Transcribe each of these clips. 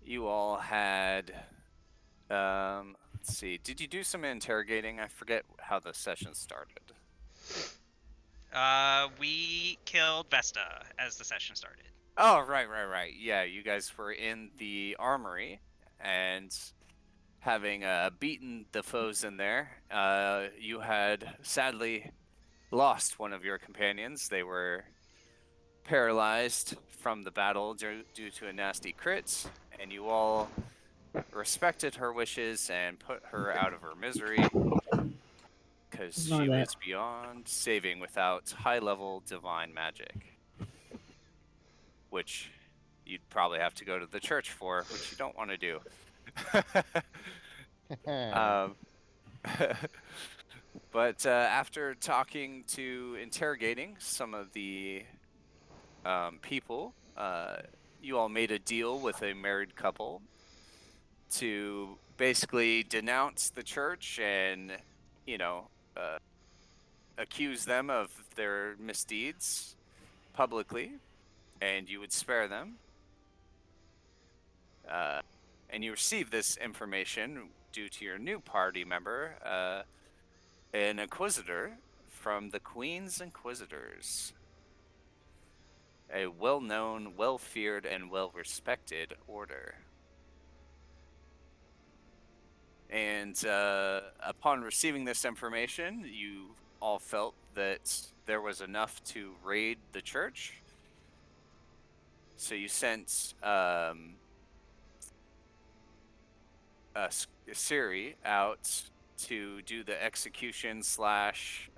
you all had, let's see, did you do some interrogating? I forget how the session started. We killed Vesta as the session started. Oh, right. Yeah, you guys were in the armory and having beaten the foes in there. You had sadly lost one of your companions. They were paralyzed from the battle due to a nasty crit, and you all respected her wishes and put her out of her misery because Ignore she that. was beyond saving without high-level divine magic, which you'd probably have to go to the church for, which you don't want to do. um, but after talking to interrogating some of the people, you all made a deal with a married couple to basically denounce the church and, you know, uh, accuse them of their misdeeds publicly, and you would spare them. Uh, and you receive this information due to your new party member, an inquisitor from the Queen's Inquisitors, a well-known, well-feared, and well-respected order. And upon receiving this information, you all felt that there was enough to raid the church. So you sent Siri out to do the execution slash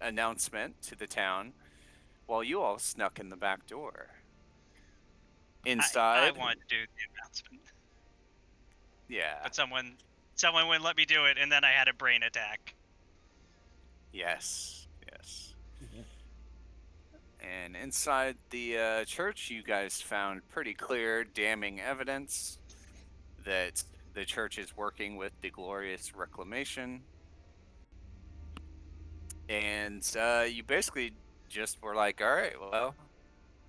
announcement to the town, while you all snuck in the back door. I Inside, wanted to do the announcement, yeah, but someone wouldn't let me do it, and then I had a brain attack. yes. And inside the church, you guys found pretty clear, damning evidence that the church is working with the Glorious Reclamation. And you basically just were like, all right, well,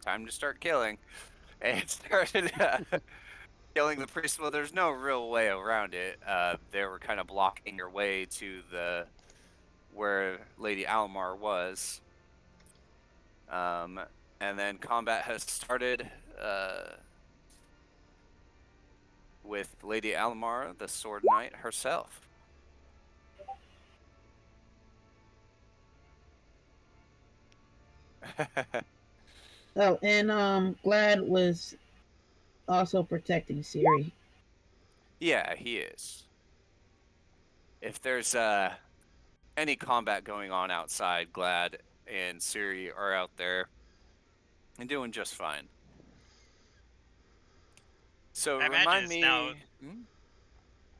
time to start killing. And started killing the priest. Well, there's no real way around it. They were kind of blocking your way to where Lady Almar was. Um, and then combat has started with Lady Almar, the Sword Knight herself. Oh, and Glad was also protecting Siri. Yeah, he is. If there's any combat going on outside, Glad and Siri are out there and doing just fine. So I imagine remind it's now. me.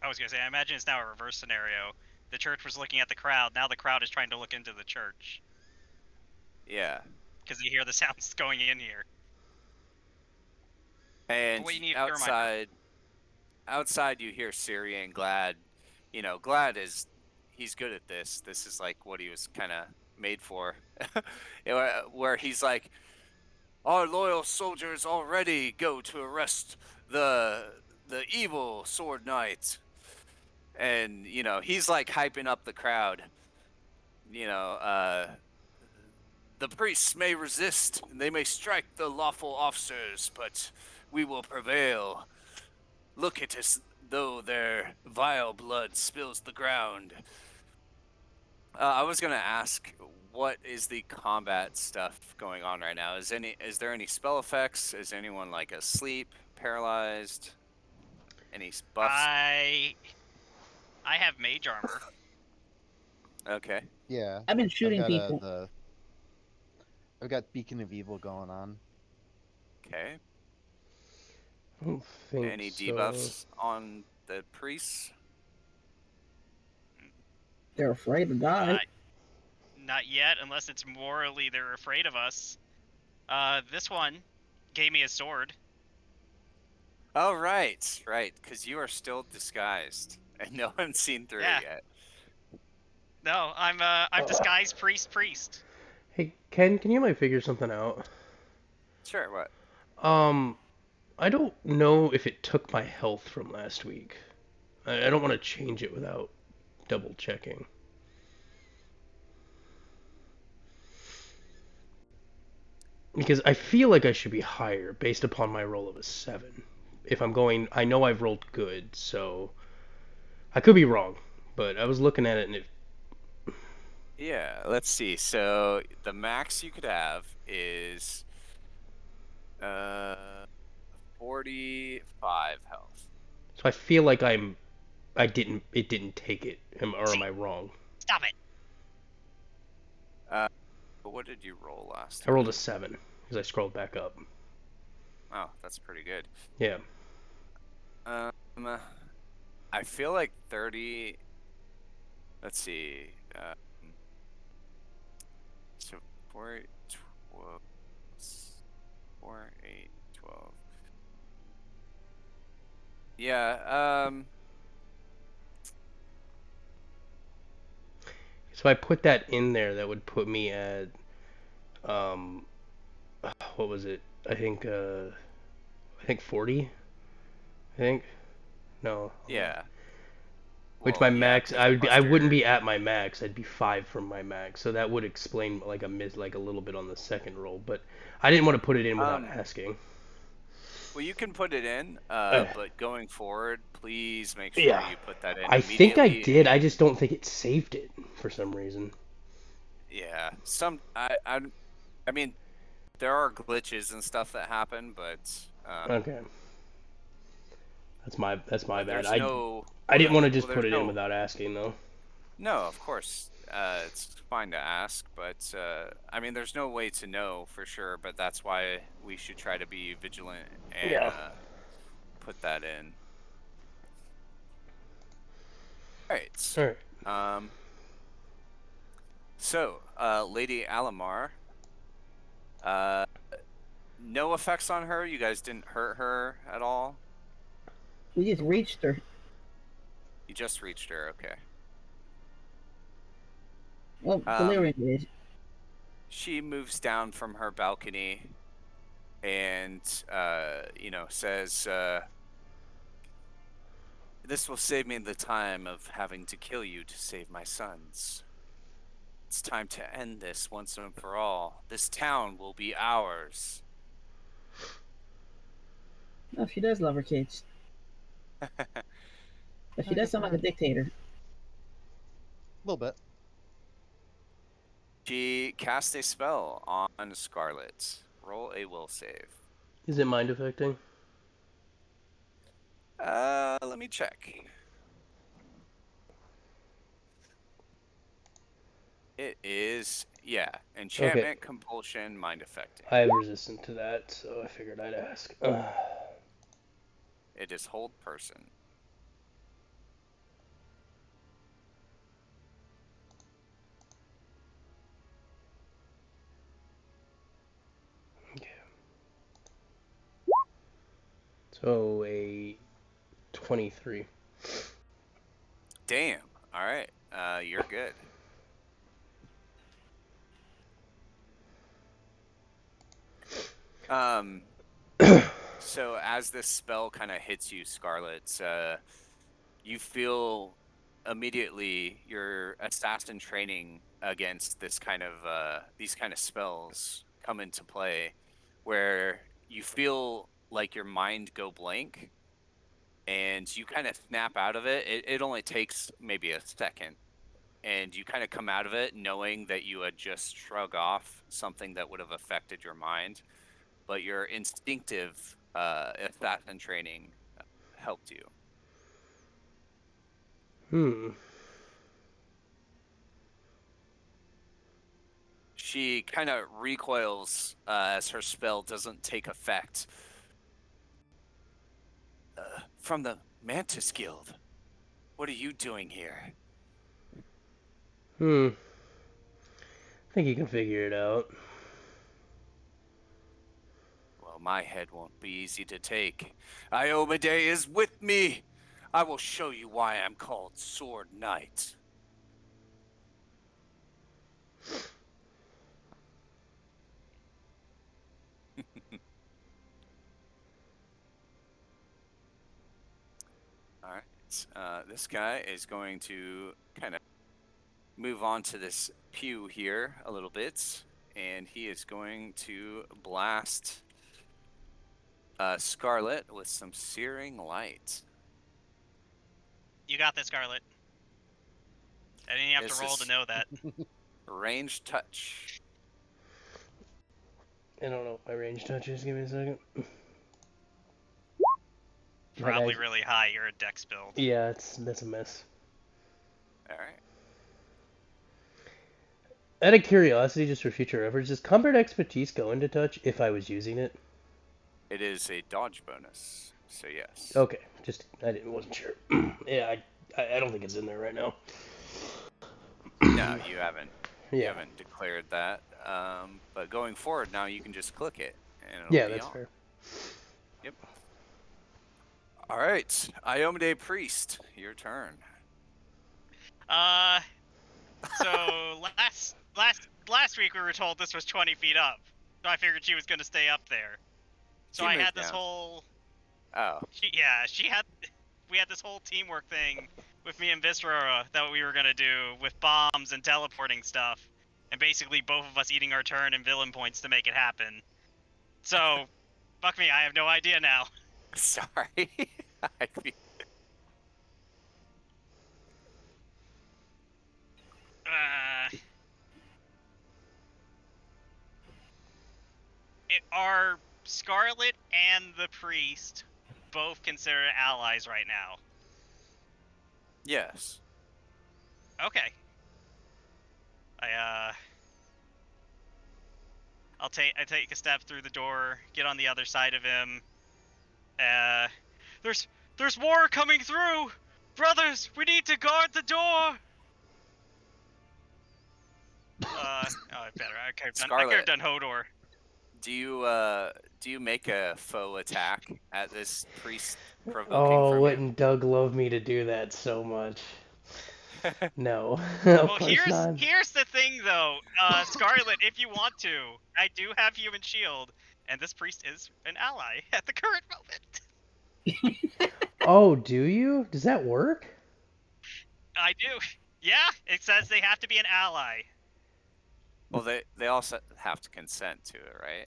I was gonna say, I imagine it's now a reverse scenario. The church was looking at the crowd. Now the crowd is trying to look into the church Yeah. because they hear the sounds going in here. But And what you need a reminder? outside you hear Siri and Glad. Glad he's good at this. This is like what he was kind of made for. Where he's like, our loyal soldiers already go to arrest the evil sword knight. And he's like hyping up the crowd. you know the priests may resist, and they may strike the lawful officers, but we will prevail. Look at us, though their vile blood spills the ground. I was gonna ask, what is the combat stuff going on right now? Is there any spell effects? Is anyone like asleep, paralyzed? Any buffs? I have mage armor. Okay. Yeah, I've been I've shooting got people. I've got Beacon of Evil going on. Okay. I don't think Any so. debuffs on the priests? They're afraid to die. Not yet, unless it's morally they're afraid of us. This one gave me a sword. Oh, right, because you are still disguised, and no one's seen through Yeah. it yet. No, I'm disguised priest. Hey, Ken, can you help me figure something out? Sure, what? Um, I don't know if it took my health from last week. I don't want to change it without double checking. Because I feel like I should be higher based upon my roll of a 7. If I'm going, I know I've rolled good, so I could be wrong, but I was looking at it and it. Yeah, let's see. So the max you could have is 45 health. So I feel like it didn't take it, or am See, I wrong? stop it. But what did you roll last I rolled a time? 7 because I scrolled back up. Oh, that's pretty good. Yeah. Um, I feel like 30. Let's see. So 4, 12, 4, 8, 12. Yeah. So I put that in there. That would put me at um, what was it? I think 40. I think no. Hold on. Yeah. Which Well, my yeah, max, because I plus wouldn't your be at my max. I'd be 5 from my max. So that would explain like like a little bit on the second roll. But I didn't want to put it in without um. asking. Well, you can put it in, Uh, but going forward, please make sure yeah. you put that in I think I immediately. did. I just don't think it saved it for some reason. Yeah, I mean, there are glitches and stuff that happen, Okay. That's my but bad. there's no, I didn't want to well, just put there's it in no, without asking though. no, of course, it's fine to ask, but I mean, there's no way to know for sure, but that's why we should try to be vigilant and Yeah. put that in. All right. All right. Um, so, Lady Alamar, uh, no effects on her. You guys didn't hurt her at all. We just reached her. You just reached her. Okay. Well, Um, Delirium did. she moves down from her balcony and, says, "This will save me the time of having to kill you to save my sons. It's time to end this once and for all. This town will be ours." No, she does love her kids. But she does sound like a dictator. little bit. She casts a spell on Scarlet. Roll a will save. Is it mind affecting? Let me check. It is, yeah, Okay. enchantment, compulsion, mind affecting. I have resistance to that, so I figured I'd ask. It is hold person. Okay. So a 23. Damn. All right. You're good. Um, so as this spell kind of hits you, Scarlet, you feel immediately your assassin training against these kind of spells come into play, where you feel like your mind go blank and you kind of snap out of it. It only takes maybe a second, and you kind of come out of it knowing that you had just shrug off something that would have affected your mind, but your instinctive assassin training helped you. Hmm. She kind of recoils as her spell doesn't take effect. From the Mantis Guild. What are you doing here? Hmm. I think you can figure it out. Well, my head won't be easy to take. Iomade is with me. I will show you why I'm called Sword Knight. All right. This guy is going to kind of move on to this pew here a little bit, and he is going to blast Scarlet with some searing light. You got this, Scarlet. I didn't have This to roll to is know that. ranged touch. I don't know if my range touches. Give me a second. Probably That guy's- really high. You're a dex build. Yeah, that's a mess. All right. Out of curiosity, just for future reference, does combat expertise go into touch if I was using it? It is a dodge bonus, so yes. Okay, wasn't sure. Yeah, I don't think it's in there right now. No, you haven't. You Yeah, haven't declared that. But going forward, now you can just click it, and it'll yeah, be that's on. fair. Yep. All right, Iomade Priest, your turn. So last week we were told this was 20 feet up, so I figured she was gonna stay up there. So She I moved had this down. whole Oh, we had this whole teamwork thing with me and Viscera that we were gonna do with bombs and teleporting stuff, and basically both of us eating our turn and villain points to make it happen. So, fuck me, I have no idea now. sorry. I mean, Uh, are Scarlet and the priest both considered allies right now? yes. Okay. I take a step through the door, get on the other side of him. There's more coming through! Brothers, we need to guard the door! Better. I could have done Hodor. Do you make a faux attack at this priest provoking Oh, from wouldn't Doug love me to do that so much? you? No, of Well, course not. here's the thing, though. Scarlet, if you want to, I do have human shield, and this priest is an ally at the current moment. Oh, do you? Does that work? I do. Yeah, it says they have to be an ally. Well, they also have to consent to it, right?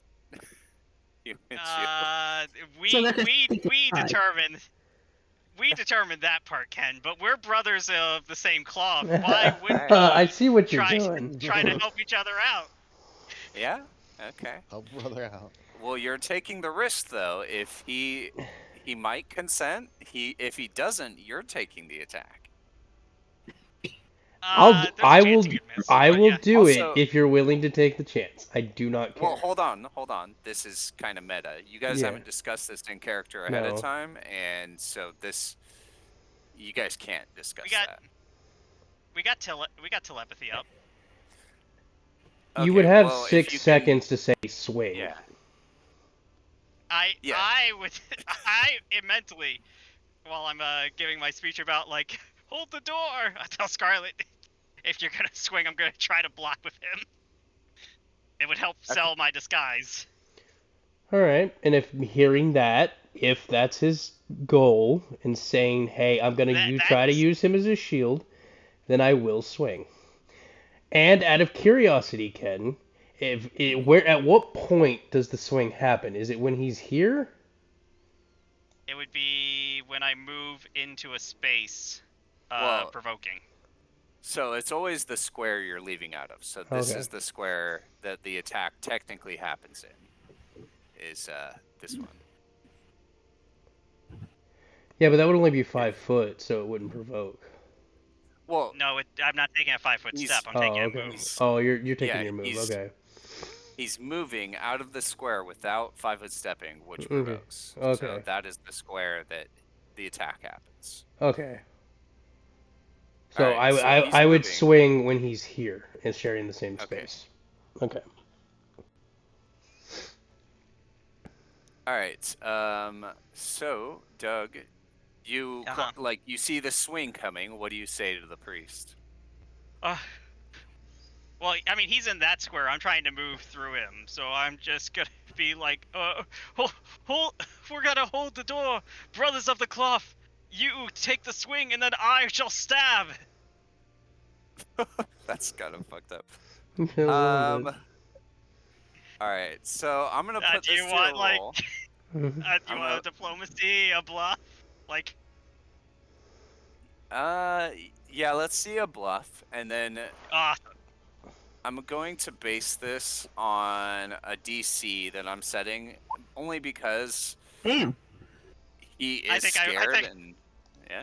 Human shield. So that could We fine. determined that part, Ken. But we're brothers of the same cloth. Why wouldn't I we see what you're try doing. try to help each other out? Yeah. Okay. Help brother out. Well, you're taking the risk though. If he might consent, if he doesn't, you're taking the attack. There's a I chance will, you could miss, I but will yeah. do Also- it if you're willing to take the chance. I do not care. Well, hold on. This is kind of meta. You guys Yeah. haven't discussed this in character ahead No. of time, and so you guys can't discuss We got- that. We got telepathy up. You would Okay, have well, if 6 you can- seconds to say swing. Yeah. I would mentally, while I'm giving my speech about like hold the door, I tell Scarlet, if you're gonna swing, I'm gonna try to block with him. It would help sell my disguise. All right, and if that's his goal, and saying, "Hey, I'm gonna try to That's- use him as a shield," then I will swing. And out of curiosity, Ken, at what point does the swing happen? Is it when he's here? It would be when I move into a space, Well- provoking. So it's always the square you're leaving out of. So this Okay. is the square that the attack technically happens in. Is this one? Yeah, but that would only be 5 foot, so it wouldn't provoke. Well, No, I'm not taking a 5-foot He's- step. I'm Oh, taking a okay. move. Oh, you're taking Yeah, your move. he's- Okay. he's moving out of the square without 5-foot stepping, which Okay. provokes. So Okay. that is the square that the attack happens. Okay. So Alright, so he's I would moving. swing when he's here and sharing the same Okay. space. Okay. All right. So Doug, you Uh-huh. you see the swing coming. What do you say to the priest? Well, I mean, he's in that square. I'm trying to move through him, so I'm just gonna be like, we're gonna hold the door, brothers of the cloth. You take the swing, and then I shall stab. That's kind of fucked up. A little bit. All right, so I'm gonna put Do you this to want a like? roll. Do you I'm want a diplomacy, a bluff? Like, yeah, let's see a bluff, and then awesome. I'm going to base this on a DC that I'm setting, only because Damn. he I is think scared, and yeah,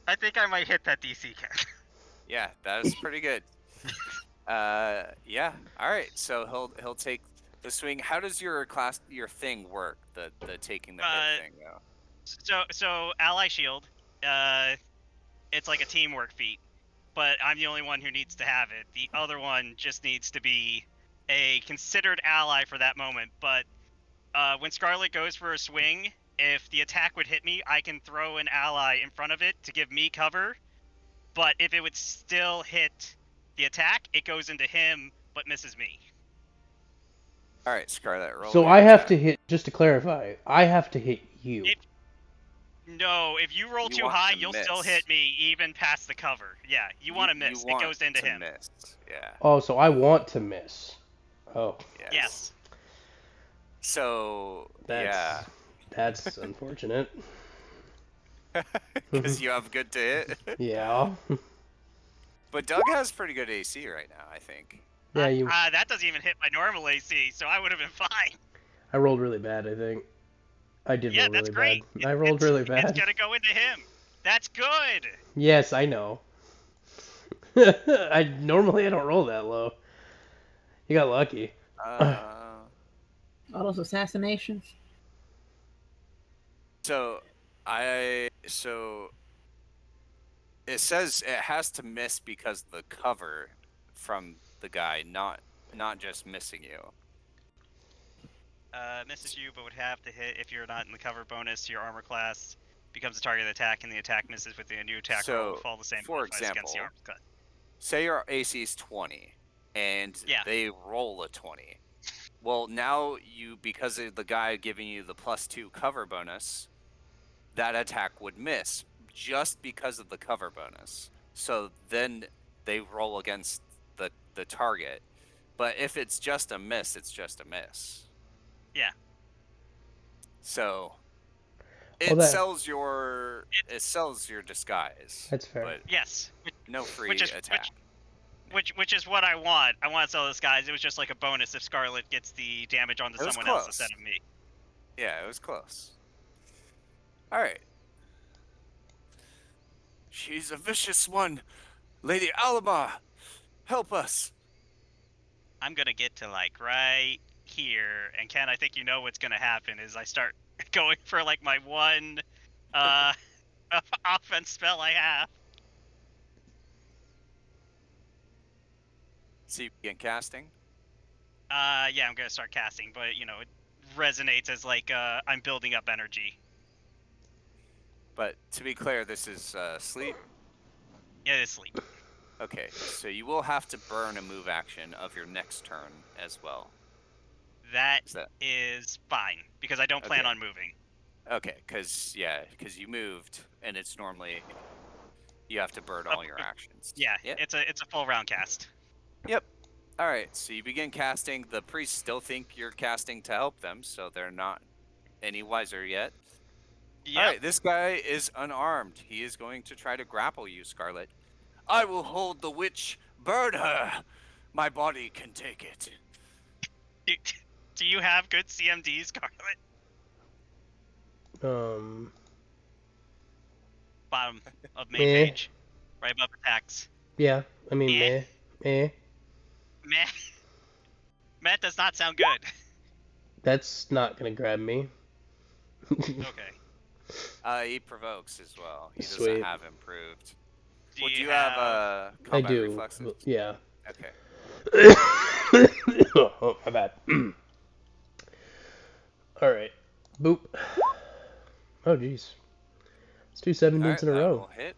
I think I might hit that DC character. yeah, that is pretty good. Yeah, all right, so he'll take the swing. How does your thing work? The taking the hit thing, though. So ally shield, it's like a teamwork feat, but I'm the only one who needs to have it. The other one just needs to be a considered ally for that moment. But when Scarlet goes for a swing, if the attack would hit me, I can throw an ally in front of it to give me cover. But if it would still hit the attack, it goes into him but misses me. All right, Scarlet, roll. So your I have attack. to hit, just to clarify, I have to hit you. No, if you roll You too want high, to you'll miss. still hit me even past the cover. Yeah, you want to miss. It goes into him. Miss. Yeah. Oh, so I want to miss. Oh, Yes. So that's unfortunate. because you have good to hit. Yeah. But Doug has pretty good AC right now, I think. Yeah, you. That doesn't even hit my normal AC, so I would have been fine. I rolled really bad, I think. I did roll that's really great. bad. I rolled really bad. It's gonna go into him. That's good. Yes, I know. I don't roll that low. You got lucky. Uh, All those assassinations. so it says it has to miss because of the cover from the guy, not just missing you. Misses you, but would have to hit if you're not in the cover bonus. Your armor class becomes a target of the attack, and the attack misses with the new attack roll. So, Would fall the same for modifiers against the example, armor class. Say your AC is 20, and Yeah. they roll a 20. Well, now because of the guy giving you the +2 cover bonus, that attack would miss just because of the cover bonus. So then they roll against the target. But if it's just a miss, it's just a miss. Yeah. So Well, it sells your disguise. That's fair. But Yes. no free which is attack. which is what I want. I want to sell this guys. It was just like a bonus if Scarlet gets the damage onto It was someone else close. instead of me. Yeah, it was close. All right. She's a vicious one. Lady Alaba, help us. I'm gonna get to like right here, and Ken, I think you know what's gonna happen is I start going for like my one offense spell I have. So you begin casting. Yeah, I'm gonna start casting, but you know it resonates as like I'm building up energy. But to be clear, this is sleep. Yeah, it's sleep. Okay, so you will have to burn a move action of your next turn as well. That Is that is fine because I don't plan Okay. on moving. okay? Because you moved, and it's normally you have to burn all your actions. Yeah, Yep. it's a full round cast. Yep. All right. So you begin casting. The priests still think you're casting to help them, so they're not any wiser yet. Yep. All right. This guy is unarmed. He is going to try to grapple you, Scarlet. I will hold the witch. Burn her. My body can take it. Do you have good CMD, Scarlet? Bottom of main Meh. page, right above attacks. Yeah, I mean, Eh. meh. Meh. Meh does not sound good. That's not gonna grab me. Okay. He provokes as well. He Sweet. doesn't have improved. Do Would you you have I combat do. reflexes? Yeah. Okay. Oh, my bad. Alright. Boop. Oh, jeez. Let's do 7 All hits right, in a that row. will hit.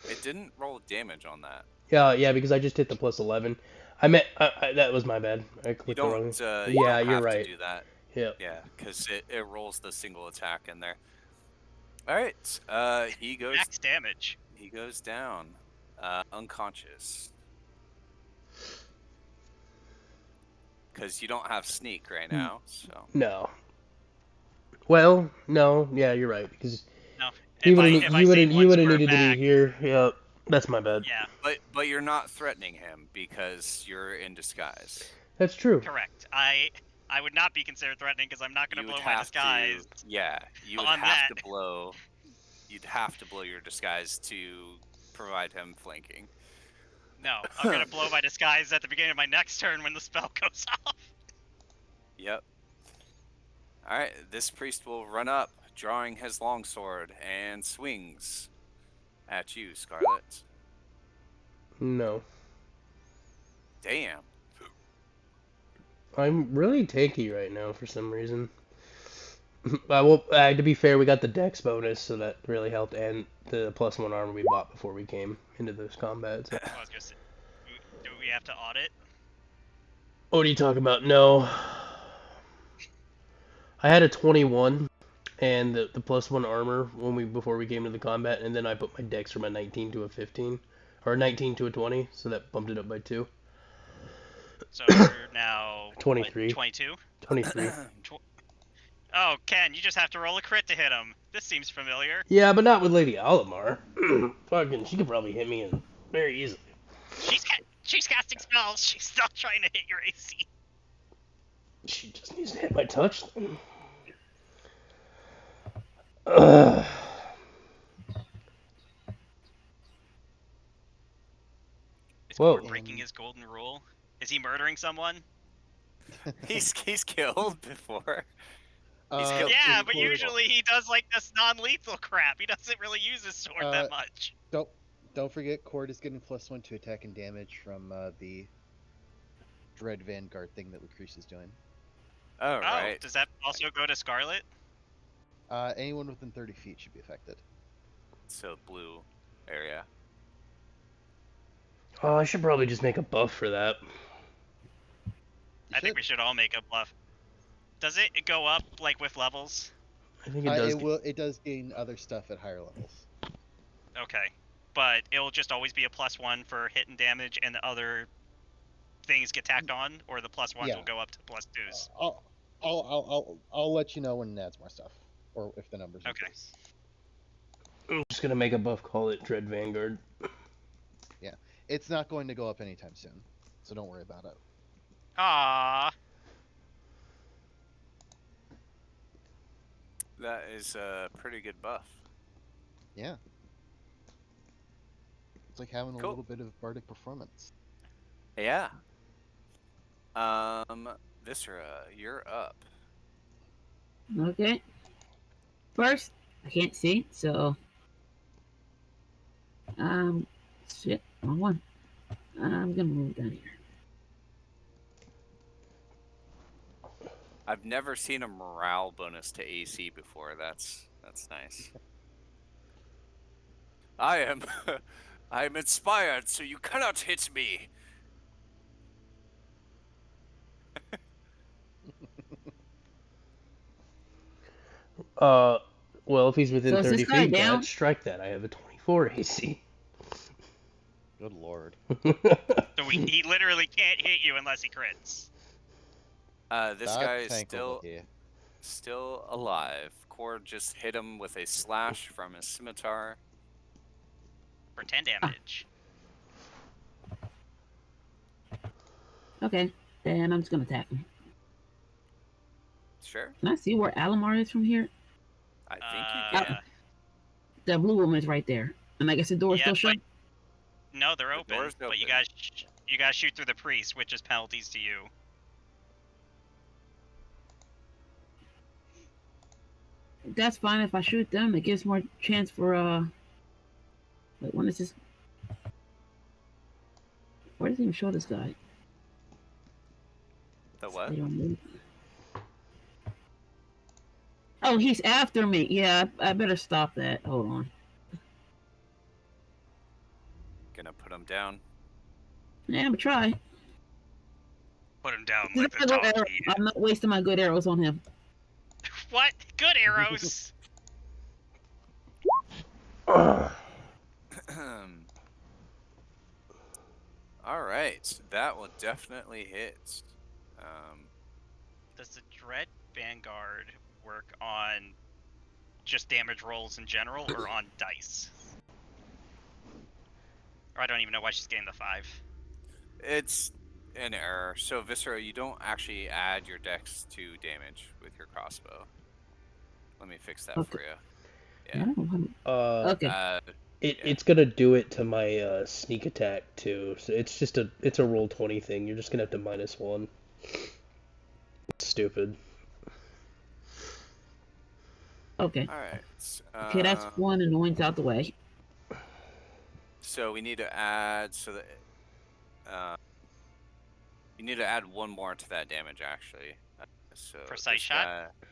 It didn't roll damage on that. Yeah, because I just hit the +11. I meant that was my bad. I You clicked the wrong. don't. Yeah, Don't you're have right. to do that. Yeah. Yeah, because it rolls the single attack in there. All right. He goes. Max damage. He goes down, unconscious. Because you don't have sneak right now, so. No. Well, no. Yeah, you're right. Because No. he If would I have if I save you one would have square needed to be back, here. Yep. That's my bad. yeah, But you're not threatening him because you're in disguise. That's true. correct. I would not be considered threatening because I'm not going You to would blow my have disguise to. Yeah, you would on have that. to blow. You'd have to blow your disguise to provide him flanking. No, I'm going to blow my disguise at the beginning of my next turn when the spell goes off. Yep. All right, this priest will run up, drawing his longsword, and swings at you, Scarlet. No. Damn. I'm really tanky right now for some reason. To be fair, we got the dex bonus, so that really helped, and the +1 armor we bought before we came into this combat. So. I was going to say, do we have to audit? What are you talking about? No. I had a 21 and the +1 armor before we came to the combat, and then I put my dex from a 19 to a 15, or a 19 to a 20, so that bumped it up by 2. So you're now 23. 22? 23. Oh, Ken, you just have to roll a crit to hit him. This seems familiar. Yeah, but not with Lady Olimar. Fucking, she could probably hit me very easily. She's casting spells. She's not trying to hit your AC. She just needs to hit my touch. Ugh. Is Whoa. Cord breaking his golden rule? Is he murdering someone? He's killed before. He's killed. Yeah, but usually he does like this non-lethal crap. He doesn't really use his sword that much. Don't forget, Cord is getting +1 to attack and damage from the Dread Vanguard thing that Lucrece is doing. Oh, right. Does that also go to Scarlet? Anyone within 30 feet should be affected. So blue area. Oh, I should probably just make a buff for that. I think we should all make a bluff. Does it go up like with levels? I think it does. It does gain other stuff at higher levels. Okay, but it'll just always be a +1 for hit and damage, and the other things get tacked on, or the +1s will go up to +2s. I'll let you know when it adds more stuff, or if the numbers increase. I'm just gonna make a buff, call it Dread Vanguard. Yeah, it's not going to go up anytime soon, so don't worry about it. Ah. That is a pretty good buff. Yeah. It's like having a little bit of bardic performance. Yeah. Viscera, you're up. Okay. First, I can't see, so shit, wrong one. I'm gonna move down here. I've never seen a morale bonus to AC before. That's nice. I am inspired, so you cannot hit me. Well, if he's within So is 30 this guy feet, down? Dad, strike that. I have a 24 AC. Good lord. So he literally can't hit you unless he crits. This guy is still alive. Cord just hit him with a slash from his scimitar. For 10 damage. Okay, then I'm just gonna attack him. Sure. Can I see where Alamar is from here? I think you can. The blue woman is right there, and I guess the door is still shut. No, they're open, but you guys shoot through the priest, which is penalties to you. That's fine if I shoot them. It gives more chance for Wait, when is this? Where does it even show this guy? The what? Oh, he's after me. Yeah, I better stop that. Hold on. Gonna put him down. Yeah, I'm gonna try. Put him down like the dog. I'm not wasting my good arrows on him. What? Good arrows? All right, that will definitely hit. Does the Dread Vanguard work on just damage rolls in general or on dice? Or I don't even know why she's getting the 5. It's an error. So Viscera, you don't actually add your dex to damage with your crossbow. Let me fix that Okay. for you. I Yeah. don't know. Okay. Yeah. It's gonna do it to my sneak attack too. So it's a roll 20 thing. You're just gonna have to -1. It's stupid. Okay. All right. Okay, that's one annoyance out the way. So we need to add uh, you need to add one more to that damage actually. So Precise this shot? guy.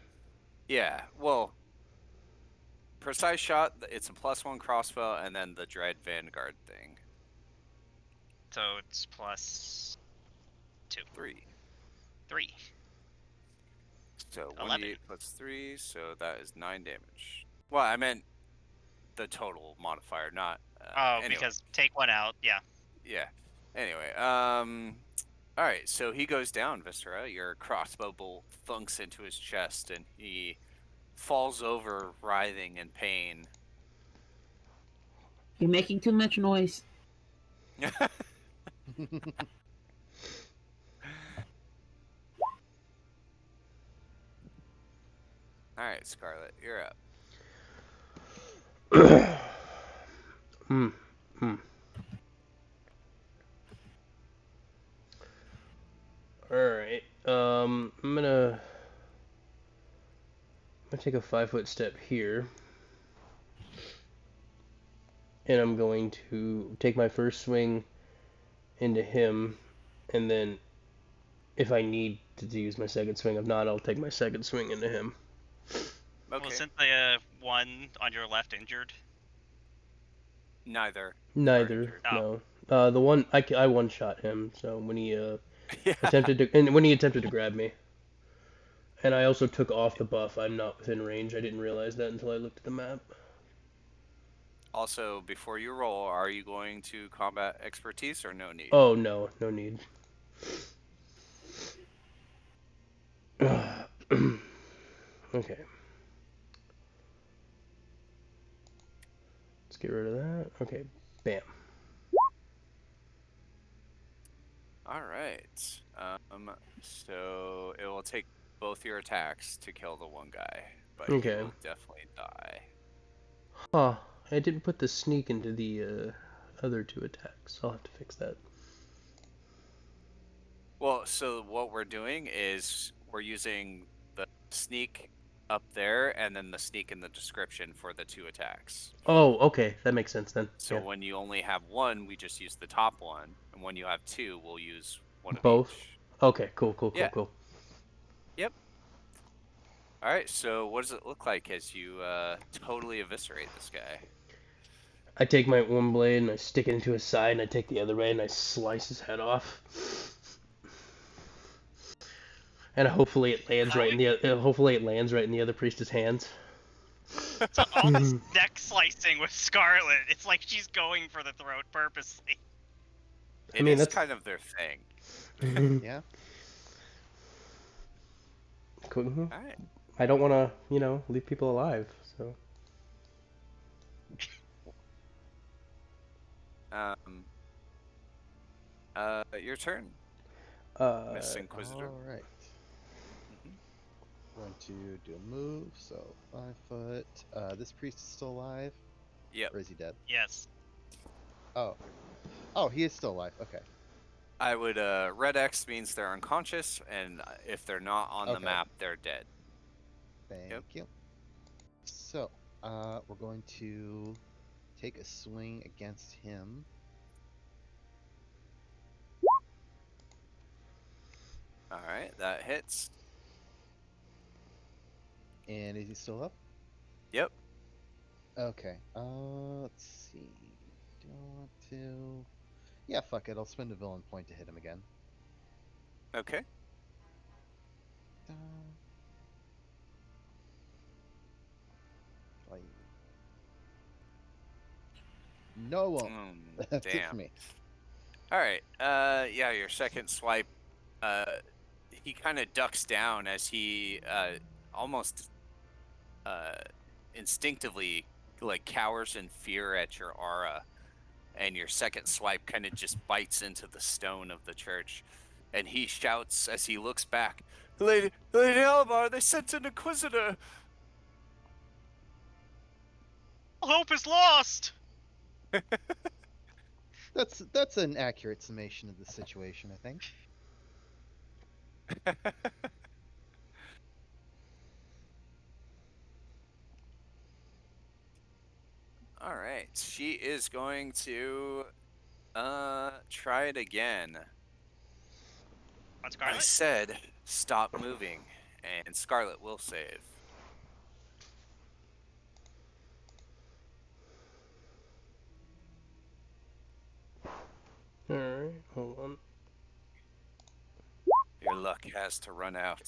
Yeah. Well, precise shot. It's a +1 crossbow, and then the Dread Vanguard thing. So it's +2. 3. 3. So 11. 1d8 plus 3, so that is 9 damage. Well, I meant the total modifier, not. Oh, Anyway, because take one out, yeah. yeah. Anyway, all right. So he goes down, Viscera. Your crossbow bolt thunks into his chest, and he falls over, writhing in pain. You're making too much noise. All right, Scarlet, you're up. Hmm. Hmm. All right. I'm gonna take a 5-foot step here, and I'm going to take my first swing into him, and then if I need to use my second swing, if not, I'll take my second swing into him. Well, Okay. isn't the one on your left injured? Neither are Neither, injured. Oh. no. The one I one shot him. So when he Yeah. attempted to grab me, and I also took off the buff. I'm not within range. I didn't realize that until I looked at the map. Also, before you roll, are you going to combat expertise or no need? Oh no, no need. Okay. Let's get rid of that. Okay, bam. All right. So it will take both your attacks to kill the one guy, but you Okay. will definitely die. Huh. I didn't put the sneak into the other 2 attacks. I'll have to fix that. Well, so what we're doing is we're using the sneak up there and then the sneak in the description for the 2 attacks. Oh, okay. That makes sense then. So Yeah. when you only have one, we just use the top one, and when you have 2, we'll use one of Both? each. Okay, cool. Yeah. Yep. All right. So what does it look like as you totally eviscerate this guy? I take my one blade and I stick it into his side, and I take the other blade and I slice his head off. And hopefully it lands right in the other priest's hands. So all this neck slicing with Scarlet, it's like she's going for the throat purposely. It mean, is that's- kind of their thing. Yeah. Cool. All right. I don't want to, leave people alive. So. Your turn, Miss Uh, Inquisitor. All right. Mhm. Going to do a move. So 5 foot. This priest is still alive. Yep. Or is he dead? Yes. Oh. Oh, he is still alive. Okay. I would red X means they're unconscious, and if they're not on the Okay. map, they're dead. Thank you. So, we're going to take a swing against him. All right, that hits. And is he still up? Yep. Okay. Let's see. Do I want to? Yeah, fuck it. I'll spend a villain point to hit him again. Okay. Uh, like, No, it won't. That's it for Damn. me. All right. Yeah, your second swipe. Uh, he kind of ducks down as he almost uh instinctively like cowers in fear at your aura, and your second swipe kind of just bites into the stone of the church, and he shouts as he looks back, Lady Elmar, they sent an inquisitor. All hope is lost. That's an accurate summation of the situation, I think. All right, she is going to try it again. On I Scarlet? said stop moving, and Scarlet will save. Alright, hold on. Your luck has to run out.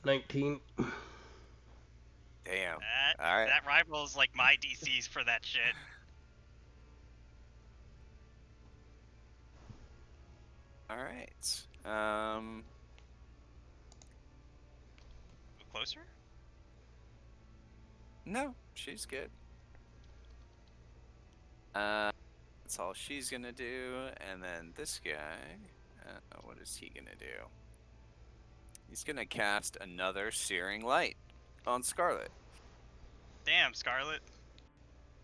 19. Damn. That All right. that rivals like my DCs for that shit. All right. Move closer? No, she's good. That's all she's gonna do, and then this guy, what is he gonna do? He's gonna cast another Searing Light on Scarlet. Damn, Scarlet.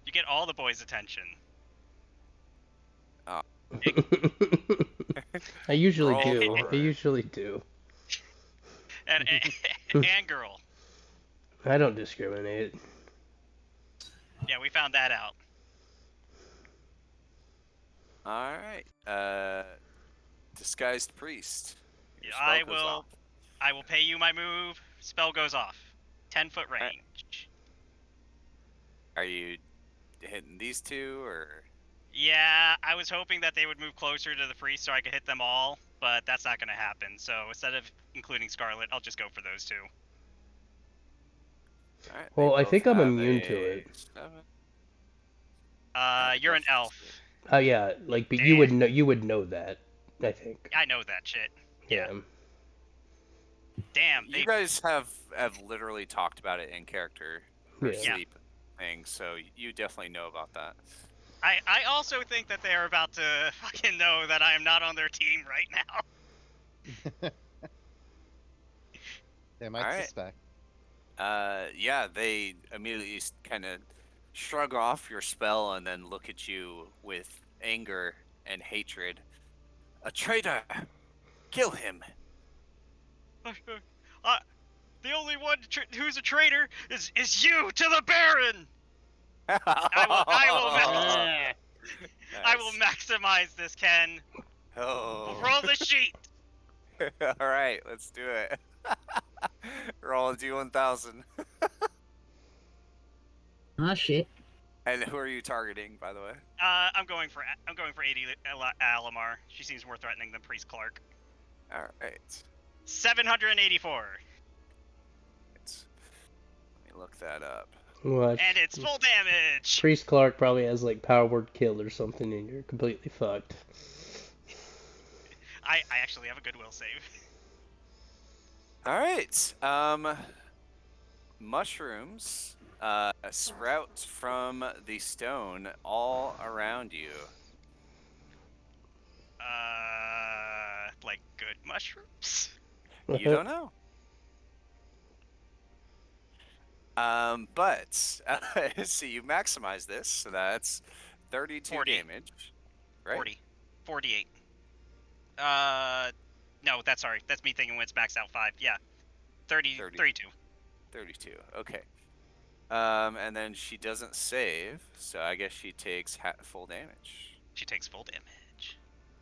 You get all the boys' attention. I usually Roll do. for I it. usually do. And girl. I don't discriminate. Yeah, we found that out. All right. Disguised Priest. Your spell I goes off. will pay you my move. Spell goes off. 10-foot range. Are you hitting these two, or? Yeah, I was hoping that they would move closer to the priest so I could hit them all, but that's not going to happen. So instead of including Scarlet, I'll just go for those two. All right, Well, they I both think I'm have immune to a it. 7. They You're an both elf. succeed. Oh yeah, like, but Damn. you would know that. I think. I know that shit. Yeah. Damn. You guys have literally talked about it in character for Yeah. sleep things, so you definitely know about that. I also think that they are about to fucking know that I am not on their team right now. They might Alright. suspect. Yeah, they immediately kind of shrug off your spell and then look at you with anger and hatred. A traitor! Kill him! The only one who's a traitor is you to the Baron. I will maximize this, Ken. Oh. Roll the sheet. All right, let's do it. Roll a D1000. Ah, shit. And who are you targeting, by the way? I'm going for 80 Alamar. She seems more threatening than Priest Clark. All right. 784. Let me look that up. Watch. And it's full damage. Priest Clark probably has like power word kill or something, and you're completely fucked. I actually have a goodwill save. All right. Mushrooms sprout from the stone all around you. Like good mushrooms? You don't know. But so you maximize this, so that's 32 40. damage, right? 40. 48. No, that's me thinking when it's maxed out 5. Yeah. 32. 32. Okay. And then she doesn't save, so I guess she takes full damage. She takes full damage.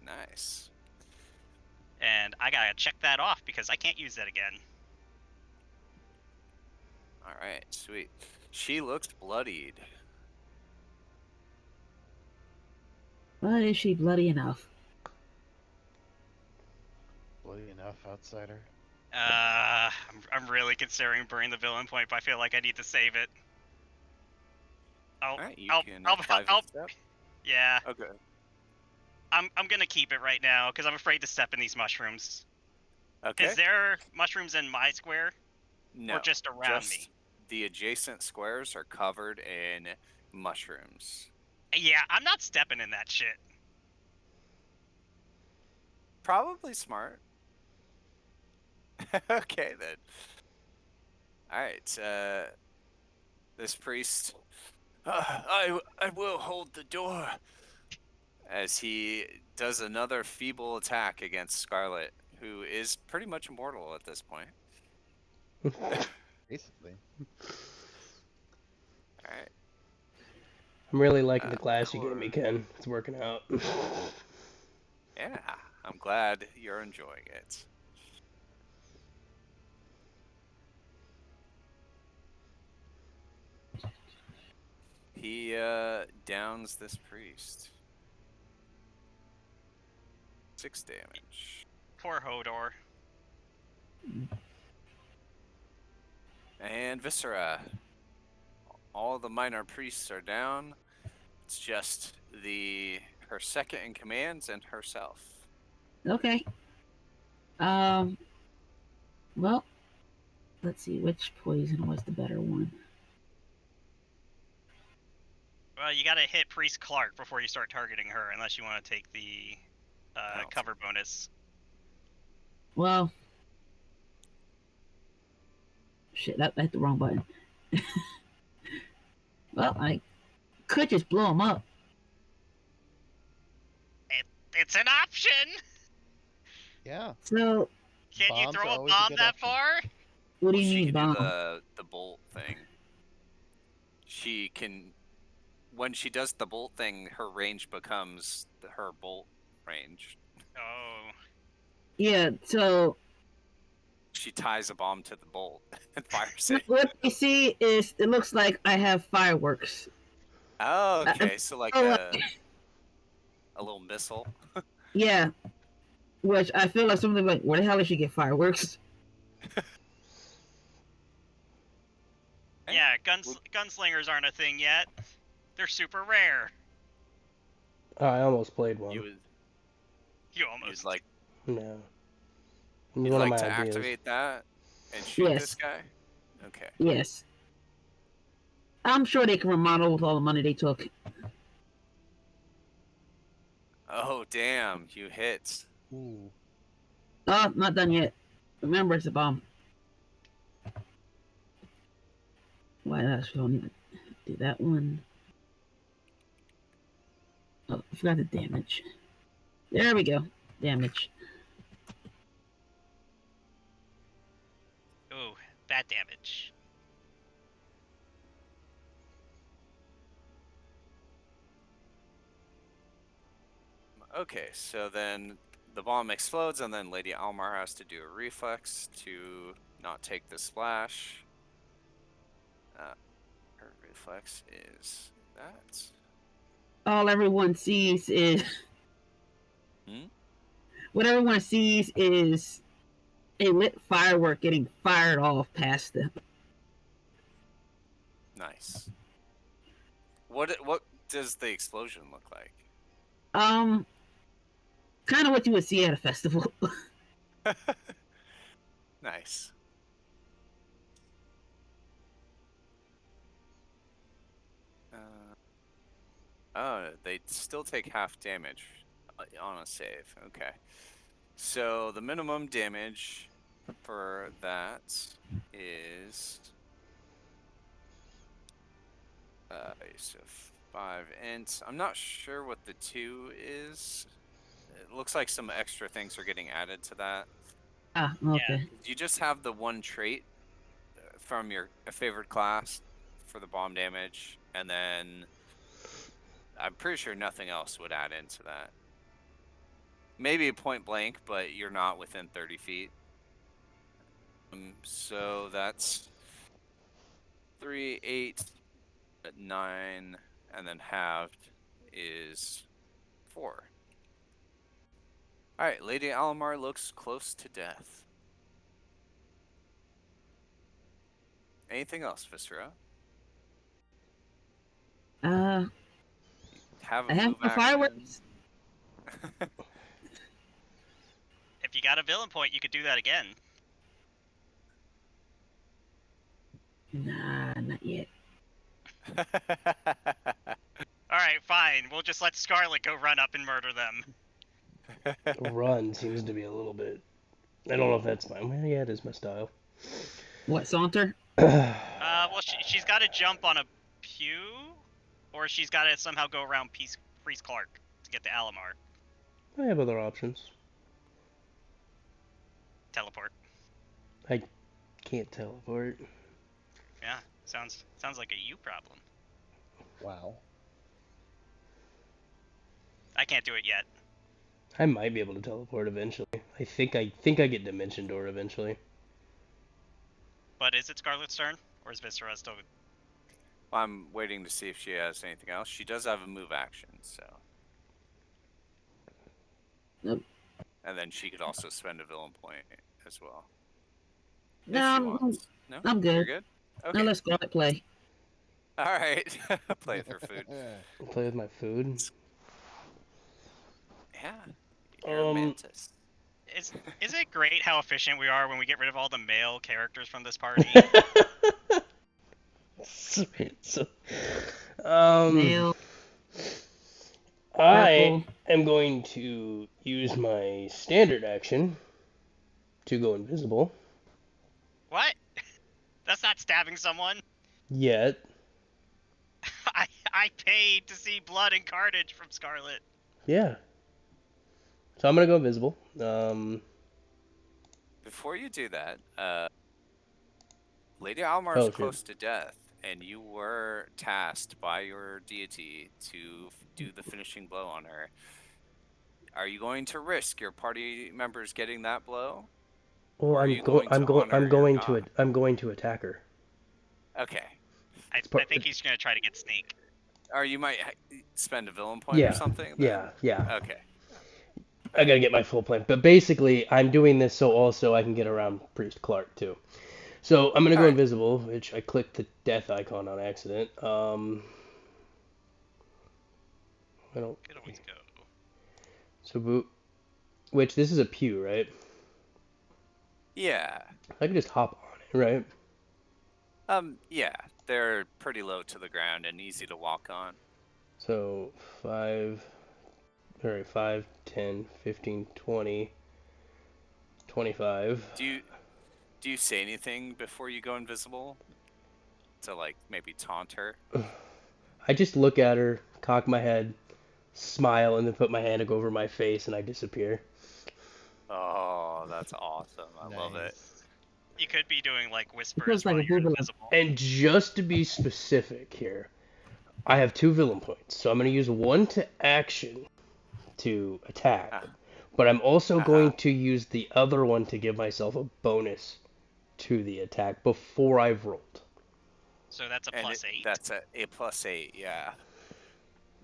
Nice. And I gotta check that off because I can't use that again. All right, sweet. She looks bloodied. But is she bloody enough? Bloody enough, outsider. I'm really considering burning the villain point, but I feel like I need to save it. All right, you can 5 step. Yeah, Okay. I'm gonna keep it right now because I'm afraid to step in these mushrooms. Okay. Is there mushrooms in my square No. or just around me? The adjacent squares are covered in mushrooms. Yeah, I'm not stepping in that shit. Probably smart. Okay then. All right. This priest. I will hold the door. As he does another feeble attack against Scarlet, who is pretty much immortal at this point. Basically. All right. I'm really liking the class you gave Cor- me, Ken. It's working out. Yeah, I'm glad you're enjoying it. He downs this priest. 6 damage. Poor Hodor. And Viscera. All the minor priests are down. It's just her second in command and herself. Okay. Well, let's see which poison was the better one. Well, you gotta hit Priest Clark before you start targeting her, unless you want to take the Penalty. cover bonus. Well, shit, I hit the wrong button. Well, I could just blow him up. It's an option. Yeah. So, Can you Bombs throw are a always a bomb good that option. far? what do Well, you she mean, can do bomb? the bolt thing. She can, when she does the bolt thing, her range becomes her bolt range. Oh. Yeah, so She ties a bomb to the bolt and fires it. what you see is it looks like I have fireworks. Oh, I okay. So like feel a little missile. yeah, which I feel like something like, where the hell did she get fireworks? Yeah, gunslingers aren't a thing yet. They're super rare. I almost played one. You would You you'd almost. like No. It was you'd one of like my to ideas. activate that and shoot this Yes, guy? Okay. yes. I'm sure they can remodel with all the money they took. Oh damn, you hit. Ooh. Oh, not done yet. Remember, it's a bomb. Why I still need to do that one. Oh, I forgot the damage. There we go. Damage. Ooh, bad damage. Okay, so then the bomb explodes, and then Lady Almar has to do a reflex to not take the splash. Her reflex is that. All everyone sees is Hmm? what everyone sees is a lit firework getting fired off past them. Nice. What does the explosion look like? Um, kind of what you would see at a festival. Nice. Oh, they still take half damage on a save. Okay. So the minimum damage for that is so 5 int. I'm not sure what the 2 is. It looks like some extra things are getting added to that. Ah, okay. You just have the one trait from your favorite class for the bomb damage, and then I'm pretty sure nothing else would add into that. Maybe a point blank, but you're not within 30 feet. So that's 3, 8, 9, and then halved is 4. All right, Lady Alamar looks close to death. Anything else, Viscera? Uh, have a I have move my action. fireworks. If you got a villain point, you could do that again. Nah, not yet. Alright, fine. We'll just let Scarlet go run up and murder them. Run seems to be a little bit. I don't know if that's my. Well, yeah, it is my style. What, saunter? Well, she's got to jump on a pew, or she's got to somehow go around Priest Clark to get to Alamar. I have other options. Teleport. I can't teleport. Yeah, sounds like a you problem. Wow. I can't do it yet. I might be able to teleport eventually. I think I get Dimension Door eventually. But is it Scarlet's turn, or is Viscera still? Well, I'm waiting to see if she has anything else. She does have a move action, so. Nope. And then she could also spend a villain point as well. If No, she wants. No? I'm good. You're good? Okay. Now let's Scarlet play. All right. Play with her food. Play with my food. Yeah. You're a mantis. Is it great how efficient we are when we get rid of all the male characters from this party? Sweet. So, Nail. I Purple. am going to use my standard action to go invisible. What? That's not stabbing someone. Yet. I paid to see blood and carnage from Scarlet. Yeah. So I'm gonna go invisible. Before you do that, Lady Almar Oh, is shit. close to death, and you were tasked by your deity to do the finishing blow on her. Are you going to risk your party members getting that blow? Well, Or are you going to honor your god? I'm going to attack her. Okay. I think he's gonna try to get sneak. Or you might spend a villain point or something? Then? Yeah. Okay. I gotta get my full plan. But basically, I'm doing this so also I can get around Priest Clark too. So I'm gonna go Alright. invisible, which I clicked the death icon on accident. I don't. Could always go. So boot. Which this is a pew, right? Yeah. I can just hop on it, right? Yeah. They're pretty low to the ground and easy to walk on. So 5, 10, 15, 20, 25. Do you say anything before you go invisible? To like maybe taunt her? I just look at her, cock my head, smile, and then put my hand over my face, and I disappear. Oh, that's awesome. I love it. You could be doing like whispers Feels like while a you're Google. invisible. And just to be specific here, I have 2 villain points, so I'm going to use one to action to attack, but I'm also going to use the other one to give myself a bonus to the attack before I've rolled. So that's a +8. That's a +8, yeah.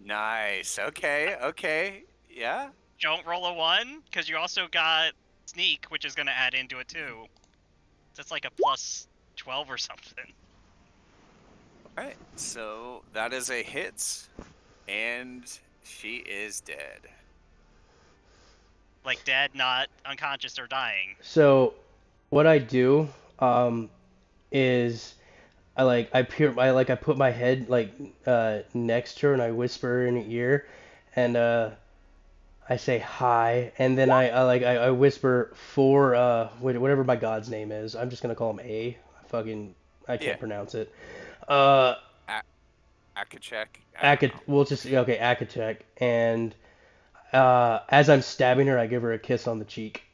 Nice. Okay. Yeah. Don't roll a 1, because you also got sneak, which is gonna add into it too. That's like a +12 or something. Alright, so that is a hit, and she is dead. Like dead, not unconscious or dying. So what I do is I put my head next to her and I whisper her in her ear, and I say hi, and then I whisper for whatever my god's name is. I'm just gonna call him A. I can't pronounce it. Akachek. Akachek, and as I'm stabbing her, I give her a kiss on the cheek.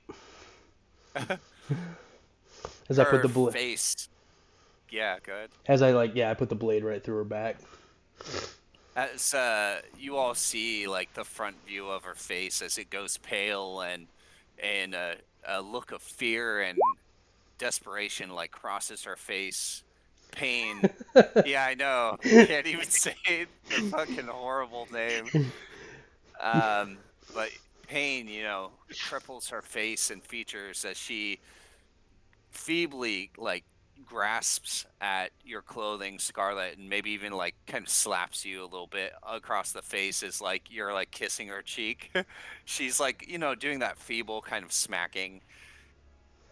As I put the blade. Face. Yeah, good. As I put the blade right through her back. As you all see, like the front view of her face as it goes pale, and a look of fear and desperation like crosses her face. Pain. Yeah, I know. Can't even say the fucking horrible name. But pain, cripples her face and features as she feebly grasps at your clothing, Scarlet, and maybe even like kind of slaps you a little bit across the face as like you're like kissing her cheek. She's like, doing that feeble kind of smacking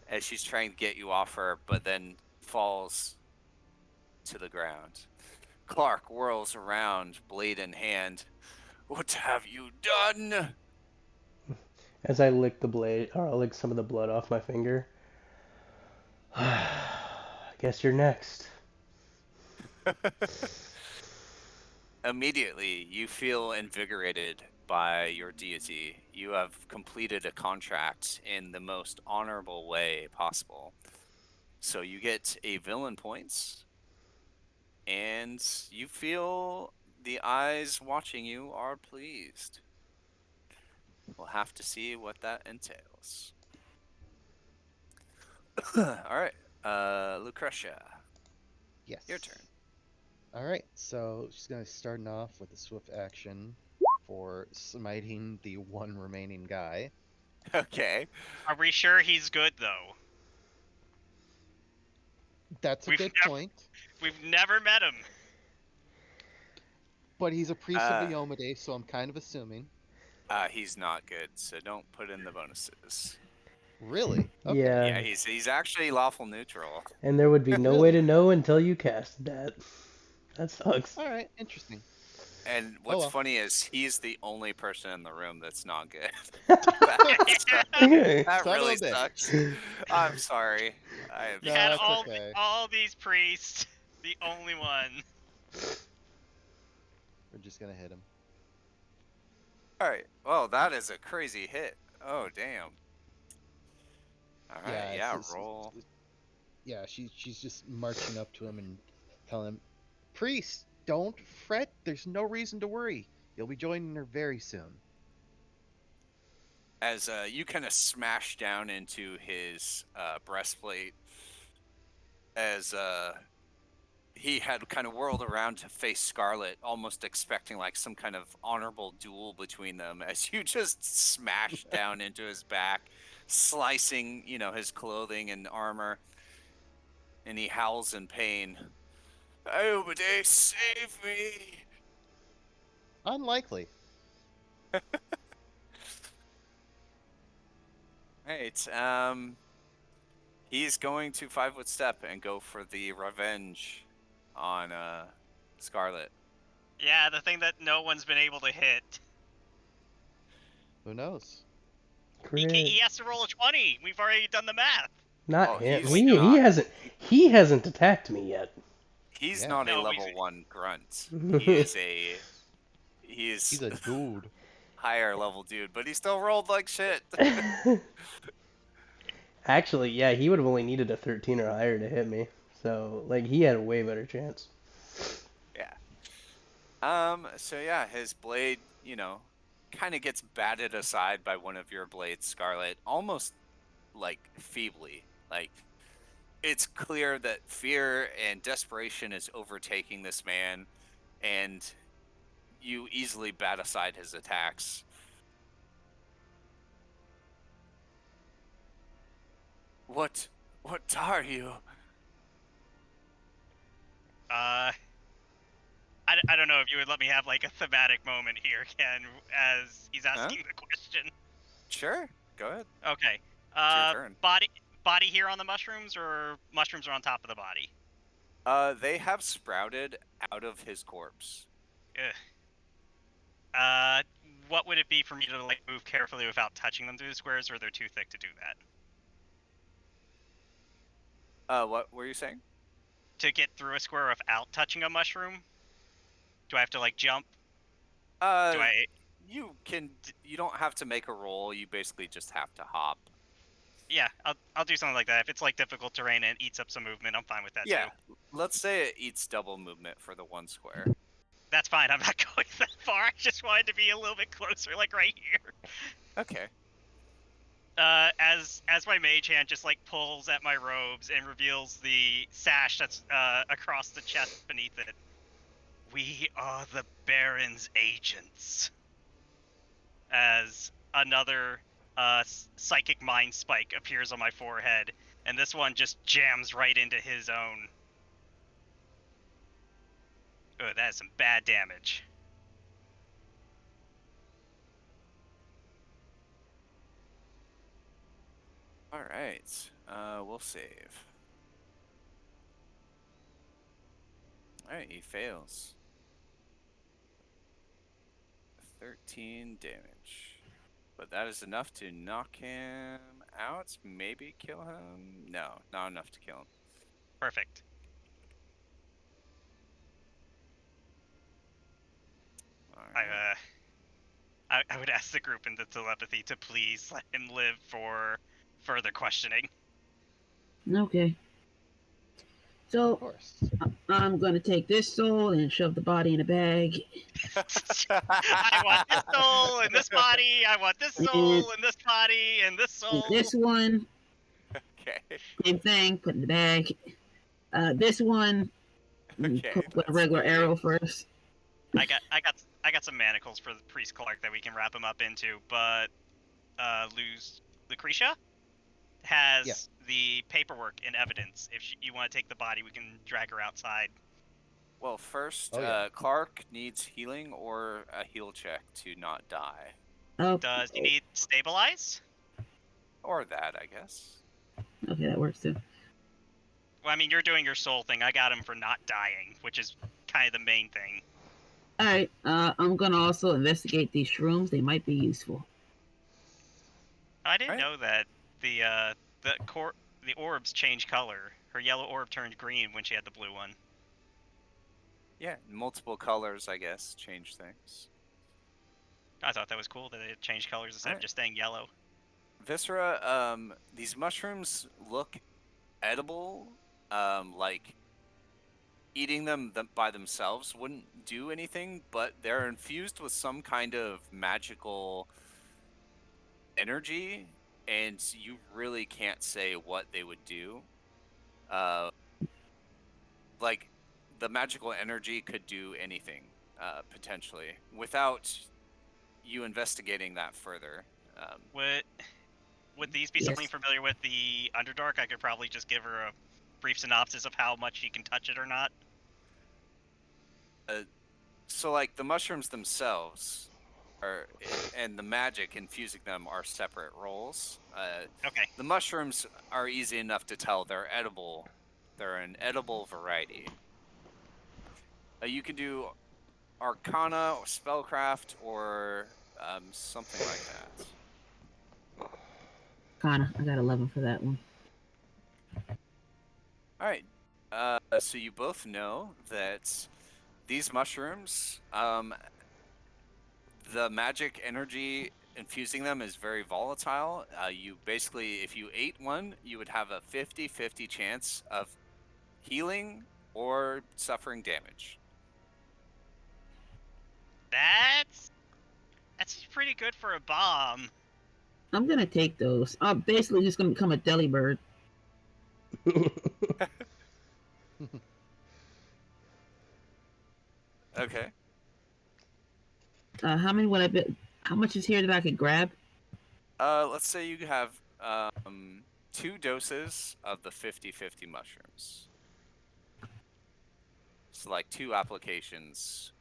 as she's trying to get you off her, but then falls to the ground. Clark whirls around, blade in hand. What have you done? As I lick the blade, or I lick some of the blood off my finger. I guess you're next. Immediately, you feel invigorated by your deity. You have completed a contract in the most honorable way possible. So you get a villain points, and you feel the eyes watching you are pleased. We'll have to see what that entails. All right, Lucretia, Yes. your turn. All right. So she's gonna start off with a swift action for smiting the one remaining guy. Okay. Are we sure he's good though? That's a We've good never point. we've never met him. But he's a priest of Uh, the Yomade, so I'm kind of assuming. he's not good, so don't put in the bonuses. Really? Okay. Yeah, Yeah, he's actually lawful neutral. and there would be no way Really? to know until you cast that. That sucks. All right. Interesting. And Oh what's well. funny is he's the only person in the room that's not good. Okay. That Son of really a bitch. sucks. I'm sorry. We No, had that's all okay. all these priests. The only one. We're just gonna hit him. All right. Well, that is a crazy hit. Oh, damn. All right. Yeah. Yeah, roll. Yeah. She's just marching up to him and telling him, "Priest, don't fret. There's no reason to worry. You'll be joining her very soon." As you kind of smash down into his breastplate, as he had kind of whirled around to face Scarlet, almost expecting like some kind of honorable duel between them, as you just smash down into his back, slicing, his clothing and armor, and he howls in pain. Obade, save me! Unlikely. Right, he's going to 5 foot step and go for the revenge on Scarlet. Yeah, the thing that no one's been able to hit. Who knows? He Crit. has to roll a 20. We've already done the math. Not Oh, him. he's He not. hasn't attacked me yet. He's Yeah. not a No, level 1 grunt. He's He is He's a dude. higher level dude, but he still rolled like shit. Actually, yeah, he would have only needed a 13 or higher to hit me. So, like, he had a way better chance. Yeah. So yeah, his blade, kind of gets batted aside by one of your blades, Scarlet, almost like feebly. Like it's clear that fear and desperation is overtaking this man, and you easily bat aside his attacks. What are you? I don't know if you would let me have like a thematic moment here, Ken, as he's Huh? asking the question. Sure, go ahead. Okay. It's your turn. Body here on the mushrooms, or mushrooms are on top of the body? They have sprouted out of his corpse. Ugh. What would it be for me to like move carefully without touching them through the squares, or they're too thick to do that? What were you saying? To get through a square without touching a mushroom? Do I have to like jump? Do Uh, I? you don't have to make a roll. You basically just have to hop. Yeah, I'll do something like that. If it's like difficult terrain and it eats up some movement, I'm fine with that Yeah, too. let's say it eats double movement for the 1 square. That's fine. I'm not going that far. I just wanted to be a little bit closer, like right here. Okay. As my mage hand just like pulls at my robes and reveals the sash that's across the chest beneath it. We are the Baron's agents. As another psychic mind spike appears on my forehead and this one just jams right into his own. Oh, that is some bad damage. All right. We'll save. All right, he fails. 13 damage. But that is enough to knock him out. Maybe kill him. No, not enough to kill him. Perfect. All right. I would ask the group in the telepathy to please let him live for further questioning. Okay. Of So course. I'm gonna take this soul and shove the body in a bag. I want this soul in this body. I want this soul in this body and this And soul. this one, Okay. same thing, put in the bag. This one, Okay. put a That's regular 3. arrow first. I got some manacles for the priest Clark that we can wrap him up into, but Lucretia has Yeah. the paperwork and evidence. If you want to take the body, we can drag her outside. Well, first, Oh, yeah. Clark needs healing or a heal check to not die. Oh, Does he need stabilize? Or that, I guess. okay, that works too. Well, I mean, you're doing your soul thing. I got him for not dying, which is kind of the main thing. All right, I'm gonna also investigate these shrooms. They might be useful. I didn't Right. know that the orbs change color. Her yellow orb turned green when she had the blue one. Yeah, multiple colors, I guess, change things. I thought that was cool that it changed colors instead of Alright. just staying yellow. Viscera, these mushrooms look edible. Like eating them by themselves wouldn't do anything, but they're infused with some kind of magical energy, and you really can't say what they would do. Like the magical energy could do anything, potentially, without you investigating that further. Would these be Yes. something familiar with the Underdark? I could probably just give her a brief synopsis of how much she can touch it or not. So, like the mushrooms themselves, and the magic infusing them are separate roles. Okay. The mushrooms are easy enough to tell; they're edible. They're an edible variety. You can do Arcana or Spellcraft or something like that. Kinda. I got 11 for that one. All right. So you both know that these mushrooms, the magic energy infusing them is very volatile. You basically, if you ate one, you would have a 50-50 chance of healing or suffering damage. That's pretty good for a bomb. I'm gonna take those. I'm basically just gonna become a deli bird. Okay. How many would I be? How much is here that I could grab? Let's say you have 2 doses of the 50-50 mushrooms. So like 2 applications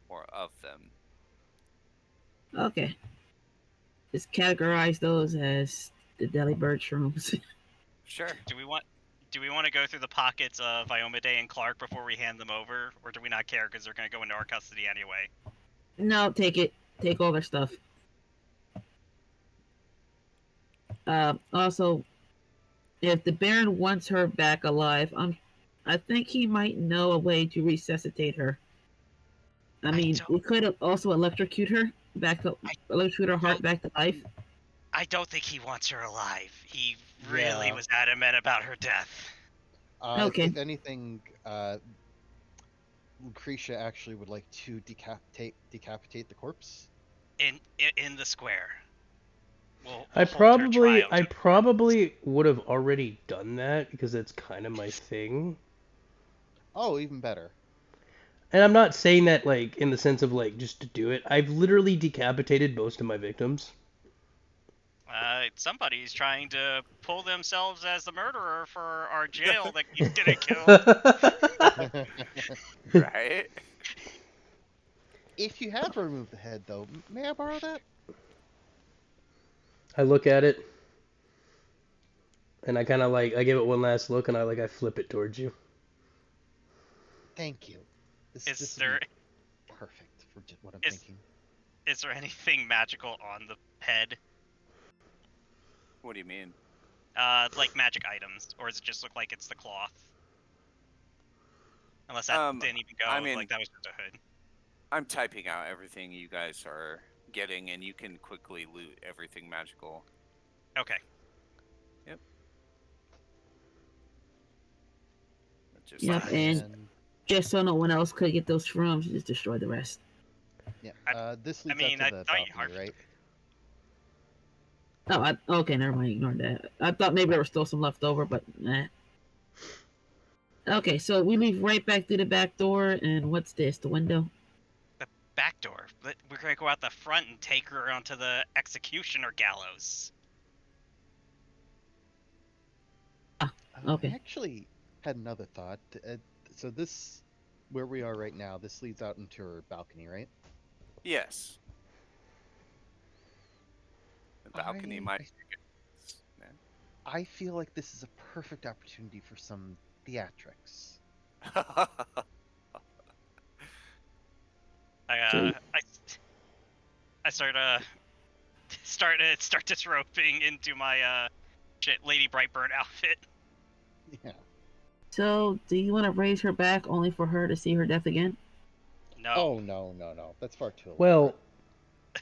or of them. Okay. Just categorize those as the deli bird shrooms. Sure. Do we want to go through the pockets of Iomade and Clark before we hand them over, or do we not care because they're going to go into our custody anyway? No, take it. Take all their stuff. Also, if the Baron wants her back alive, I think he might know a way to resuscitate her. I mean, we could also electrocute her electrocute her heart back to life. I don't think he wants her alive. He really Yeah. was adamant about her death. Okay. If anything, Lucretia actually would like to decapitate the corpse. In the square. I hold her trial to- probably would have already done that because that's kind of my thing. Oh, even better. And I'm not saying that like in the sense of like just to do it. I've literally decapitated most of my victims. Somebody's trying to pull themselves as the murderer for our jail that keeps getting killed. Right? If you have removed the head, though, may I borrow that? I look at it, and I kind of like, I give it one last look, and I flip it towards you. Thank you. This Is will there be perfect for what I'm Is- thinking. is there anything magical on the head? What do you mean? Like magic items, or does it just look like it's the cloth? Unless that didn't even go. I mean, like that was just a hood. I'm typing out everything you guys are getting, and you can quickly loot everything magical. Okay. Just Yep, like and just so no one else could get those shrooms, you just destroy the rest. Yeah. I this I leads mean, up I to the thought you balcony, right? Oh, okay, never mind. Ignore that. I thought maybe there was still some left over, but nah. Okay, so we leave right back through the back door, and what's this? The window? The back door. But we're gonna go out the front and take her onto the executioner gallows. Okay. I actually had another thought. So this, where we are right now, this leads out into her balcony, right? yes. The balcony I- might. I feel like this is a perfect opportunity for some theatrics. I start disrobing into my Lady Brightburn outfit. Yeah. So, do you want to raise her back only for her to see her death again? No. Oh no! That's far too. Well,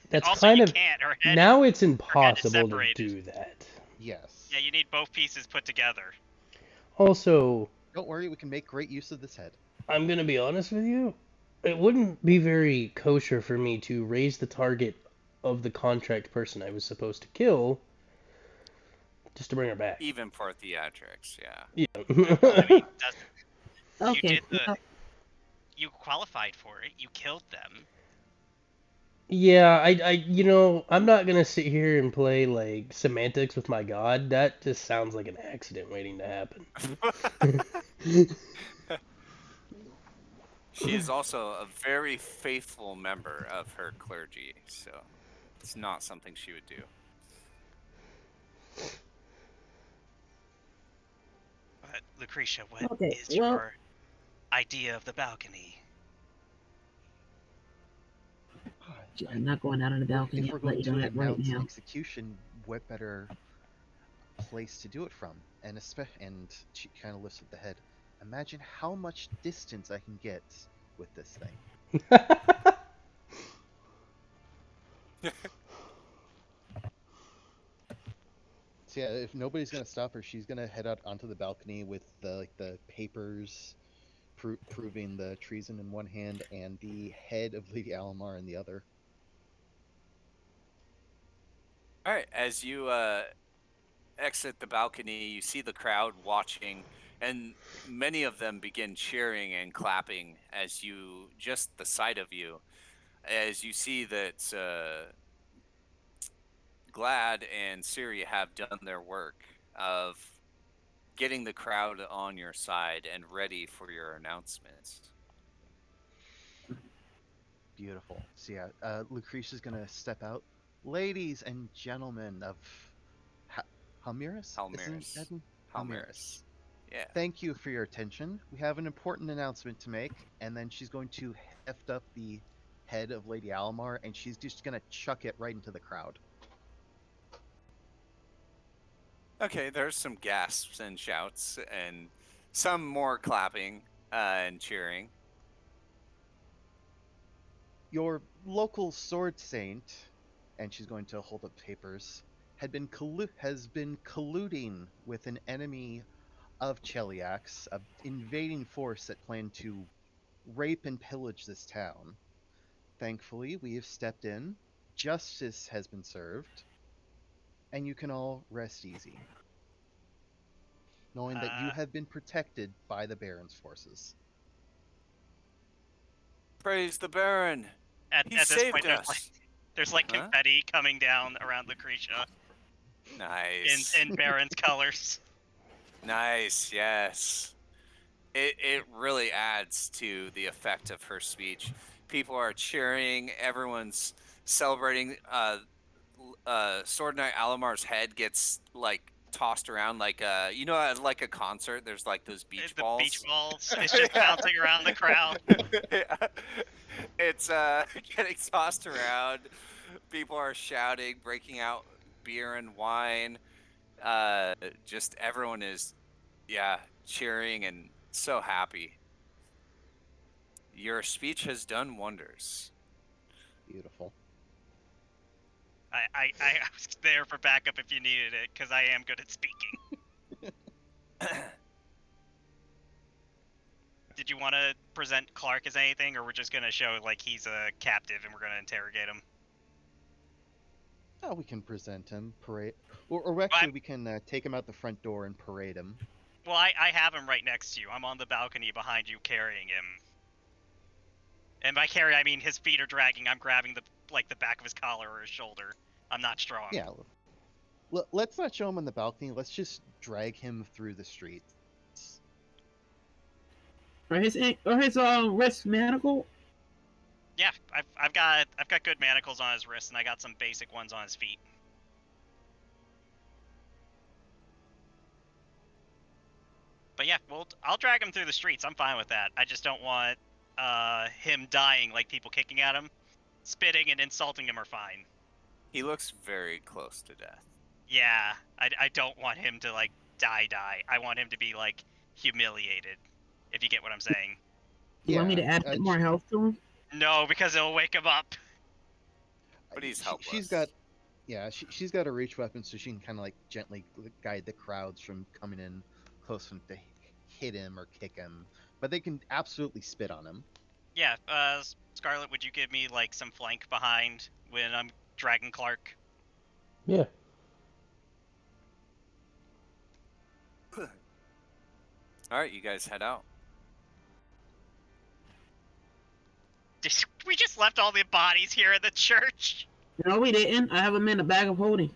that's also, kind you of can't. Her head. now it's head is impossible to separated. do that. Yes. Yeah, you need both pieces put together. Also, Don't worry, we can make great use of this head. I'm gonna be honest with you. It wouldn't be very kosher for me to raise the target of the contract person I was supposed to kill just to bring her back. Even for theatrics, yeah. Yeah. I mean, you Okay. did well, you qualified for it. You killed them. Yeah, I'm not gonna sit here and play like semantics with my god. That just sounds like an accident waiting to happen. She is also a very faithful member of her clergy, so it's not something she would do. But Lucretia, what Okay, is well- your idea of the balcony? I'm not going out on the balcony. If we're I'll let going you to know that right announce an now. execution, what better place to do it from? And she kind of lifts up the head. Imagine how much distance I can get with this thing. So yeah, if nobody's gonna stop her, she's gonna head out onto the balcony with the papers proving the treason in one hand and the head of Lady Alamar in the other. All right, as you exit the balcony, you see the crowd watching, and many of them begin cheering and clapping as you, just the sight of you, as you see that Glad and Siri have done their work of getting the crowd on your side and ready for your announcements. Beautiful. So yeah, Lucretia's gonna step out. Ladies and gentlemen of Halmiris? Halmiris. Halmiris. Yeah. Thank you for your attention. We have an important announcement to make, and then she's going to heft up the head of Lady Alamar, and she's just gonna chuck it right into the crowd. Okay, there's some gasps and shouts and some more clapping and cheering. Your local sword saint, and she's going to hold up papers, has been colluding with an enemy of Cheliax, an invading force that planned to rape and pillage this town. Thankfully, we have stepped in, justice has been served, and you can all rest easy, knowing that you have been protected by the Baron's forces. Praise the Baron. At He this saved point, us. there's like Huh? confetti coming down around Lucretia. Nice. in Baron's colors. Nice, yes. It really adds to the effect of her speech. People are cheering, everyone's celebrating. Sword Knight Alamar's head gets like tossed around like at like a concert. There's like those beach The beach balls. balls is just bouncing around the crowd. Yeah. It's getting tossed around. People are shouting, breaking out beer and wine. Uh, just everyone is, yeah, cheering and so happy. Your speech has done wonders. Beautiful. I was there for backup if you needed it, because I am good at speaking. Did you want to present Clark as anything, or we're just going to show, like, he's a captive and we're going to interrogate him? Oh, we can present him, parade, or actually, we can take him out the front door and parade him. Well, I have him right next to you. I'm on the balcony behind you carrying him. And by carry, I mean his feet are dragging. I'm grabbing the back of his collar or his shoulder. I'm not strong. Yeah. Let's not show him on the balcony. Let's just drag him through the streets. Are his wrists manacled? Yeah, I've got good manacles on his wrists, and I got some basic ones on his feet. But yeah, I'll drag him through the streets. I'm fine with that. I just don't want him dying, like people kicking at him. Spitting and insulting him are fine. He looks very close to death. Yeah, I don't want him to like die. I want him to be like humiliated, if you get what I'm saying. You want me to add more health to him? No, because it'll wake him up. But he's helpless. She's got a reach weapon, so she can kind of like gently guide the crowds from coming in close enough to hit him or kick him. But they can absolutely spit on him. Yeah, Scarlet, would you give me like some flank behind when I'm dragging Clark? Yeah. All right, you guys head out. We just left all the bodies here at the church. No, we didn't. I have him in a bag of holding.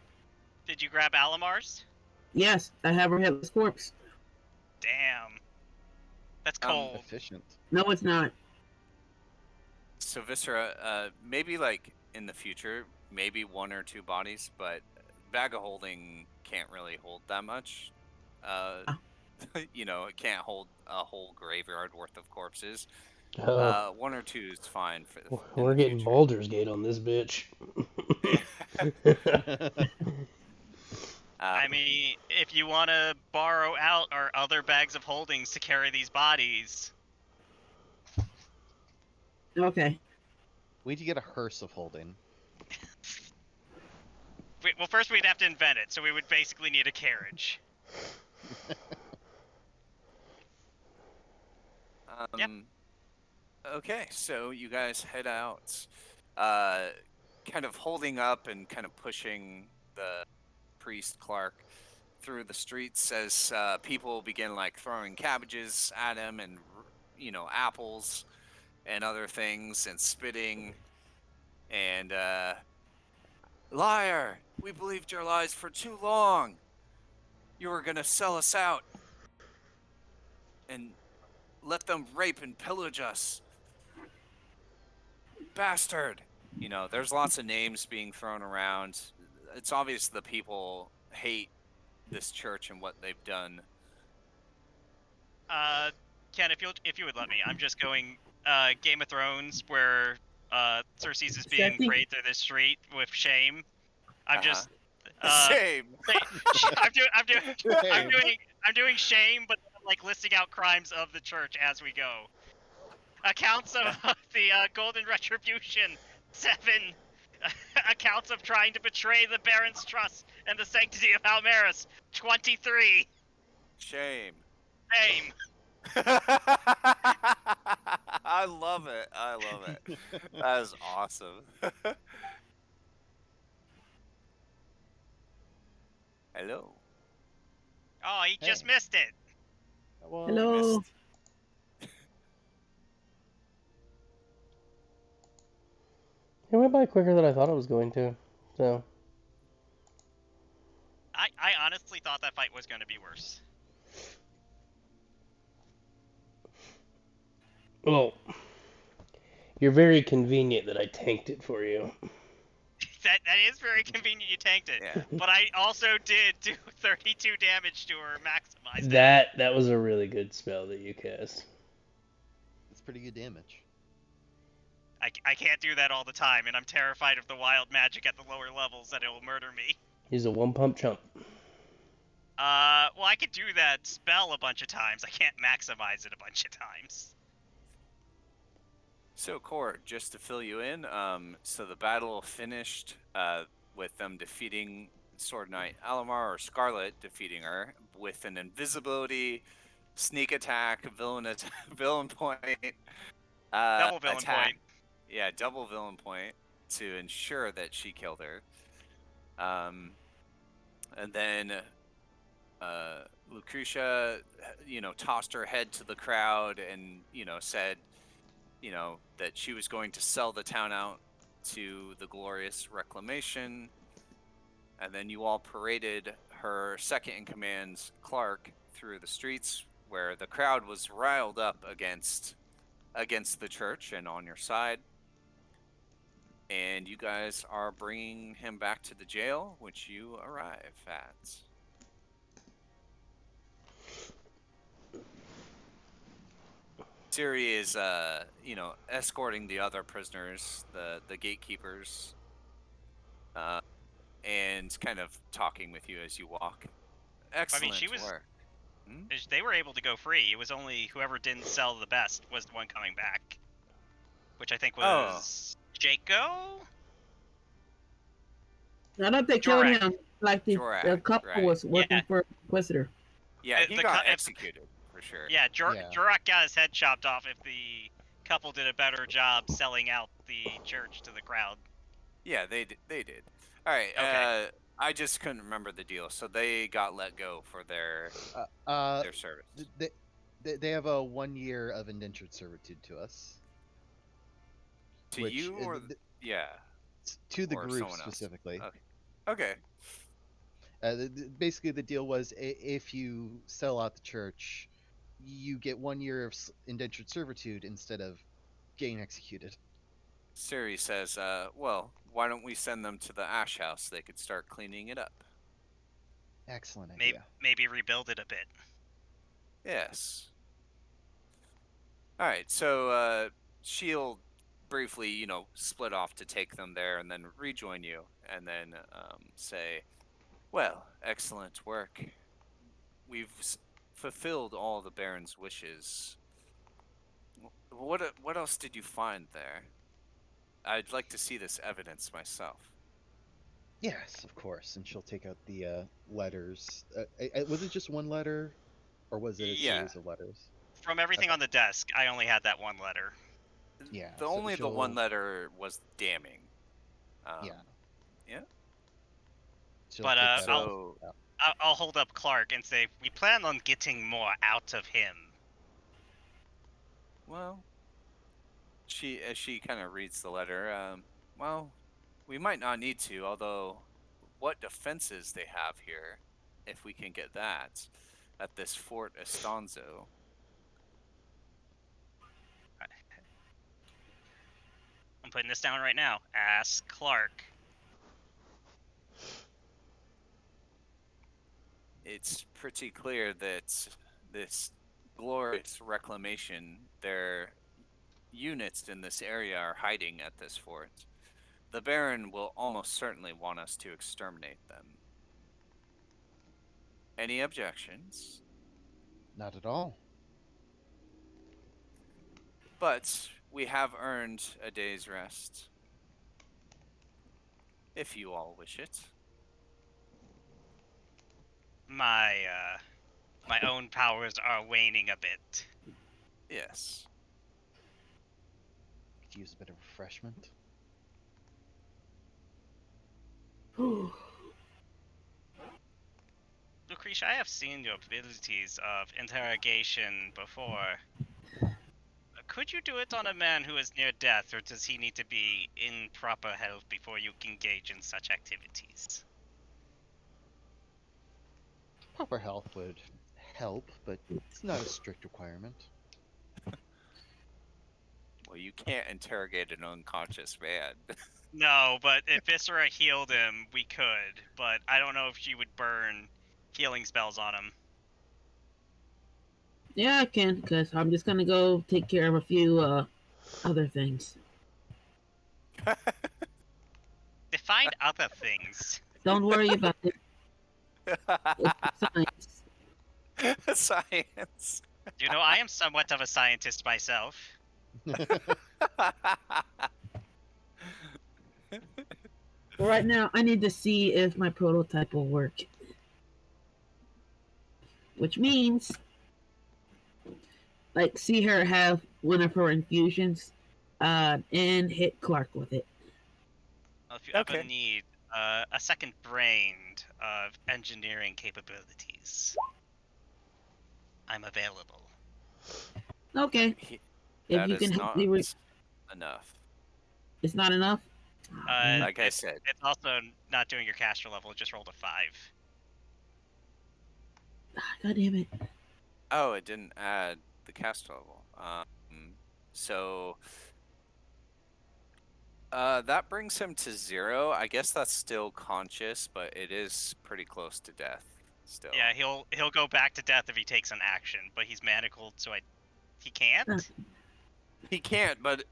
Did you grab Alamar's? Yes, I have her headless corpse. Damn. That's cold. Efficient. No, it's not. So Viscera, maybe like in the future, maybe 1 or 2 bodies, but bag of holding can't really hold that much. It can't hold a whole graveyard worth of corpses. 1 or 2 is fine for. We're getting future. Baldur's Gate on this bitch. I mean, if you want to borrow out our other bags of holdings to carry these bodies. Okay. We need to get a hearse of holding. Well, first we'd have to invent it, so we would basically need a carriage. Yep. Okay, so you guys head out, kind of holding up and kind of pushing the priest Clark through the streets as people begin like throwing cabbages at him and apples and other things and spitting and liar, we believed your lies for too long. You were gonna sell us out and let them rape and pillage us. Bastard. There's lots of names being thrown around. It's obvious the people hate this church and what they've done. Ken, if you would let me, I'm just going Game of Thrones, where Cersei's is being prayed through the street with shame. I'm just shame. I'm doing shame, but I'm like listing out crimes of the church as we go. Accounts of the Golden Retribution, 7. Accounts of trying to betray the Baron's trust and the sanctity of Almaris, 23. Shame. Shame. I love it. That is awesome. Hello. Oh, he just missed it. Well, Hello. It went by quicker than I thought it was going to, so. thought that fight was going to be worse. Well, you're very convenient that I tanked it for you. That is very convenient you tanked it. Yeah. But I also did do 32 damage to her, maximized it. That was a really good spell that you cast. It's pretty good damage. I can't do that all the time, and I'm terrified of the wild magic at the lower levels that it will murder me. He's a one-pump chump. Well, I could do that spell a bunch of times. I can't maximize it a bunch of times. So, Core, just to fill you in, so the battle finished with them defeating Sword Knight Alamar, or Scarlet defeating her with an invisibility, sneak attack, villain point, Double villain attack. point. Yeah, double villain point to ensure that she killed her. And then Lucretia, tossed her head to the crowd and, said, that she was going to sell the town out to the glorious reclamation. And then you all paraded her second in command, Clark, through the streets where the crowd was riled up against the church and on your side. And you guys are bringing him back to the jail, which you arrive at. Siri is, escorting the other prisoners, the gatekeepers, and kind of talking with you as you walk. Excellent she was- work. They were able to go free. It was only whoever didn't sell the best was the one coming back. Which I think was Jaco? I don't think killed Jorak. him. Like the Jorak, couple right. was working Yeah. for Inquisitor. Yeah, he the got co- executed for sure. Yeah, Yeah. Jorak got his head chopped off if the couple did a better job selling out the church to the crowd. Yeah, they did. All right. Okay. I just couldn't remember the deal, so they got let go for their service. They have a 1 year of indentured servitude to us. To which you is or yeah, to the or group someone else? specifically. Okay. Basically, the deal was if you sell out the church, you get 1 year of indentured servitude instead of getting executed. Siri says, well, why don't we send them to the ash house? They could start cleaning it up. Excellent idea. Maybe rebuild it a bit. Yes. All right, so she'll briefly, split off to take them there and then rejoin you and then say, well, excellent work. We've fulfilled all the Baron's wishes. What else did you find there? I'd like to see this evidence myself. Yes, of course. And she'll take out the letters. Was it just one letter, or was it a Yeah. series of letters? From everything on the desk, I only had that one letter. Yeah. The so one she'll- letter was damning. Yeah. Yeah. She'll But, take that out. So I'll hold up Clark and say, we plan on getting more out of him. well, as she kind of reads the letter, well, we might not need to, although what defenses they have here, if we can get that, at this Fort Estanzo. I'm putting this down right now. Ask Clark. It's pretty clear that this glorious reclamation, their units in this area are hiding at this fort. The Baron will almost certainly want us to exterminate them. Any objections? Not at all. But we have earned a day's rest. If you all wish it. My own powers are waning a bit. Yes. Could use a bit of refreshment. Lucretia, I have seen your abilities of interrogation before. Could you do it on a man who is near death, or does he need to be in proper health before you engage in such activities? Proper health would help, but it's not a strict requirement. Well, you can't interrogate an unconscious man. No, but if Viscera healed him, we could. But I don't know if she would burn healing spells on him. Yeah, I can, because I'm just gonna go take care of a few other things. Define other things. Don't worry about it. It's science. Science. You know, I am somewhat of a scientist myself. Right now, I need to see if my prototype will work. Which means, like, see her have one of her infusions, and hit Clark with it. Well, if you Okay. ever need a second brain of engineering capabilities, I'm available. Okay, if That you can is help not me, enough. it's not enough. Like I said. It's also not doing your caster level. It just rolled a 5. God damn it! Oh, it didn't add the cast level. So that brings him to 0. I guess that's still conscious, but it is pretty close to death still. Yeah, he'll go back to death if he takes an action, but he's manacled, so he can't. He can't, but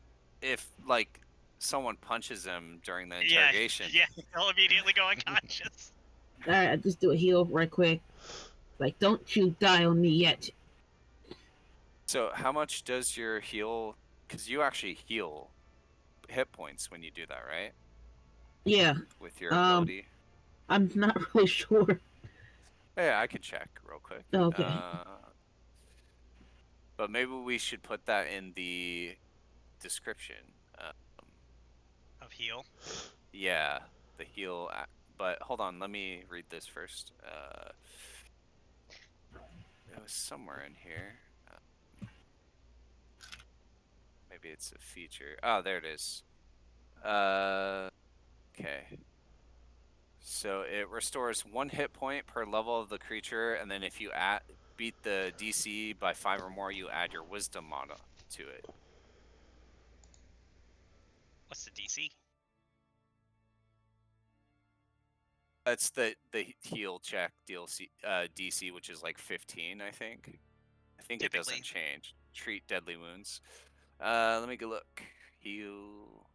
if like someone punches him during the interrogation. Yeah, he'll immediately go unconscious. All right, I just do a heal right quick. Like, don't you die on me yet. So how much does your heal? Because you actually heal hit points when you do that, right? Yeah. With your ability. I'm not really sure. Yeah, I could check real quick. Okay. But maybe we should put that in the description. Of heal. Yeah, the heal. But hold on, let me read this first. It was somewhere in here. Maybe it's a feature. Oh, there it is. Okay. So it restores 1 hit point per level of the creature, and then if you beat the DC by 5 or more, you add your wisdom mana to it. What's the DC? That's the heal check DC, which is like 15, I think. I think it Typically. doesn't change. Treat deadly wounds. Let me go look. Heal.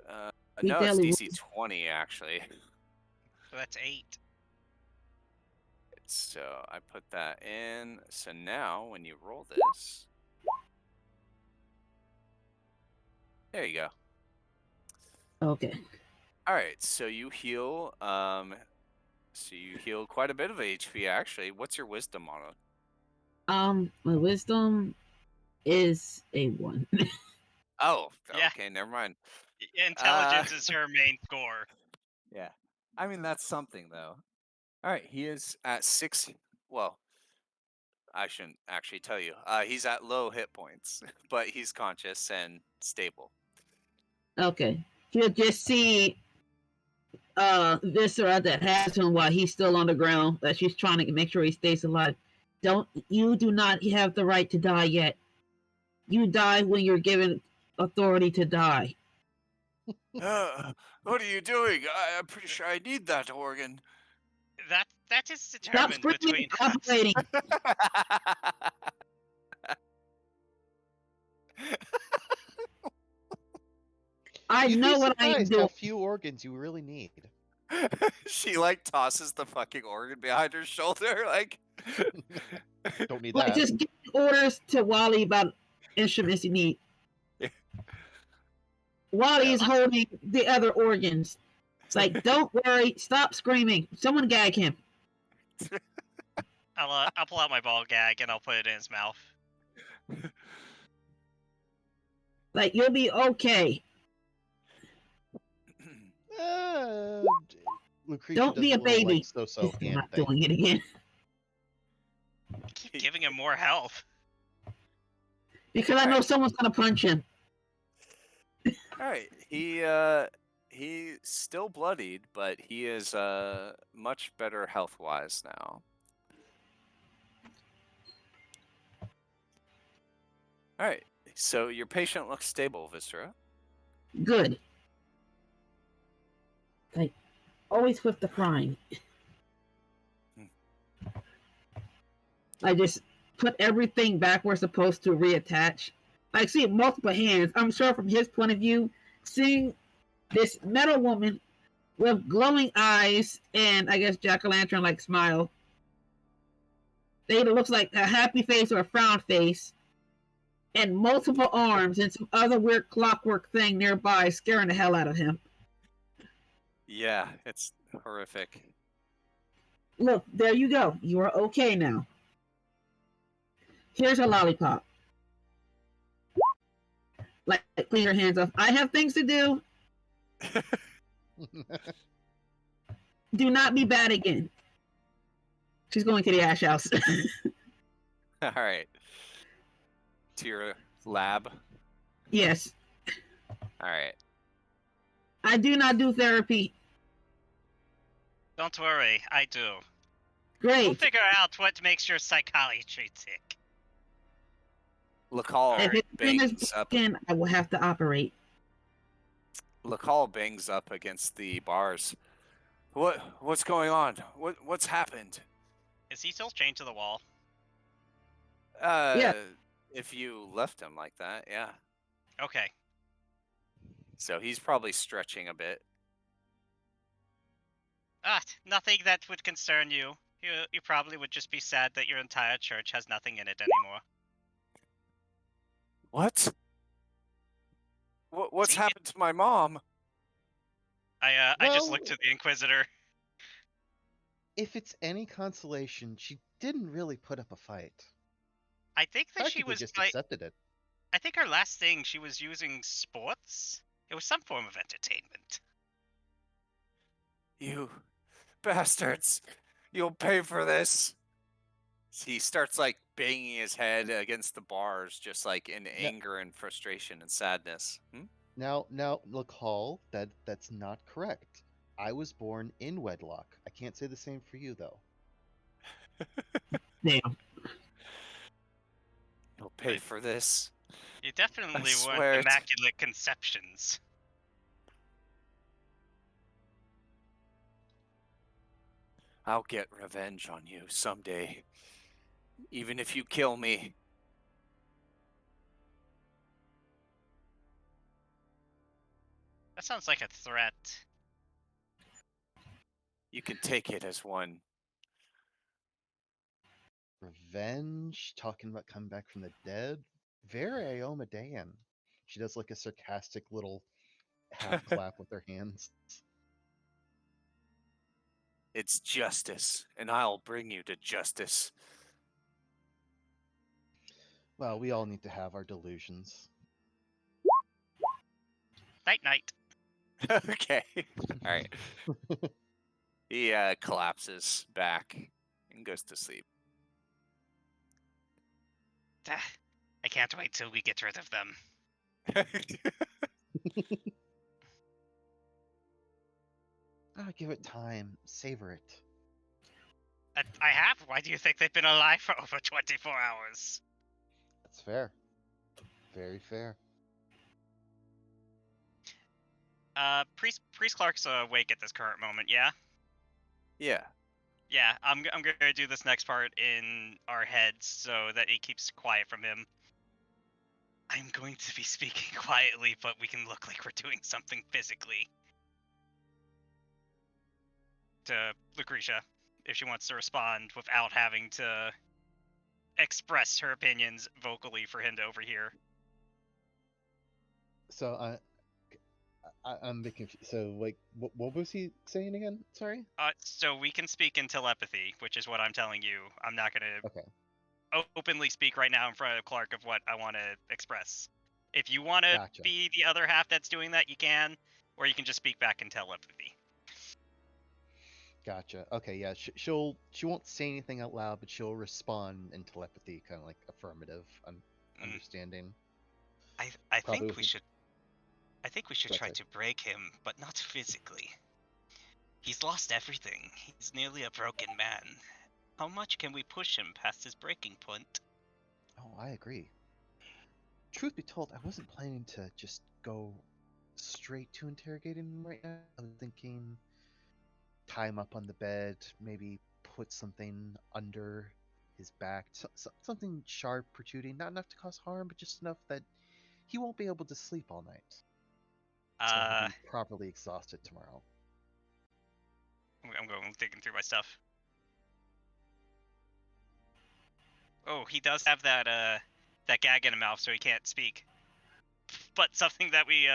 No, it's deadly DC wounds. 20 actually. So that's 8. So I put that in. So now when you roll this, there you go. Okay. All right, so you heal. So you heal quite a bit of HP actually. What's your wisdom on it? My wisdom is a 1. Oh, Yeah. okay, never mind. Intelligence is her main score. Yeah, I mean that's something though. All right, he is at 6. Well, I shouldn't actually tell you. He's at low hit points, but he's conscious and stable. Okay. You'll just see Viscera that has him while he's still on the ground, that she's trying to make sure he stays alive. You do not have the right to die yet. You die when you're given authority to die. What are you doing? I'm pretty sure I need that organ. That is Stop determined screaming! between us. Operating. I You'd be know what I am surprised doing. how few organs you really need. She like tosses the fucking organ behind her shoulder, like. Don't need Like, that. just give orders to Wally about instruments you need. Wally is holding the other organs. It's like, don't worry, stop screaming. Someone gag him. I'll pull out my ball gag and I'll put it in his mouth. Like, you'll be okay. Lucretia Don't does be a little, baby. like, so-so I'm hand not thing. doing it again. Keep giving him more health. Because I know someone's gonna punch him. All right, He's still bloodied, but he is much better health-wise now. All right. So your patient looks stable, Viscera. Good. Like, always with the crying. I just put everything back where it's supposed to reattach. I see multiple hands. I'm sure from his point of view, seeing this metal woman with glowing eyes and I guess jack-o'-lantern like smile. It either looks like a happy face or a frown face, and multiple arms and some other weird clockwork thing nearby scaring the hell out of him. Yeah, it's horrific. Look, there you go. You are okay now. Here's a lollipop. Like, clean your hands off. I have things to do. Do not be bad again. She's going to the ash house. All right. To your lab. Yes. All right. I do not do therapy. Don't worry, I do. Great. We'll figure out what makes your psychiatry tick. Lacal If it's in his bangs up. skin, I will have to operate. Lacal bangs up against the bars. What's going on? What's happened? Is he still chained to the wall? Yeah. If you left him like that, yeah. Okay. So he's probably stretching a bit. Nothing that would concern you. You probably would just be sad that your entire church has nothing in it anymore. What? What's See, happened to my mom? I just looked to the Inquisitor. If it's any consolation, she didn't really put up a fight. I think that she Practically was just like, accepted it. I think her last thing she was using sports. It was some form of entertainment. You bastards! You'll pay for this. He starts like banging his head against the bars, just like in anger and frustration and sadness. Now, recall that's not correct. I was born in wedlock. I can't say the same for you, though. Damn. You'll pay for this. You definitely swear weren't it. immaculate conceptions. I'll get revenge on you someday. Even if you kill me. That sounds like a threat. You can take it as one. Revenge, talking about coming back from the dead. Very Iomedean. She does like a sarcastic little half clap with her hands. It's justice, and I'll bring you to justice. Well, we all need to have our delusions. Night night. Okay. All right. He collapses back and goes to sleep. I can't wait till we get rid of them. Give it time. Savor it. I have. Why do you think they've been alive for over 24 hours? That's fair. Very fair. Priest Clark's awake at this current moment, yeah? Yeah. Yeah, I'm gonna do this next part in our heads so that it keeps quiet from him. I'm going to be speaking quietly, but we can look like we're doing something physically. To Lucretia, if she wants to respond without having to express her opinions vocally for him to overhear. So I'm a bit confused. So like, what was he saying again? Sorry. So we can speak in telepathy, which is what I'm telling you. I'm not gonna openly speak right now in front of Clark of what I want to express. If you want to be the other half that's doing that, you can, or you can just speak back in telepathy. Gotcha. Okay, yeah. She won't say anything out loud, but she'll respond in telepathy, kind of like affirmative. I'm understanding. I think we should. I think we should Go try ahead. to break him, but not physically. He's lost everything. He's nearly a broken man. How much can we push him past his breaking point? Oh, I agree. Truth be told, I wasn't planning to just go straight to interrogating him right now. I was thinking tie him up on the bed, maybe put something under his back, something sharp protruding, not enough to cause harm, but just enough that he won't be able to sleep all night. So he'll Uh, be properly exhausted tomorrow. I'm going digging through my stuff. Oh, he does have that gag in his mouth, so he can't speak. But something that we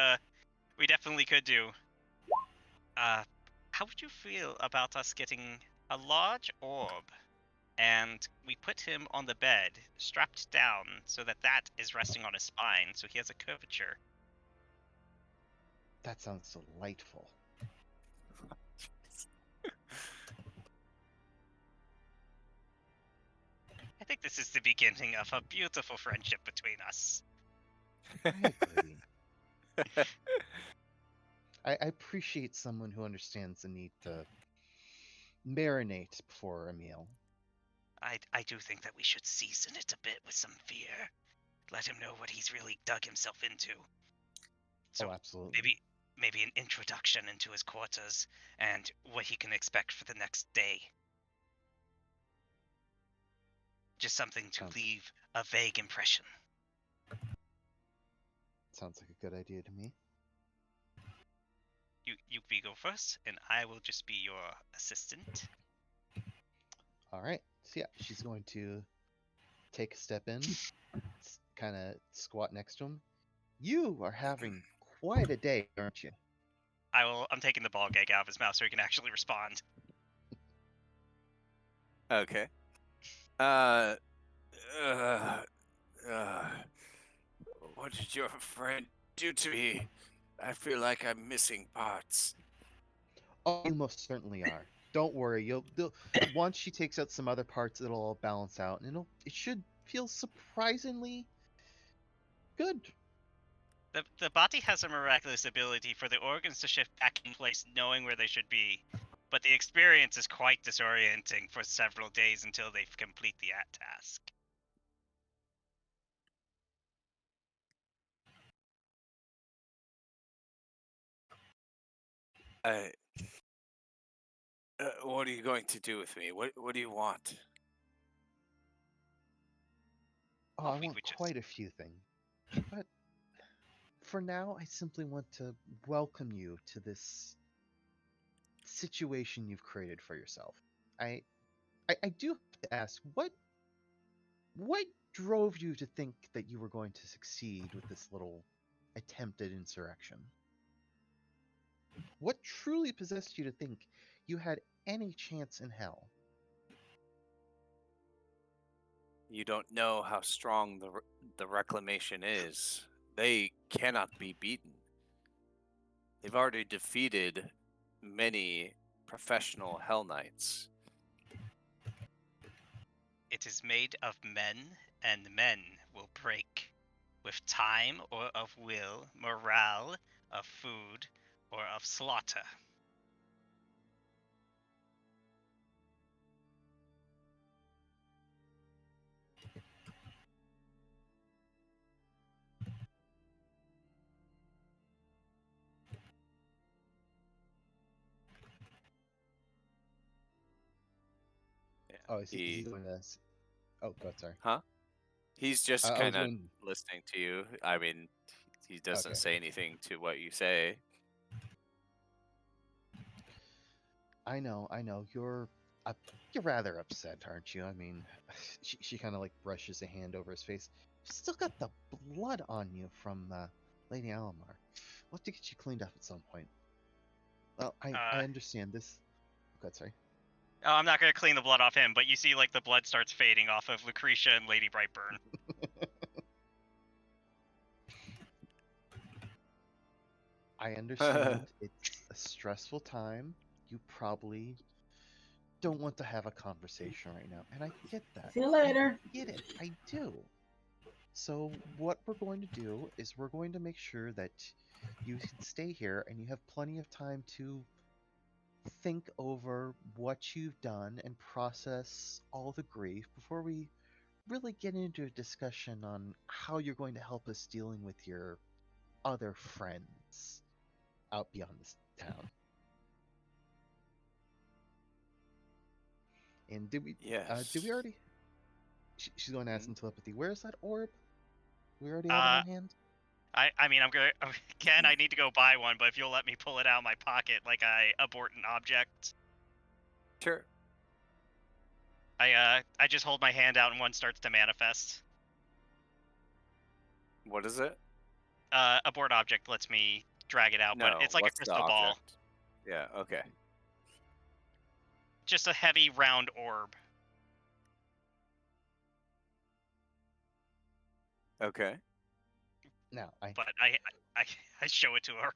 definitely could do. How would you feel about us getting a large orb, and we put him on the bed, strapped down, so that is resting on his spine, so he has a curvature. That sounds delightful. I think this is the beginning of a beautiful friendship between us. I agree. I appreciate someone who understands the need to marinate before a meal. I do think that we should season it a bit with some fear. Let him know what he's really dug himself into. So Oh, absolutely. maybe an introduction into his quarters and what he can expect for the next day. Just something to Sounds leave a vague impression. sounds like a good idea to me. You go first, and I will just be your assistant. All right. So yeah, she's going to take a step in, kind of squat next to him. You are having quite a day, aren't you? I'm taking the ball gag out of his mouth so he can actually respond. Okay. Uh, uh, uh, what did your friend do to me? I feel like I'm missing parts. Oh, you most certainly are. Don't worry. Once she takes out some other parts, it'll all balance out, and it should feel surprisingly good. The body has a miraculous ability for the organs to shift back in place knowing where they should be, but the experience is quite disorienting for several days until they complete the task. I, what are you going to do with me? What do you want? Oh, Oh, I we want would just quite a few things, but for now, I simply want to welcome you to this situation you've created for yourself. I I do have to ask, what drove you to think that you were going to succeed with this little attempted insurrection? What truly possessed you to think you had any chance in hell? You don't know how strong the reclamation is. They cannot be beaten. They've already defeated many professional Hell Knights. it is made of men, and men will break. With time or of will, morale, of food, or of slaughter. Yeah. Oh, is he He, going to? Oh, God, sorry. huh? He's just I was kind of going. listening to you. I mean, he doesn't Okay. say anything to what you say. I know, I know. Up, you're rather upset, aren't you? I mean, she kind of like brushes a hand over his face. You've still got the blood on you from Lady Alamar. We'll have to get you cleaned up at some point. Well, I Uh, understand this. God, sorry. oh, I'm not gonna clean the blood off him, but you see like the blood starts fading off of Lucretia and Lady Brightburn. I understand it's a stressful time. You probably don't want to have a conversation right now, and I get that. See you I later. get it. I do. So what we're going to do is we're going to make sure that you can stay here and you have plenty of time to think over what you've done and process all the grief before we really get into a discussion on how you're going to help us dealing with your other friends out beyond this town. And did we Yes. already? She's going to ask Mhm. in telepathy. Where's that orb? We already have it Uh, on hand. I mean, I'm gonna again. I need to go buy one, but if you'll let me pull it out of my pocket, like I abort an object, Sure. I just hold my hand out and one starts to manifest. What is it? Abort object lets me drag it out, but No, it's like a what's the crystal ball, object? Yeah, okay. just a heavy round orb. Okay. Now, But I, I show it to her.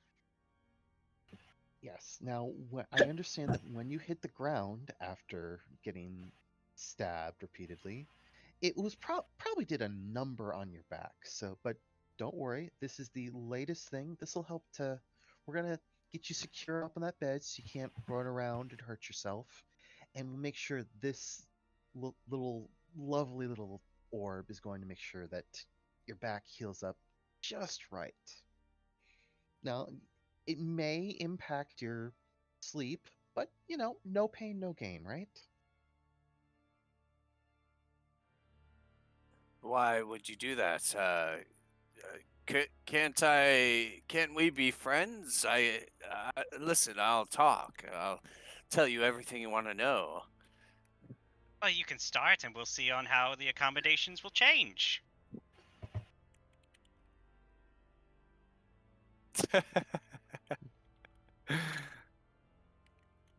yes. Now, I understand that when you hit the ground after getting stabbed repeatedly, it was probably did a number on your back. So, but don't worry, this is the latest thing. This will help to. We're gonna get you secure up on that bed so you can't run around and hurt yourself, and we'll make sure this little lovely little orb is going to make sure that your back heals up just right. Now, it may impact your sleep, but no pain, no gain, right? Why would you do that? Can't we be friends? Listen, I'll talk. I'll tell you everything you want to know. Well, you can start, and we'll see on how the accommodations will change.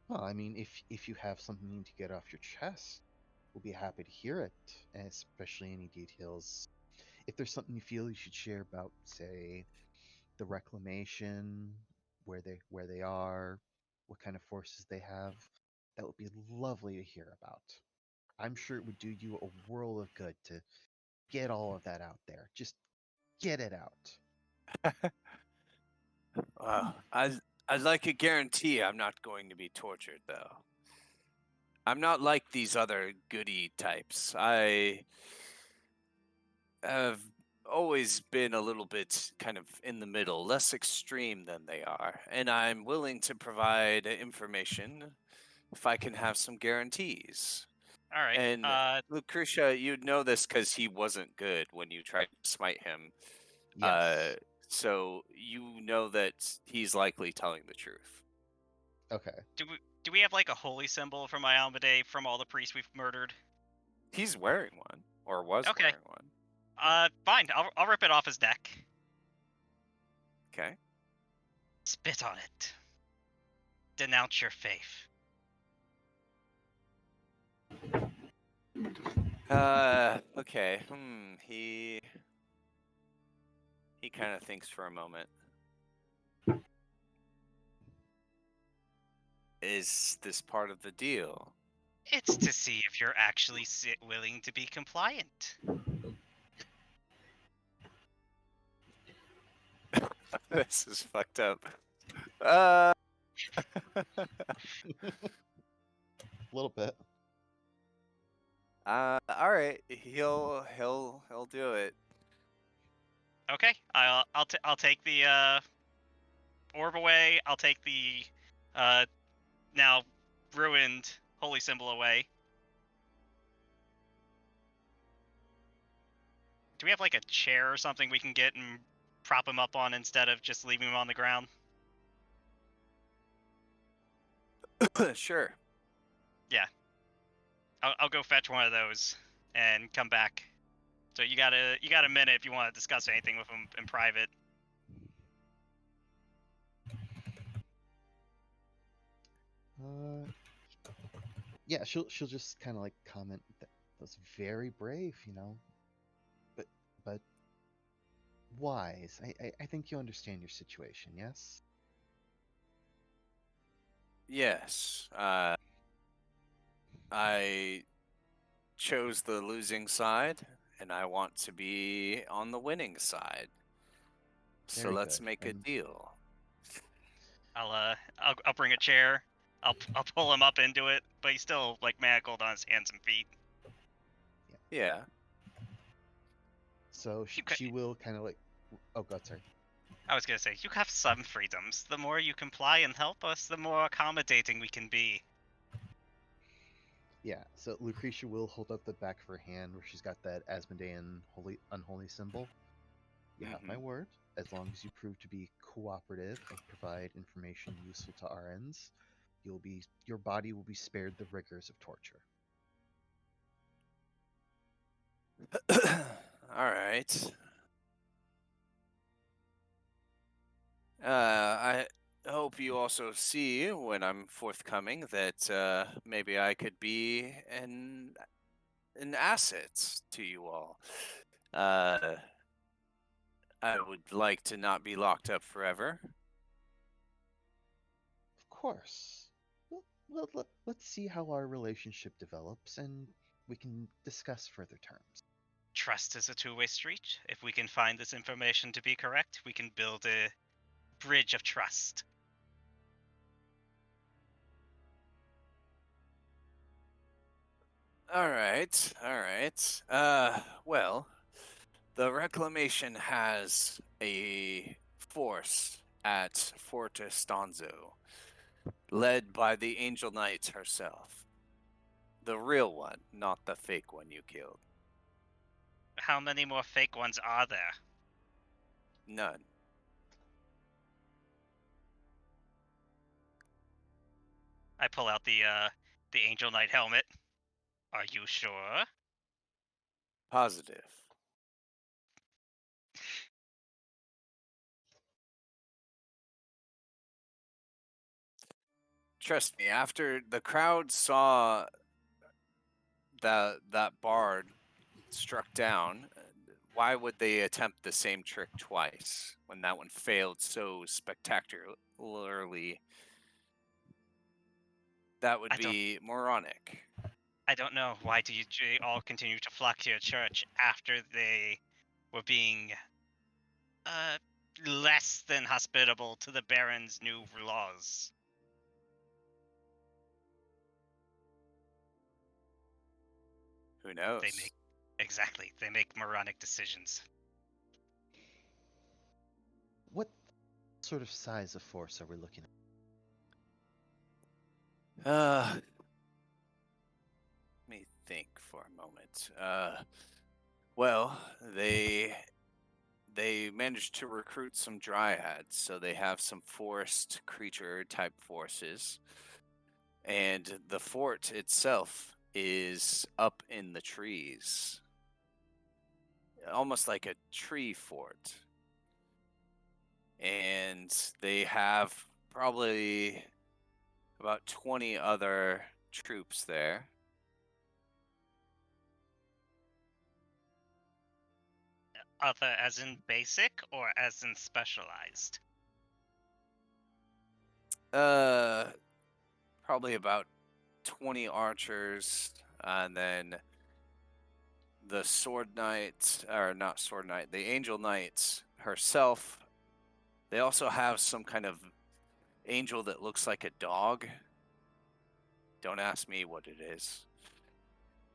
Well, I mean, if you have something to get off your chest, we'll be happy to hear it, and especially any details. If there's something you feel you should share about, say, the reclamation, where they are, what kind of forces they have, that would be lovely to hear about. I'm sure it would do you a world of good to get all of that out there. Just get it out. Well, I'd like a guarantee I'm not going to be tortured, though. I'm not like these other goody types. I have always been a little bit kind of in the middle, less extreme than they are, and I'm willing to provide information if I can have some guarantees. All right. And Lucretia, you'd know this because he wasn't good when you tried to smite him. Uh, Yes. so you know that he's likely telling the truth. Okay. Do we have like a holy symbol from Iomedae from all the priests we've murdered? He's wearing one, or was Okay. wearing one. Fine. I'll rip it off his neck. Okay. Spit on it. Denounce your faith. Okay. He kind of thinks for a moment. Is this part of the deal? It's to see if you're actually willing to be compliant. This is fucked up. Uh, A little bit. all right. He'll do it. Okay. I'll take the orb away. I'll take the now ruined holy symbol away. Do we have like a chair or something we can get and prop him up on instead of just leaving him on the ground? Sure. Yeah. I'll go fetch one of those and come back. So you got a minute if you want to discuss anything with him in private. Uh, yeah, she'll just kind of like comment that was very brave, but wise. I think you understand your situation, yes? Yes. I chose the losing side, and I want to be on the winning side. So Very let's good. make a And deal. I'll bring a chair. I'll pull him up into it, but he's still like manacled on his hands and feet. Yeah. so You she will kind of like, oh god, sorry. I was gonna say, you have some freedoms. The more you comply and help us, the more accommodating we can be. Yeah, so Lucretia will hold up the back of her hand where she's got that Asmodean unholy symbol. You have my Mhm. word. As long as you prove to be cooperative and provide information useful to our ends, your body will be spared the rigors of torture. All right. I hope you also see when I'm forthcoming that maybe I could be an asset to you all. Uh, I would like to not be locked up forever. Of course. Let's see how our relationship develops, and we can discuss further terms. Trust is a two-way street. If we can find this information to be correct, we can build a bridge of trust. All right, all right. Well, the Reclamation has a force at Fort Estanzo, led by the Angel Knight herself. The real one, not the fake one you killed. How many more fake ones are there? None. I pull out the Angel Knight helmet. Are you sure? Positive. Trust me, after the crowd saw that bard struck down, why would they attempt the same trick twice when that one failed so spectacularly? That would I don't be moronic. I don't know. Why do you all continue to flock to your church after they were being uh less than hospitable to the Baron's new laws? Who They knows? make exactly. They make moronic decisions. What sort of size of force are we looking at? Let me think for a moment. Well, they managed to recruit some dryads, so they have some forest creature type forces. And the fort itself is up in the trees, almost like a tree fort. And they have probably about 20 other troops there. Other as in basic or as in specialized? Uh, Probably about 20 archers, and then the sword knight, or not sword knight, the angel knight herself. They also have some kind of angel that looks like a dog. Don't ask me what it is.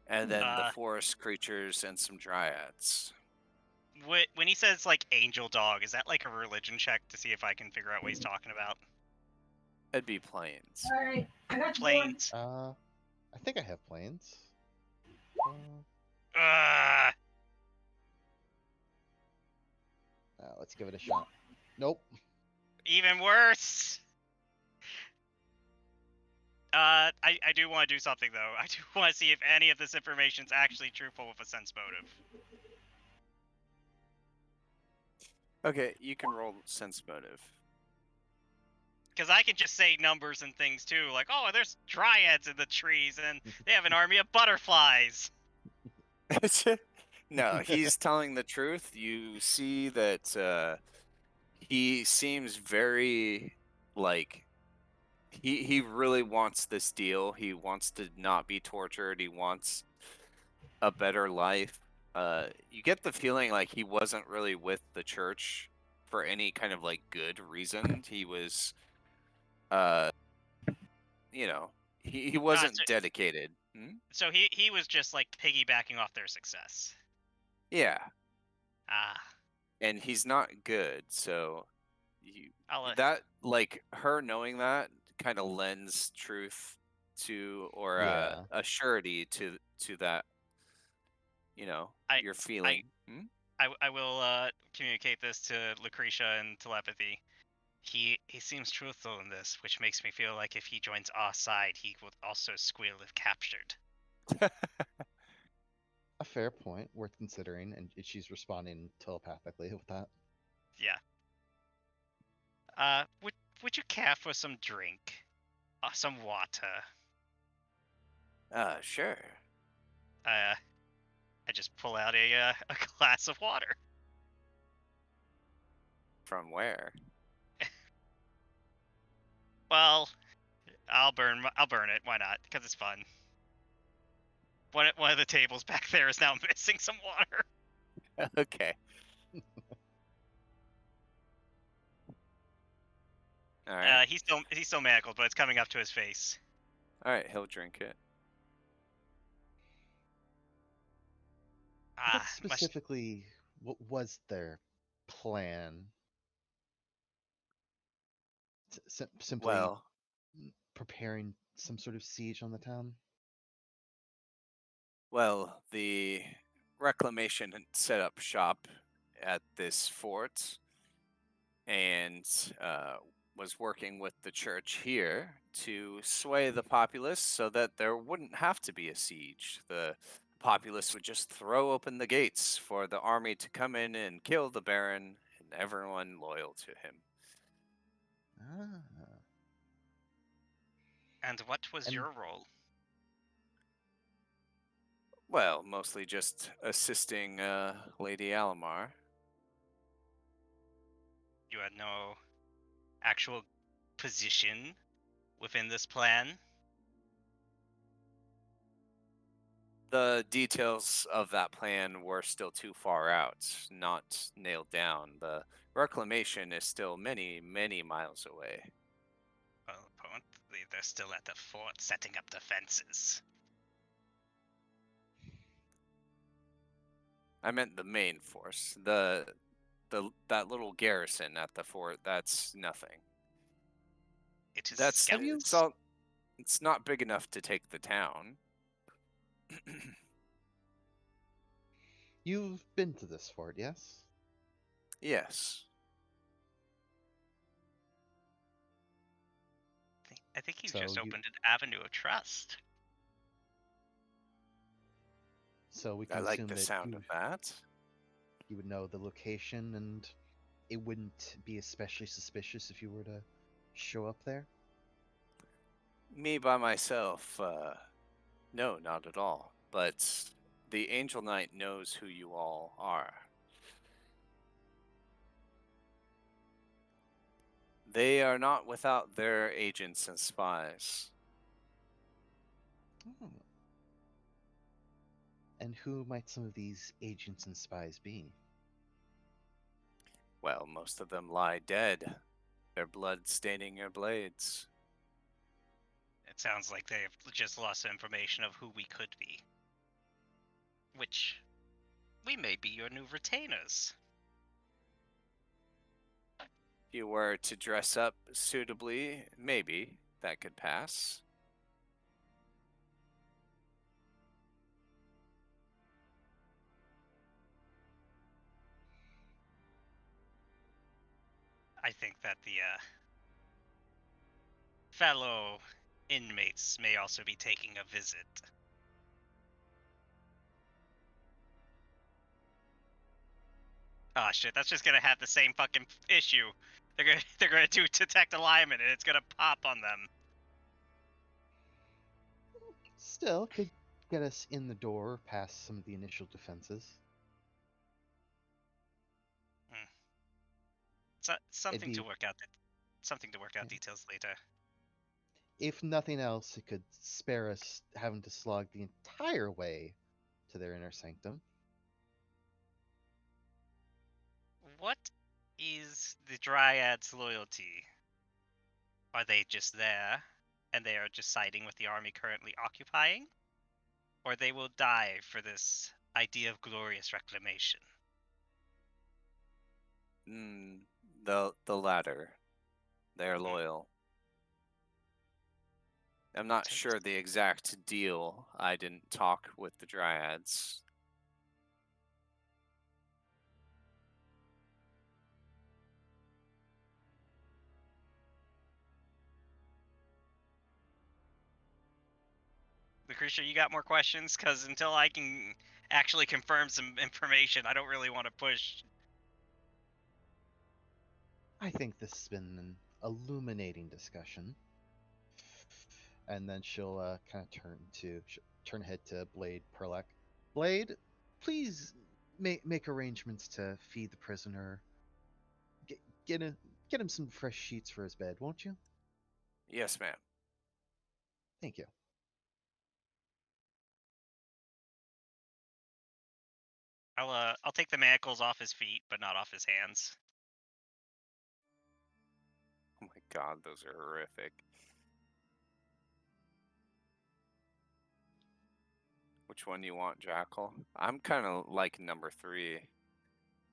And then the Uh, forest creatures and some dryads. when he says like angel dog, is that like a religion check to see if I can figure out what he's talking about? It'd be plains. All right, I got you, boy. Planes. I think I have planes. Uh, Uh, let's give it a shot. Nope. even worse. I do want to do something though. I do want to see if any of this information's actually truthful with a sense motive. Okay, you can roll sense motive. Because I can just say numbers and things too, like, oh, there's dryads in the trees and they have an army of butterflies. No, he's telling the truth. You see that he seems very like he really wants this deal. He wants to not be tortured. He wants a better life. You get the feeling like he wasn't really with the church for any kind of like good reason. He was, uh, you know, he So, wasn't dedicated. Hmm? so he was just like piggybacking off their success. Yeah, Ah, and he's not good. So you, I'll that like her knowing that kind of lends truth to or Yeah. a surety to that I your I feeling. Hmm? I will communicate this to Lucretia in telepathy. He seems truthful in this, which makes me feel like if he joins our side, he will also squeal if captured. A fair point, worth considering, and she's responding telepathically with that. Yeah. Would you care for some drink? Some water? Sure. I just pull out a glass of water. From where? Well, I'll burn it. Why not? Because it's fun. One of the tables back there is now missing some water. Okay. All right. He's still manacled, but it's coming up to his face. All right. He'll drink it. What Must specifically what was their plan? Simply Well, preparing some sort of siege on the town? the reclamation had set up shop at this fort and was working with the church here to sway the populace so that there wouldn't have to be a siege. The populace would just throw open the gates for the army to come in and kill the Baron and everyone loyal to him. Ah. And what was And your role? Well, mostly just assisting Lady Alamar. You had no actual position within this plan. The details of that plan were still too far out, not nailed down. The reclamation is still many, many miles away. Well, apparently they're still at the fort setting up defenses. I meant the main force. The that little garrison at the fort, that's nothing. It is That's have you it's all it's not big enough to take the town. you've been to this fort, yes? Yes. I think you've So just you opened an avenue of trust. so we I can like assume the that sound of that. you would know the location and it wouldn't be especially suspicious if you were to show up there? Me by myself, no, not at all. But the Angel Knight knows who you all are. They are not without their agents and spies. Oh. And who might some of these agents and spies be? Well, most of them lie dead, their blood staining your blades. It sounds like they've just lost information of who we could be. Which, we may be your new retainers. If you were to dress up suitably, maybe that could pass. I think that the fellow inmates may also be taking a visit. Oh shit, that's just gonna have the same fucking issue. They're gonna do detect alignment and it's gonna pop on them. Still, could get us in the door past some of the initial defenses. So, It'd be, something to work out details later. if nothing else, it could spare us having to slog the entire way to their inner sanctum. What is the Dryad's loyalty? Are they just there, and they are just siding with the army currently occupying? Or they will die for this idea of glorious reclamation? The latter. They're loyal. I'm not sure the exact deal. I didn't talk with the Dryads. Lucretia, you got more questions? Because until I can actually confirm some information, I don't really want to push. I think this has been an illuminating discussion. And then she'll kind of turn ahead to Blade Perlak. Blade, please make arrangements to feed the prisoner. Get get him get him some fresh sheets for his bed, won't you? Yes, ma'am. Thank you. I'll take the manacles off his feet, but not off his hands. Oh my god, those are horrific. Which one do you want, Jackal? I'm kind of like number 3.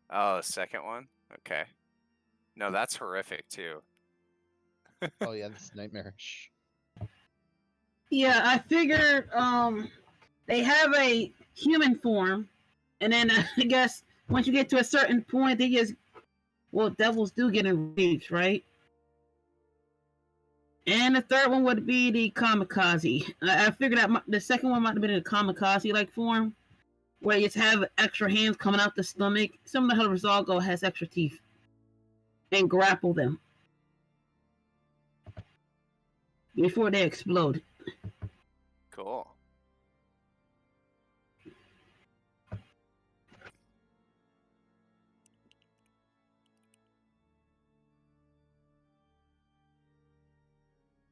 Oh, the second one? Okay. No, that's horrific too. Oh yeah, this is nightmarish. Yeah, I figure they have a human form, and then I guess once you get to a certain point, they just devils do get enraged, right? And the third one would be the kamikaze. I figured that the second one might have been in a kamikaze like form, where you just have extra hands coming out the stomach. Some of the Helverzalgo has extra teeth, and grapple them before they explode. Cool.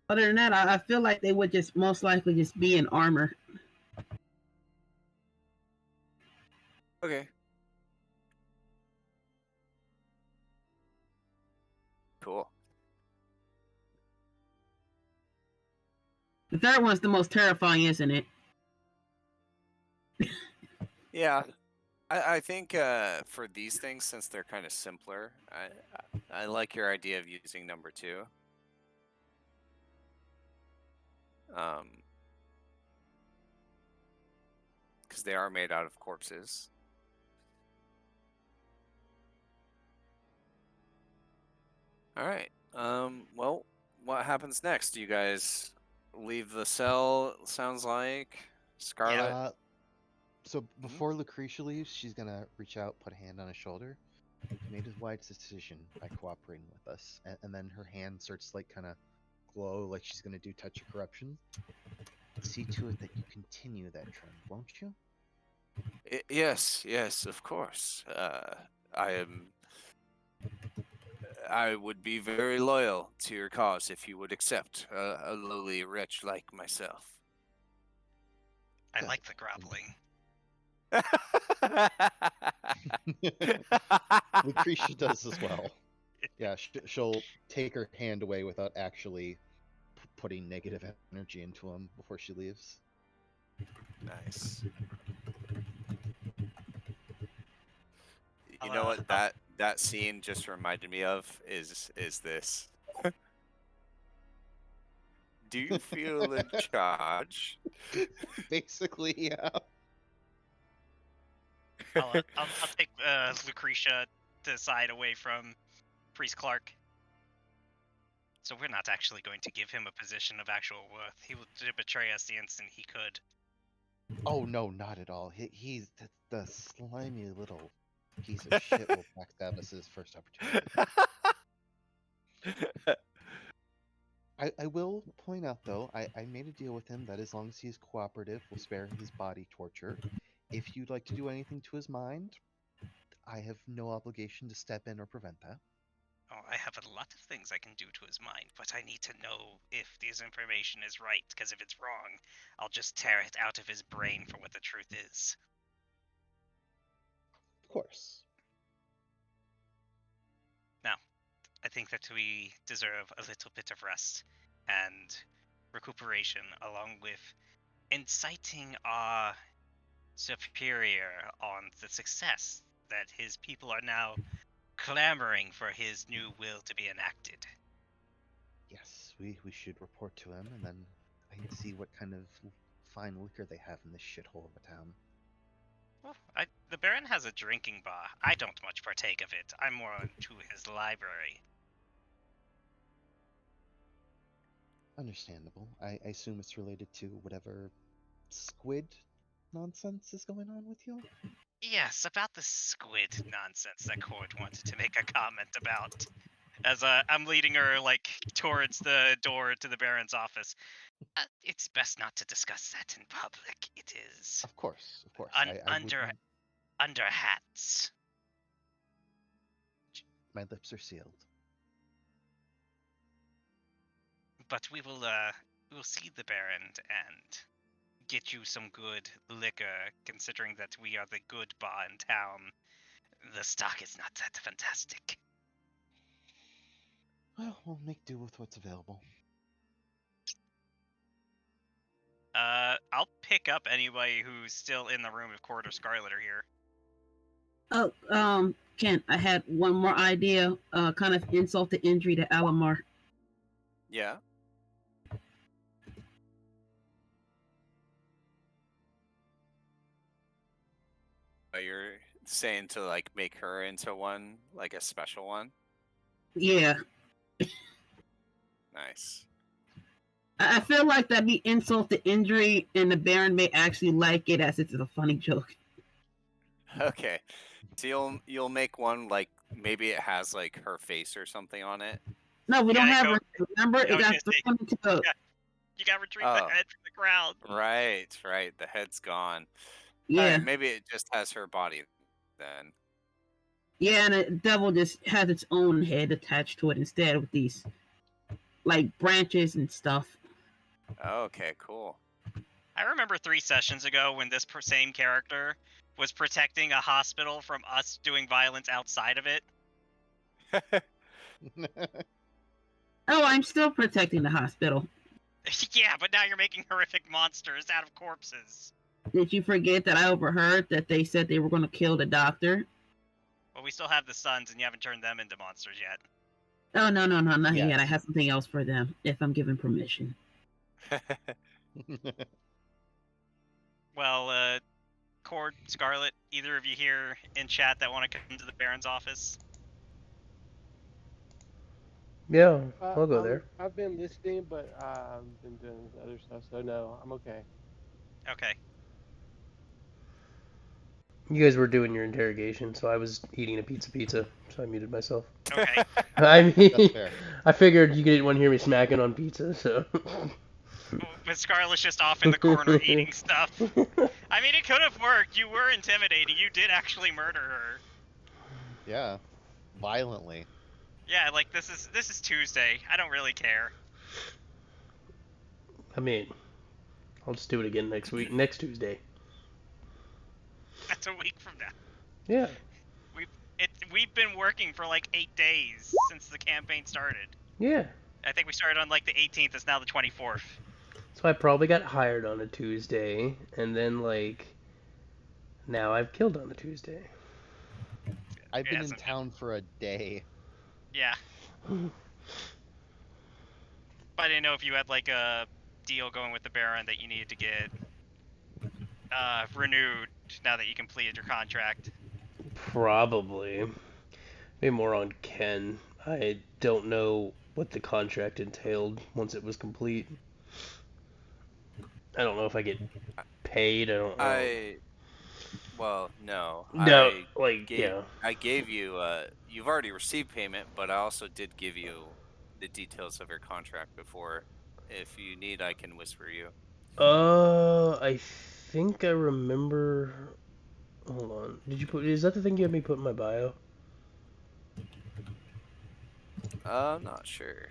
Other than that, I feel like they would just most likely just be in armor. Okay. Cool. The third one's the most terrifying, isn't it? Yeah. I think for these things, since they're kind of simpler, I like your idea of using number 2. Because they are made out of corpses. All right. Well, what happens next? Do you guys leave the cell? Sounds like Scarlet. So before Lucretia leaves, she's gonna reach out, put a hand on his shoulder. You made a wise decision by cooperating with us, and then her hand starts like kind of glow, like she's gonna do touch of corruption. See to it that you continue that trend, won't you? Yes, yes, of course. I would be very loyal to your cause if you would accept a lowly wretch like myself. I Good. like the grappling. Lucretia does as well. Yeah, she'll take her hand away without actually putting negative energy into him before she leaves. Nice. You know what that scene just reminded me of is this. Do you feel in charge? Basically, yeah. I'll take Lucretia to the side away from Priest Clark. So we're not actually going to give him a position of actual worth. He will betray us the instant he could. Oh no, not at all. He's the slimy little piece of shit will backstab us his first opportunity. I will point out though, I made a deal with him that as long as he's cooperative, we'll spare his body torture. If you'd like to do anything to his mind, I have no obligation to step in or prevent that. Oh, I have a lot of things I can do to his mind, but I need to know if this information is right, because if it's wrong, I'll just tear it out of his brain for what the truth is. Of course. I think that we deserve a little bit of rest and recuperation, along with inciting our superior on the success that his people are now clamoring for his new will to be enacted. Yes, we should report to him and then see what kind of fine liquor they have in this shithole of a town. Well, the Baron has a drinking bar. I don't much partake of it. I'm more into his library. Understandable. I assume it's related to whatever squid nonsense is going on with you? Yes, about the squid nonsense that Cord wanted to make a comment about. As I'm leading her towards the door to the Baron's office. It's best not to discuss that in public. It is Of course, of course. I under wouldn't. hats. My lips are sealed. But we will see the Baron and get you some good liquor, considering that we are the good bar in town. The stock is not that fantastic. Well, we'll make do with what's available. I'll pick up anybody who's still in the room if Cord or Scarlet are here. Oh, Kent, I had one more idea. Kind of insult to injury to Alamar. Yeah. You're saying to like make her into one, like a special one? Yeah, Nice. I feel like that'd be insult to injury, and the Baron may actually like it as it's a funny joke. Okay. So you'll make one like maybe it has like her face or something on it. No, we You don't gotta have go- her. Remember, I it was got gonna say, thrown into the. You gotta retrieve the Oh. head from the ground. Right. The head's gone. Yeah, All right, maybe it just has her body then. yeah, and the devil just has its own head attached to it instead with these like branches and stuff. Okay, cool. I remember 3 sessions ago when this same character was protecting a hospital from us doing violence outside of it. Oh, I'm still protecting the hospital. Yeah, but now you're making horrific monsters out of corpses. Did you forget that I overheard that they said they were going to kill the doctor? Well, we still have the sons, and you haven't turned them into monsters yet. Oh, no, not Yes. yet. I have something else for them, if I'm given permission. Well, Cord, Scarlet, either of you here in chat that want to come to the Baron's office? Yeah, I'll go there. I've been listening, but I've been doing other stuff, so no, I'm okay. Okay. You guys were doing your interrogation, so I was eating a pizza, so I muted myself. Okay. I mean, That's fair. I figured you didn't want to hear me smacking on pizza, so. But Scarlet's just off in the corner eating stuff. I mean, it could have worked. You were intimidating. You did actually murder her. Yeah, violently. Yeah, like this is Tuesday. I don't really care. I mean, I'll just do it again next Tuesday. That's a week from now. Yeah. We've been working for like 8 days since the campaign started. Yeah. I think we started on like the 18th. It's now the 24th. So I probably got hired on a Tuesday, and then now I've killed on a Tuesday. I've been in town for a day. Yeah. But I didn't know if you had like a deal going with the Baron that you needed to get renewed now that you completed your contract. Probably. Maybe more on Ken. I don't know what the contract entailed once it was complete. I don't know if I get paid. I don't know. Well, no. No, I gave you you've already received payment, but I also did give you the details of your contract before. If you need, I can whisper you. I think I remember. Hold on. Is that the thing you had me put in my bio? I'm not sure.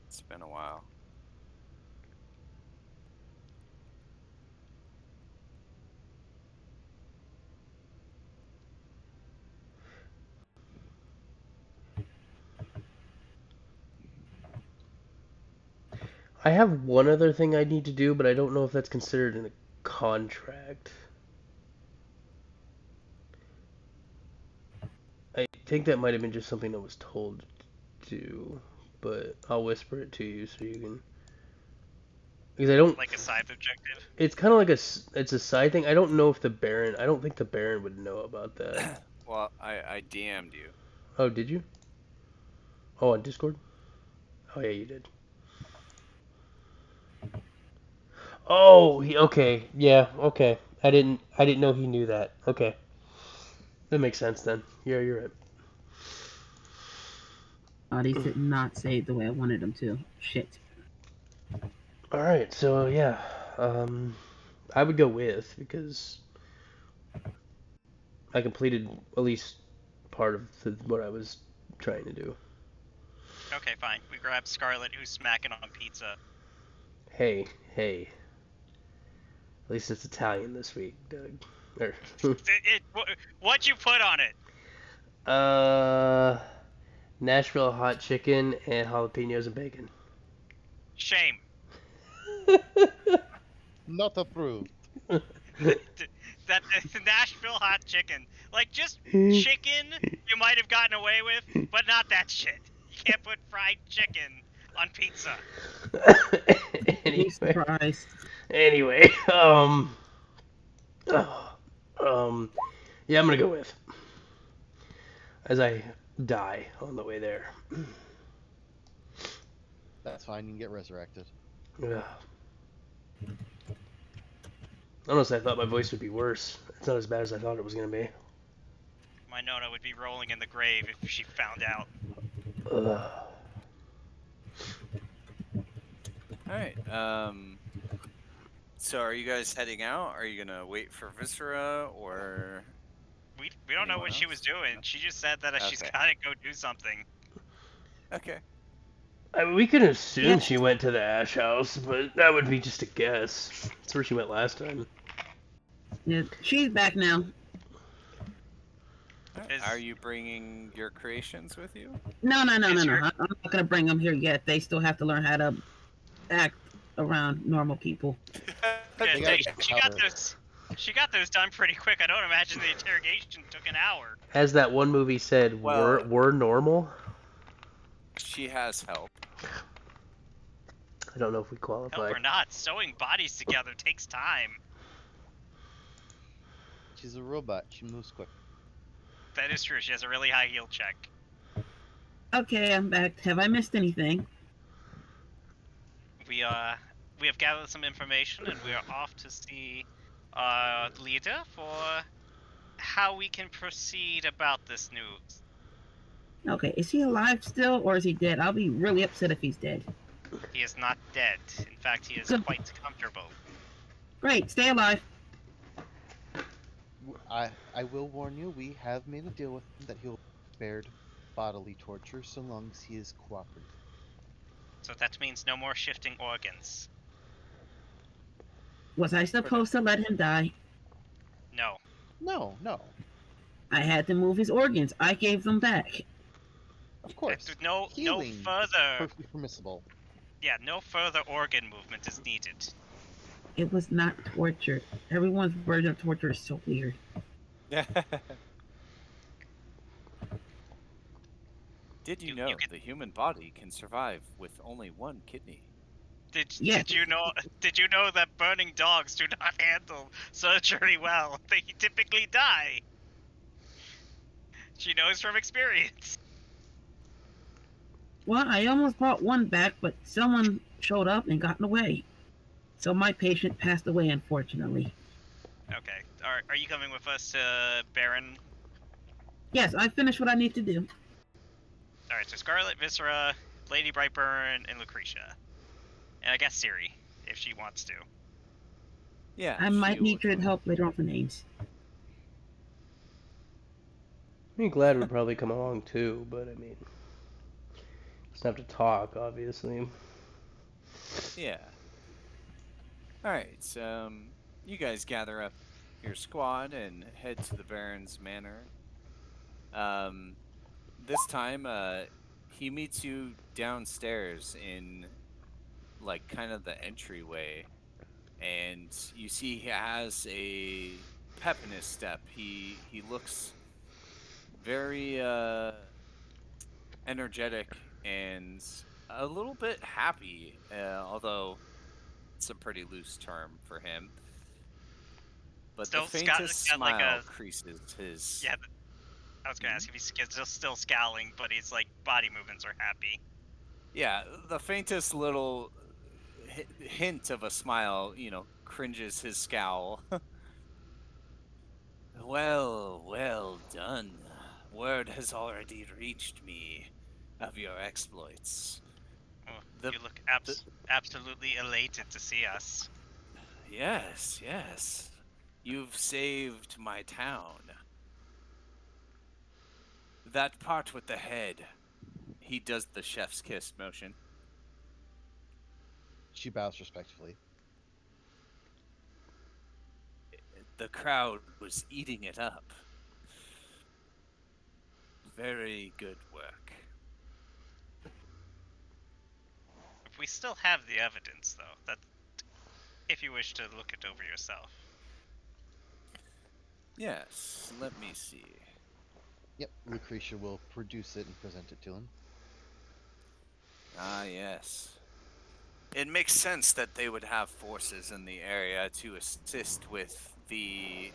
It's been a while. I have one other thing I need to do, but I don't know if that's considered in a contract. I think that might have been just something I was told to do, but I'll whisper it to you so you can. Because I don't. Like a side objective. It's kind of like it's a side thing. I don't know if the Baron. I don't think the Baron would know about that. Well, I DM'd you. Oh, did you? Oh, on Discord. Oh yeah, you did. Oh, okay. Yeah, okay. I didn't know he knew that. Okay. That makes sense then. Yeah, you're right. These did not say it the way I wanted them to. Shit. All right. So yeah, I would go with because I completed at least part of what I was trying to do. Okay, fine. We grab Scarlet, who's smacking on pizza. Hey, hey. At least it's Italian this week, Doug. What'd you put on it? Nashville hot chicken and jalapenos and bacon. Shame. Not approved. That Nashville hot chicken. Like, just chicken you might have gotten away with, but not that shit. You can't put fried chicken on pizza. Be surprised. Anyway, yeah, I'm gonna go with as I die on the way there. That's fine. You can get resurrected. Ugh. Honestly, I thought my voice would be worse. It's not as bad as I thought it was gonna be. My Nona would be rolling in the grave if she found out. Ugh. All right. So are you guys heading out? Are you gonna wait for Viscera or? We don't know Anyone what she was else? doing. She just said that she's Okay. gotta go do something. Okay. I mean, we could assume Yeah. she went to the Ash House, but that would be just a guess. That's where she went last time. Yeah, she's back now. All right. Is- Are you bringing your creations with you? No. Is I'm your- not gonna bring them here yet. They still have to learn how to act around normal people. They gotta get She got powder. those. She got those done pretty quick. I don't imagine the interrogation took an hour. As that one movie said, Well- we're normal. She has help. I don't know if we Help qualify. or not, sewing bodies together takes time. She's a robot. She moves quick. That is true. She has a really high heal check. Okay, I'm back. Have I missed anything? We have gathered some information and we are off to see leader for how we can proceed about this news. Okay, is he alive still or is he dead? I'll be really upset if he's dead. He is not dead. In fact, he is Good. quite comfortable. Great, stay alive. I will warn you. We have made a deal with him that he'll be spared bodily torture so long as he is cooperative. So that means no more shifting organs. Was I supposed to let him die? No. No, no. I had to move his organs. I gave them back. Of course. No Healing is further. perfectly permissible. Yeah, no further organ movement is needed. It was not torture. Everyone's version of torture is so weird. Did you You know could- the human body can survive with only one kidney? Yeah. Did you know? Did you know that burning dogs do not handle surgery well? They typically die. She knows from experience. Well, I almost brought one back, but someone showed up and got in the way. So my patient passed away, unfortunately. Okay. Are you coming with us to Baron? Yes, I finished what I need to do. All right. So Scarlet, Viscera, Lady Brightburn, and Lucretia, and I guess Ciri, if she wants to. Yeah. I might she need would your go. help later on for names. I mean, Glad would probably come along too, but I mean, doesn't have to talk, obviously. Yeah. All right. So you guys gather up your squad and head to the Baron's manor. This time, he meets you downstairs in like kind of the entryway, and you see he has a pep in his step. He looks very energetic and a little bit happy, although it's a pretty loose term for him. But the Still, Scott's faintest got like smile a creases his. yeah. I was gonna Mhm. ask if he's still scowling, but his like body movements are happy. Yeah, the faintest little hint of a smile, cringes his scowl. Well, well done. Word has already reached me of your exploits. Oh, The, you look the absolutely elated to see us. Yes, yes. You've saved my town. That part with the head. He does the chef's kiss motion. She bows respectfully. The crowd was eating it up. Very good work. If we still have the evidence, though, that if you wish to look it over yourself. Yes, let me see. Yep, Lucretia will produce it and present it to him. Ah, yes. It makes sense that they would have forces in the area to assist with the.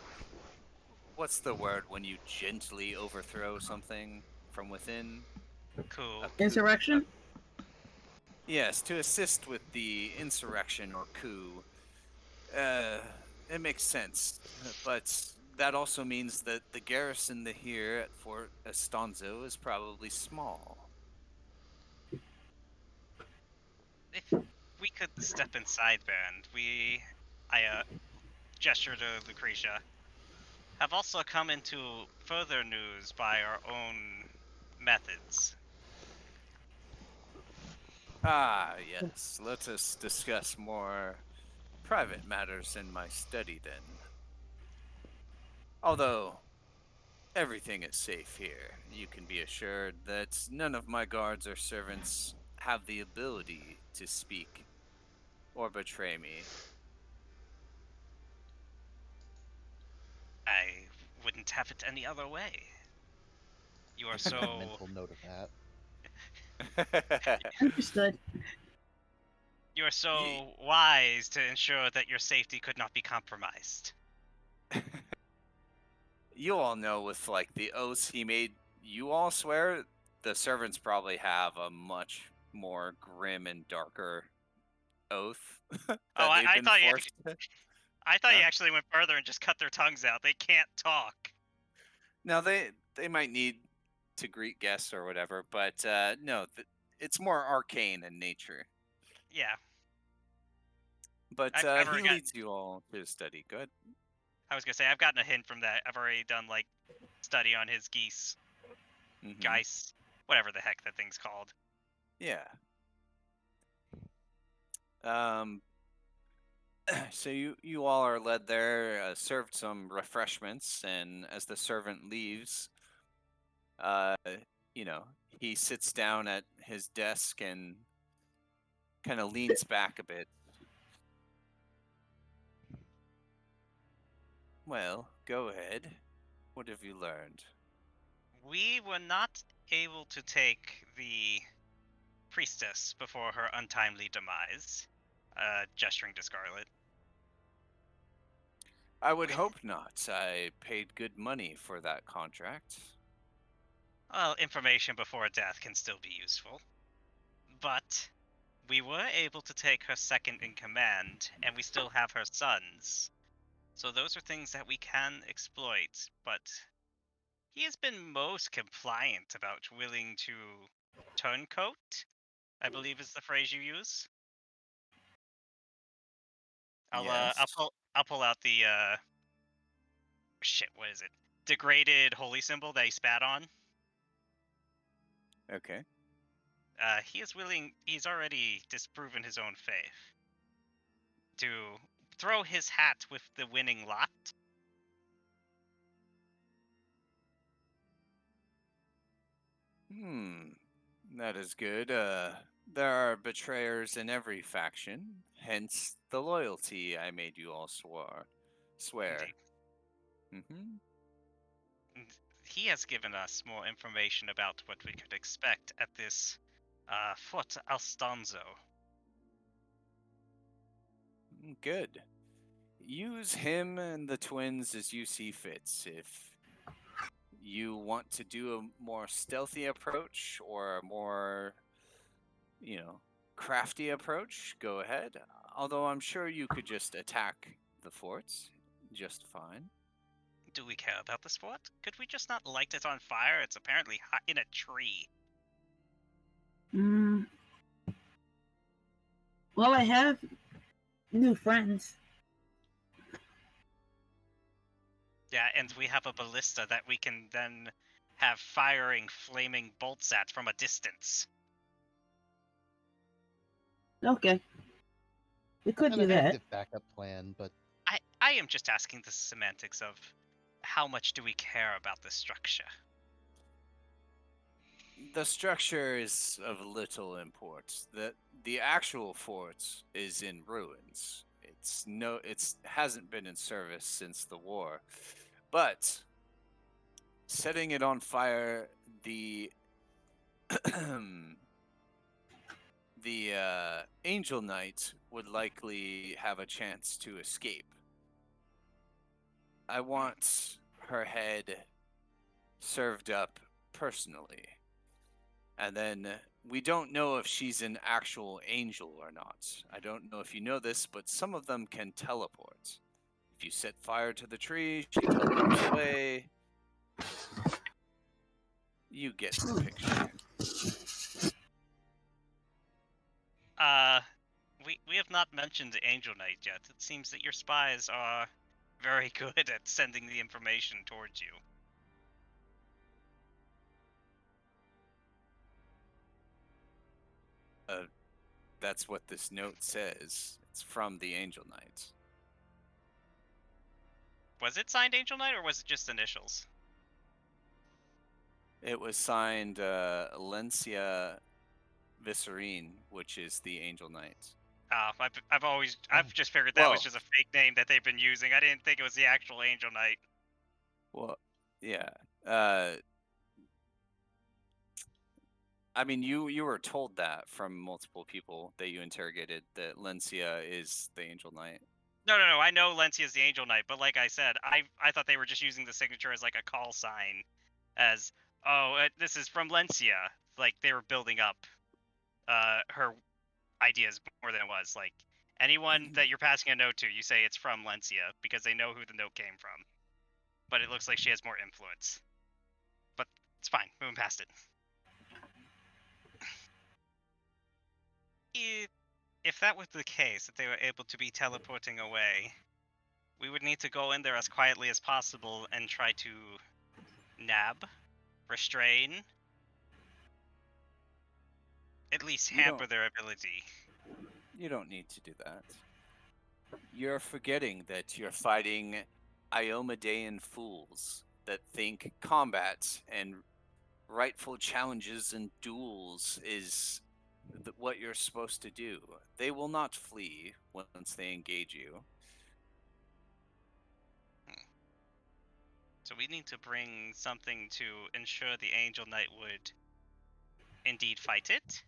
What's the word when you gently overthrow something from within? Cool. A coup. Insurrection? Yes, to assist with the insurrection or coup. Uh, it makes sense, but that also means that the garrison here at Fort Estonzo is probably small. If we could step inside, Baron, I gesture to Lucretia, have also come into further news by our own methods. Ah, yes. Let us discuss more private matters in my study then. Although everything is safe here, you can be assured that none of my guards or servants have the ability to speak or betray me. I wouldn't have it any other way. You are Making a so mental note of that. Understood. you are Ye- so wise to ensure that your safety could not be compromised. you all know with like the oaths he made you all swear, the servants probably have a much more grim and darker oath Oh, that they've I been thought forced to. I thought you Huh? actually went further and just cut their tongues out. They can't talk. Now they might need to greet guests or whatever, but no, it's more arcane in nature. Yeah, But I've he already got. leads you all to study. Good. I was gonna say I've gotten a hint from that. I've already done like study on his Mm-hmm. geese, whatever the heck that thing's called. Yeah. Um. So you all are led there, served some refreshments, and as the servant leaves, uh, he sits down at his desk and kind of leans back a bit. Well, go ahead. What have you learned? We were not able to take the priestess before her untimely demise. Gesturing to Scarlet. I would hope not. I paid good money for that contract. Well, information before death can still be useful. But we were able to take her second in command, and we still have her sons. So those are things that we can exploit, but he has been most compliant about willing to turncoat, I believe is the phrase you use. Yes. I'll pull out the shit, what is it? Degraded holy symbol that he spat on. Okay. He's already disproven his own faith to throw his hat with the winning lot. Hmm. That is good. There are betrayers in every faction, hence the loyalty I made you all swear. Indeed. Mm-hmm. And he has given us more information about what we could expect at this Fort Alstanzo. Good. Use him and the twins as you see fits. If you want to do a more stealthy approach or a more, you know, crafty approach, go ahead. Although I'm sure you could just attack the forts just fine. Do we care about this fort? Could we just not light it on fire? It's apparently in a tree. Mm. Well, I have new friends. Yeah, and we have a ballista that we can then have firing flaming bolts at from a distance. Okay. We could An do that. effective backup plan, but I am just asking the semantics of how much do we care about this structure? The structure is of little import. The actual fort is in ruins. It's hasn't been in service since the war. But setting it on fire, the the Angel Knight would likely have a chance to escape. I want her head served up personally. And then we don't know if she's an actual angel or not. I don't know if you know this, but some of them can teleport. If you set fire to the tree, she teleports away. You get the picture. We have not mentioned Angel Knight yet. It seems that your spies are very good at sending the information towards you. That's what this note says. It's from the Angel Knight. Was it signed Angel Knight or was it just initials? It was signed Lencia Viscerine, which is the Angel Knight. I've just figured that was just a fake name that they've been using. I didn't think it was the actual Angel Knight. Well, yeah. I mean, you were told that from multiple people that you interrogated that Lencia is the Angel Knight. No. I know Lencia is the Angel Knight, but like I said, I thought they were just using the signature as like a call sign, as this is from Lencia. Like they were building up her ideas more than it was. Like anyone that you're passing a note to, you say it's from Lencia because they know who the note came from. But it looks like she has more influence. But it's fine. Moving past it. If that was the case, that they were able to be teleporting away, we would need to go in there as quietly as possible and try to nab, restrain, at least hamper their ability. You don't need to do that. You're forgetting that you're fighting Iomedean fools that think combat and rightful challenges and duels is what you're supposed to do. They will not flee once they engage you. So we need to bring something to ensure the Angel Knight would indeed fight it.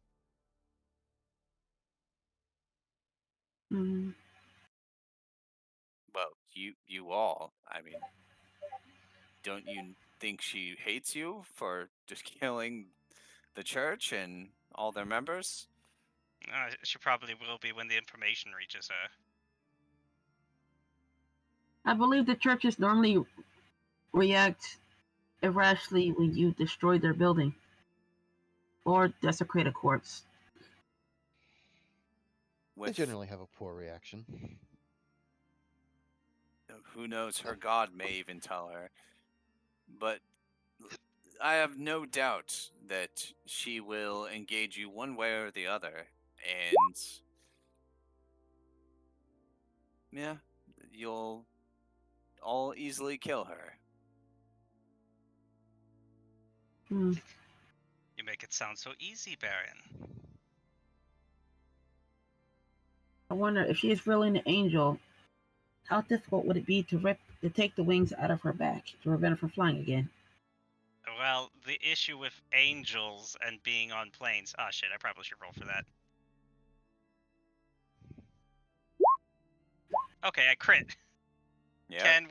Mm. Well, you all. I mean, don't you think she hates you for just killing the church and all their members? She probably will be when the information reaches her. I believe the churches normally react irrationally when you destroy their building or desecrate a corpse. they generally have a poor reaction. Who knows, her god may even tell her. But I have no doubt that she will engage you one way or the other. And yeah, you'll all easily kill her. Hmm. You make it sound so easy, Baron. I wonder if she is really an angel, how difficult would it be to take the wings out of her back to prevent her from flying again? Well, the issue with angels and being on planes. Ah, shit! I probably should roll for that. Okay, I crit. Yeah, Ken,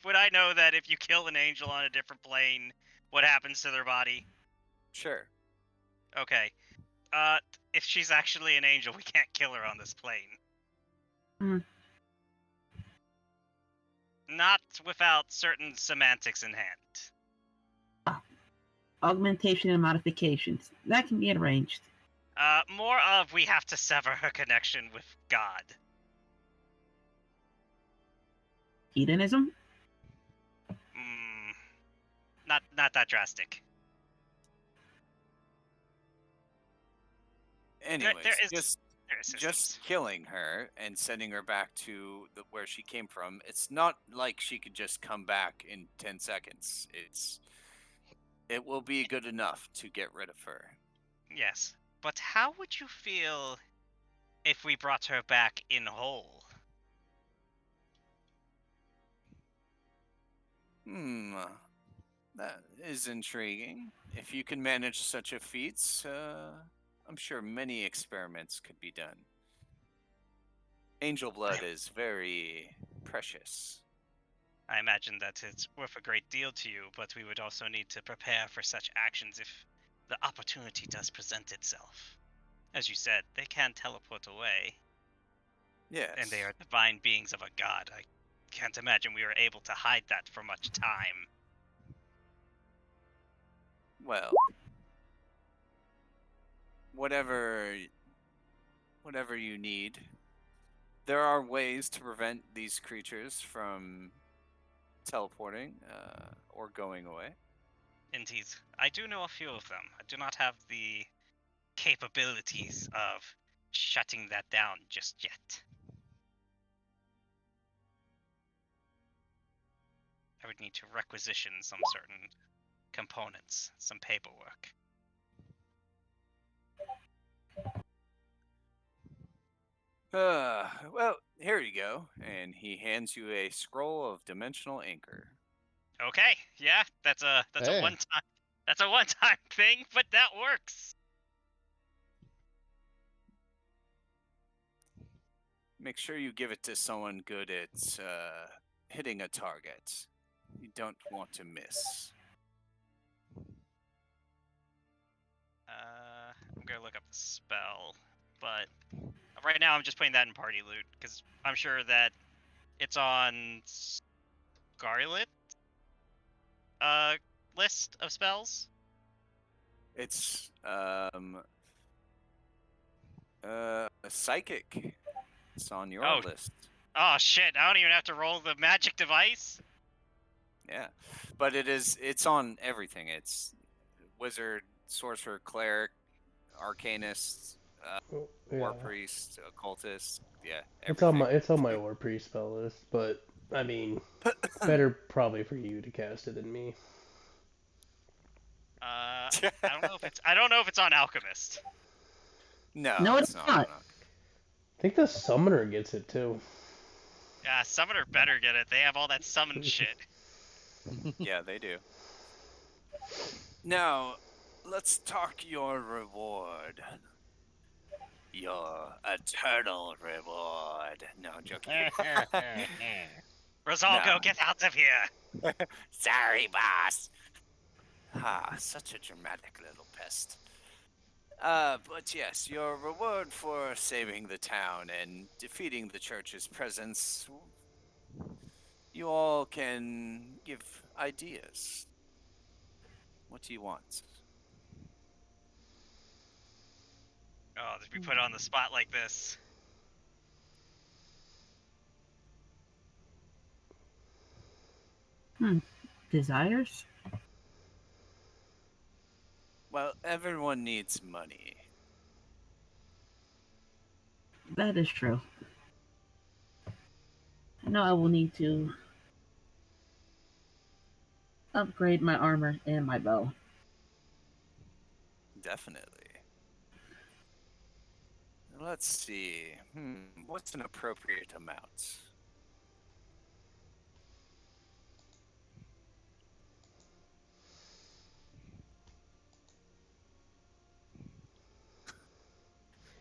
would I know that if you kill an angel on a different plane, what happens to their body? sure. Okay. If she's actually an angel, we can't kill her on this plane. Hmm. Not without certain semantics in hand. Augmentation and modifications. That can be arranged. More of we have to sever her connection with God. Hedonism? Not that drastic. There Anyways, is systems. just killing her and sending her back to where she came from. It's not like she could just come back in 10 seconds. It will be good enough to get rid of her. Yes, but how would you feel if we brought her back in whole? Hmm, that is intriguing. If you can manage such a feat, I'm sure many experiments could be done. Angel blood is very precious. I imagine that it's worth a great deal to you, but we would also need to prepare for such actions if the opportunity does present itself. As you said, they can teleport away, Yes. and they are divine beings of a god. I can't imagine we were able to hide that for much time. Well, whatever you need. There are ways to prevent these creatures from teleporting or going away. Indeed, I do know a few of them. I do not have the capabilities of shutting that down just yet. I would need to requisition some certain components, some paperwork. Well, here you go. And he hands you a scroll of dimensional anchor. Okay, yeah, that's a Hey. one time thing, but that works. Make sure you give it to someone good at hitting a target. You don't want to miss. I'm gonna look up the spell, but right now I'm just putting that in party loot because I'm sure that it's on Scarlet list of spells. It's psychic. It's on your Oh. list. Oh shit! I don't even have to roll the magic device. Yeah, but it's on everything. It's wizard, sorcerer, cleric, arcanist, Oh, war yeah. priest, occultist. Yeah, It's on everything. my war priest spell list, but I mean, better probably for you to cast it than me. I don't know if it's on alchemist. No, No, it's it's not. not. I think the summoner gets it too. Yeah, summoner better get it. They have all that summon shit. Yeah, they do. Now, let's talk your reward. Your eternal reward. No, I'm joking. Rosalgo, No. get out of here! Sorry, boss. Ah, such a dramatic little pest. But yes, your reward for saving the town and defeating the church's presence, you all can give ideas. What do you want? Oh, did we put on the spot like this? Desires? Well, everyone needs money. That is true. I know I will need to upgrade my armor and my bow. Definitely. Let's see. What's an appropriate amount?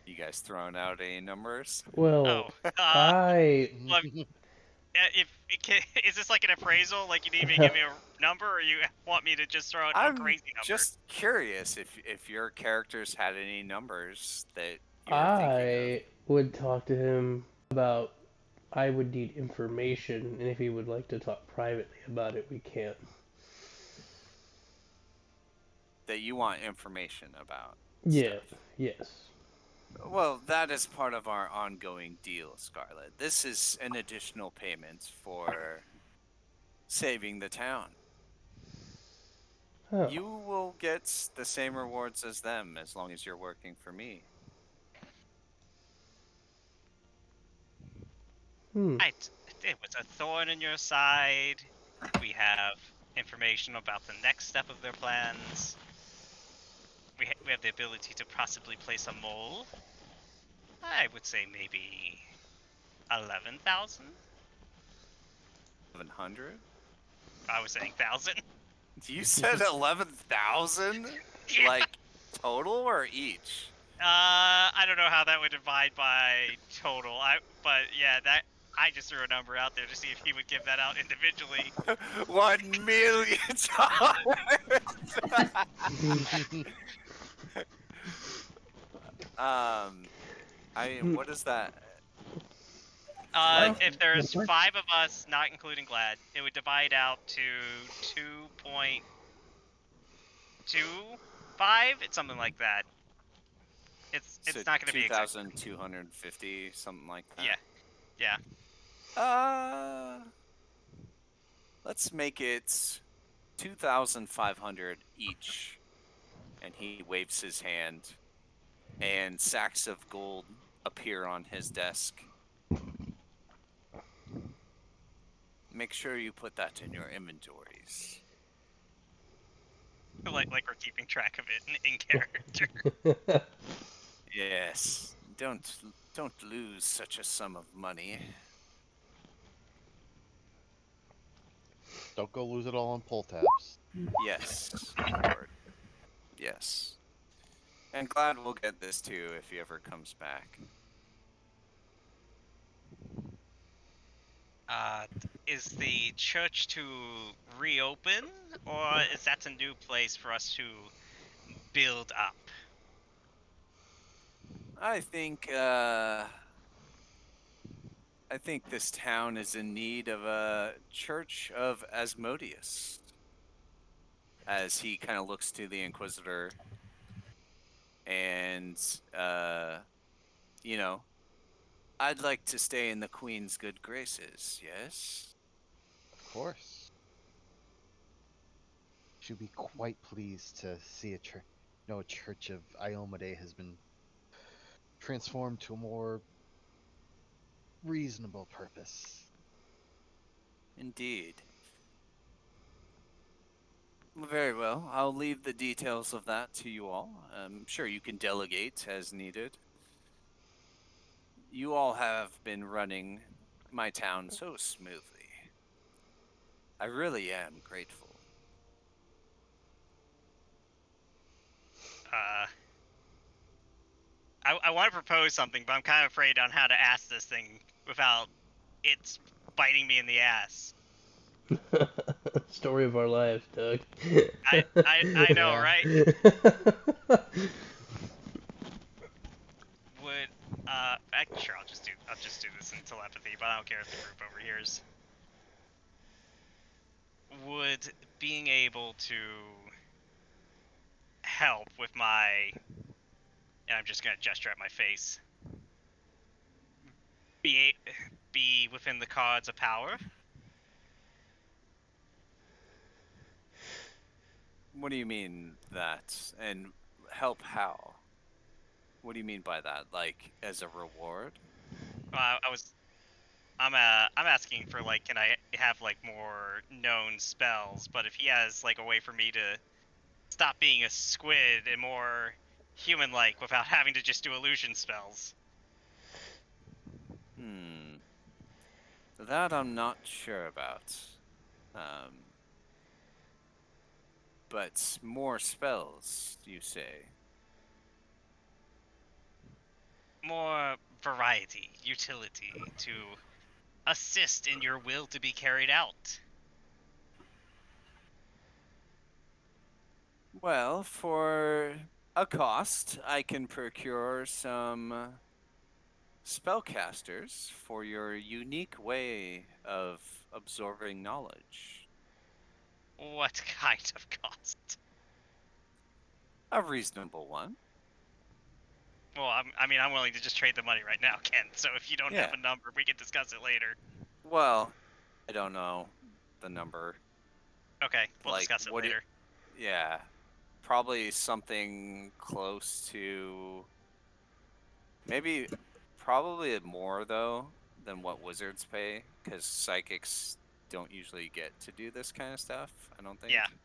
You guys throwing out any numbers? Oh, Well, I look, is this like an appraisal? Like you need me to give me a number, or you want me to just throw out a I'm crazy number? just curious if your characters had any numbers that you're thinking of. I would talk to him about. I would need information, and if he would like to talk privately about it, we can. That you want information about Yeah. stuff. Yes. Well, that is part of our ongoing deal, Scarlet. This is an additional payment for saving the town. Oh. You will get the same rewards as them as long as you're working for me. Hmm. It was a thorn in your side. We have information about the next step of their plans. We have the ability to possibly place a mole. I would say maybe 11,000. 1100? I was saying 1,000. You said 11,000? Yeah. Like total or each? I don't know how that would divide by total. But yeah, that I just threw a number out there to see if he would give that out individually. $1 million. What is that? Like If there's 5 of us, not including Glad, it would divide out to 2.25. It's something like that. It's not going to be exact. 2,250, something like that. Yeah. Let's make it 2,500 each. And he waves his hand, and sacks of gold appear on his desk. Make sure you put that in your inventories. Like we're keeping track of it in character. Yes, don't lose such a sum of money. Don't go lose it all on pull tabs. Yes, Lord. Yes. And Glad we'll get this too if he ever comes back. Is the church to reopen, or is that a new place for us to build up? I think this town is in need of a church of Asmodeus. As he kind of looks to the Inquisitor and you know, I'd like to stay in the Queen's good graces, yes? Of course. She'll be quite pleased to see a church of Iomade has been transformed to a more reasonable purpose. Indeed. Very well. I'll leave the details of that to you all. I'm sure you can delegate as needed. You all have been running my town so smoothly. I really am grateful. I want to propose something, but I'm kind of afraid on how to ask this thing without it's biting me in the ass. Story of our lives, Doug. I know, Yeah. right? Would sure, I'll just do this in telepathy, but I don't care if the group overhears. Would being able to help with and I'm just gonna gesture at my face, be within the cards of power? What do you mean that? And help how? What do you mean by that? Like as a reward? I'm asking for like, can I have like more known spells? But if he has like a way for me to stop being a squid and more human-like without having to just do illusion spells. Hmm. That I'm not sure about. Um, but more spells, you say? More variety, utility to assist in your will to be carried out. Well, for a cost, I can procure some spellcasters for your unique way of absorbing knowledge. What kind of cost? A reasonable one. Well, I'm willing to just trade the money right now, Ken. So if you don't have Yeah. a number, we can discuss it later. Well, I don't know the number. Okay, we'll Like, discuss it what it, later. yeah, probably something close to maybe, probably more though than what wizards pay, because psychics don't usually get to do this kind of stuff, I don't Yeah, think.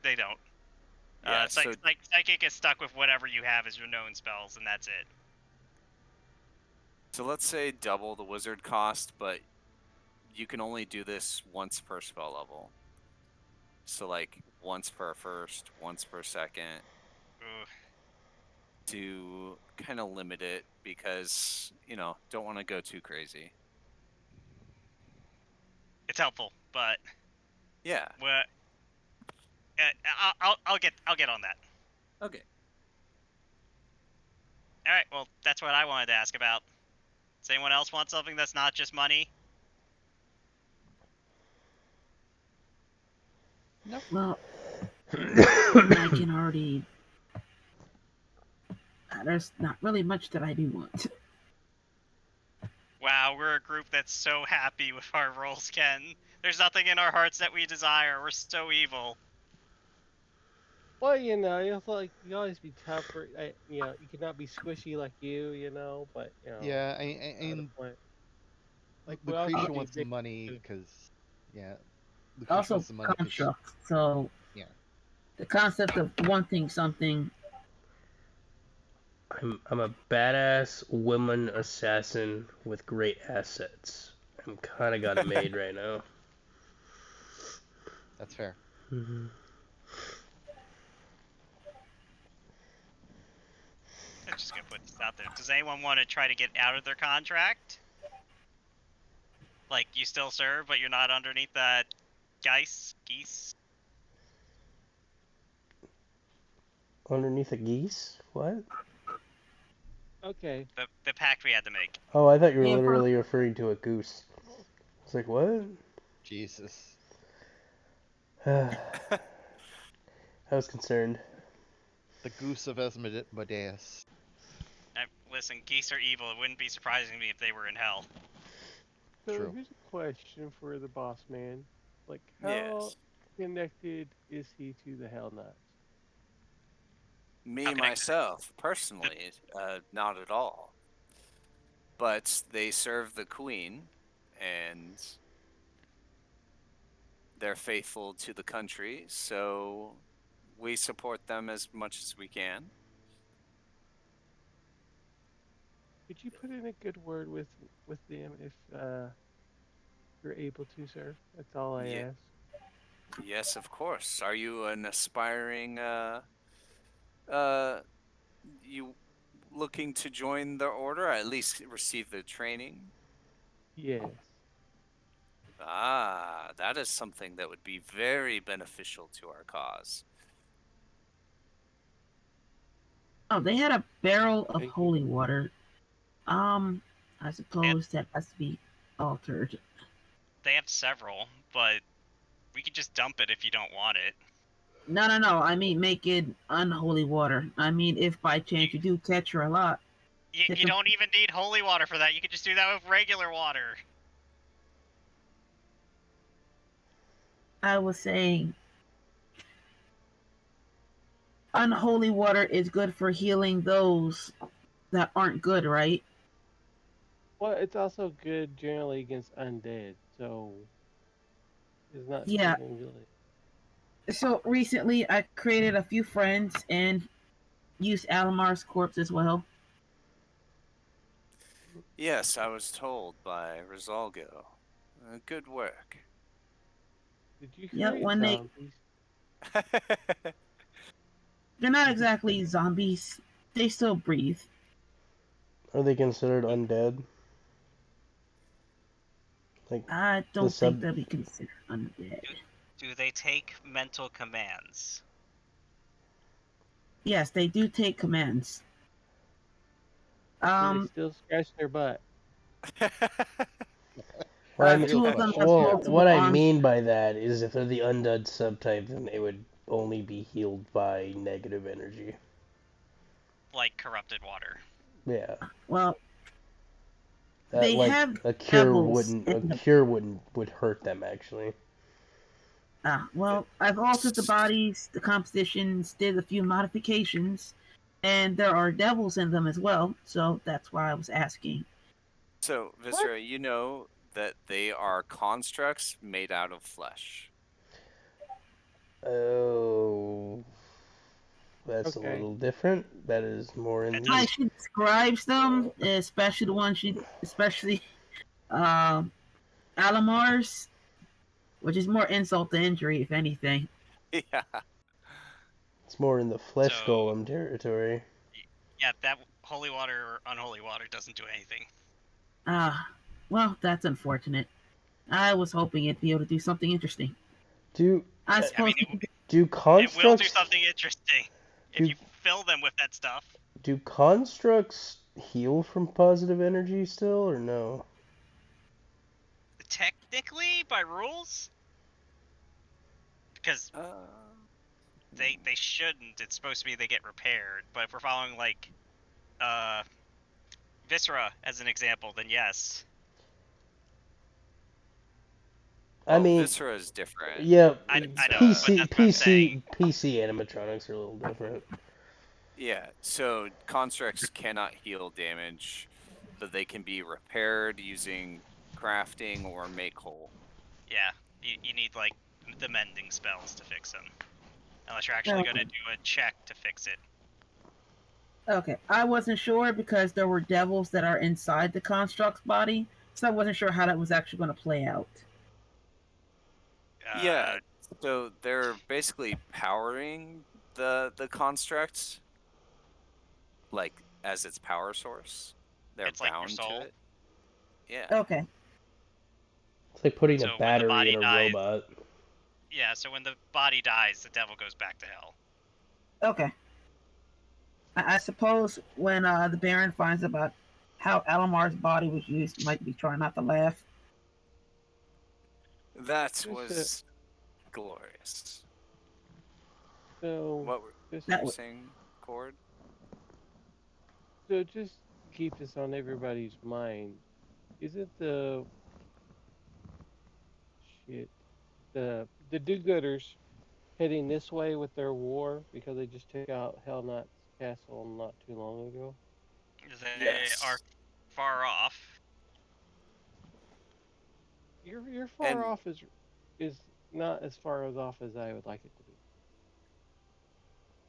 they don't. Yeah, so Psychic is stuck with whatever you have as your known spells, and that's it. let's say double the wizard cost, but you can only do this once per spell level. So like once per first, once per second, Ooh, to kind of limit it because, don't want to go too crazy. it's helpful, but Yeah. what? I'll get on that. Okay. All right. Well, that's what I wanted to ask about. Does anyone else want something that's not just money? Nope. Well, I can already. There's not really much that I do want. Wow, we're a group that's so happy with our roles, Ken. There's nothing in our hearts that we desire. We're so evil. Well, it's like you always be tougher. You cannot be squishy like but Yeah, at a point. Like we also Lucretia need wants the Vic. money because, yeah, Lucretia Also, wants the money because, construct. So yeah. the concept of wanting something. I'm a badass woman assassin with great assets. I'm kind of got it made right now. That's fair. Hmm. I'm just gonna put this out there. Does anyone want to try to get out of their contract? Like you still serve, but you're not underneath that geese. Underneath a geese? What? Okay. The pact we had to make. Oh, I thought you were Yeah, for literally referring to a goose. It's like, what? Jesus. I was concerned. The goose of Asmodeus. Listen, geese are evil. It wouldn't be surprising to me if they were in hell. So True. here's a question for the boss man. Like, how Yes. connected is he to the Hell Nuts? How Me, connected? myself, personally, not at all. But they serve the queen, and they're faithful to the country, so we support them as much as we can. Could you put in a good word with them if you're able to, sir? That's all I Ye- ask. yes, of course. Are you an aspiring, uh, you looking to join the order? At least receive the training? Yes. Ah, that is something that would be very beneficial to our cause. Oh, they had a barrel of Thank you. holy water. I They suppose that has to be altered. they have several, but we could just dump it if you don't want it. No. I mean, make it unholy water. I mean, if by You chance you do catch her a lot, catch you her, don't even need holy water for that. You could just do that with regular water. I was saying, unholy water is good for healing those that aren't good, right? Well, it's also good generally against undead, so it's not Yeah. singularly. So recently, I created a few friends and used Alamar's corpse as well. Yes, I was told by Rosalgo. Good work. Did you Yep, create when zombies? they're not exactly zombies. They still breathe. Are they considered undead? Like I the don't think sub. they'll be considered undead. Do they take mental commands? Yes, they do take commands. Do they Um, still scratch their butt? Well, I mean, two Real of them have questions well, here. multiple what I arms. mean by that is if they're the undead subtype, then they would only be healed by negative energy. Like corrupted water. Yeah, Well, they like have a cure devils wouldn't in a them. cure wouldn't would hurt them actually. Well, I've altered the bodies, the compositions, did a few modifications, and there are devils in them as well. So that's why I was asking. So, What? Viscera, you know that they are constructs made out of flesh. Oh, that's a Okay. little different. That is more in It How the. does. she describes them, especially the one especially um, Alamar's, which is more insult to injury, if anything. Yeah. It's more in the So flesh golem territory. yeah, that holy water or unholy water doesn't do anything. Ah, well, that's unfortunate. I was hoping it'd be able to do something interesting. Do I uh, I mean, suppose we could. do it will do constructs something interesting if do you fill them with that stuff. do constructs heal from positive energy still or no? Technically, by rules, because they shouldn't. It's supposed to be they get repaired. But if we're following like uh Viscera as an example, then yes. I Well, mean, Viscera is different. yeah, I It's know, but that's what I'm saying. PC animatronics are a little different. yeah. So constructs cannot heal damage, but they can be repaired using crafting or make whole. Yeah, you need like the mending spells to fix them, unless you're actually going to Okay. do a check to fix it. Okay, I wasn't sure because there were devils that are inside the construct's body, so I wasn't sure how that was actually going to play out. Yeah. Uh, So they're basically powering the construct like as its power source. They're it's like your bound to soul. it. Yeah. Okay, It's like putting a So when the battery in body a dies, robot. yeah. So when the body dies, the devil goes back to hell. okay. I suppose when the Baron finds about how Alamar's body was used, he might be trying not to laugh. That Just was glorious. so What were just you That were was saying, Cord? so just keep this on everybody's mind. Isn't the shit the do-gooders heading this way with their war because they just took out Hell Knight's castle not too long ago? They are Yes. far off. You're far And off is not as far as off as I would like it to be.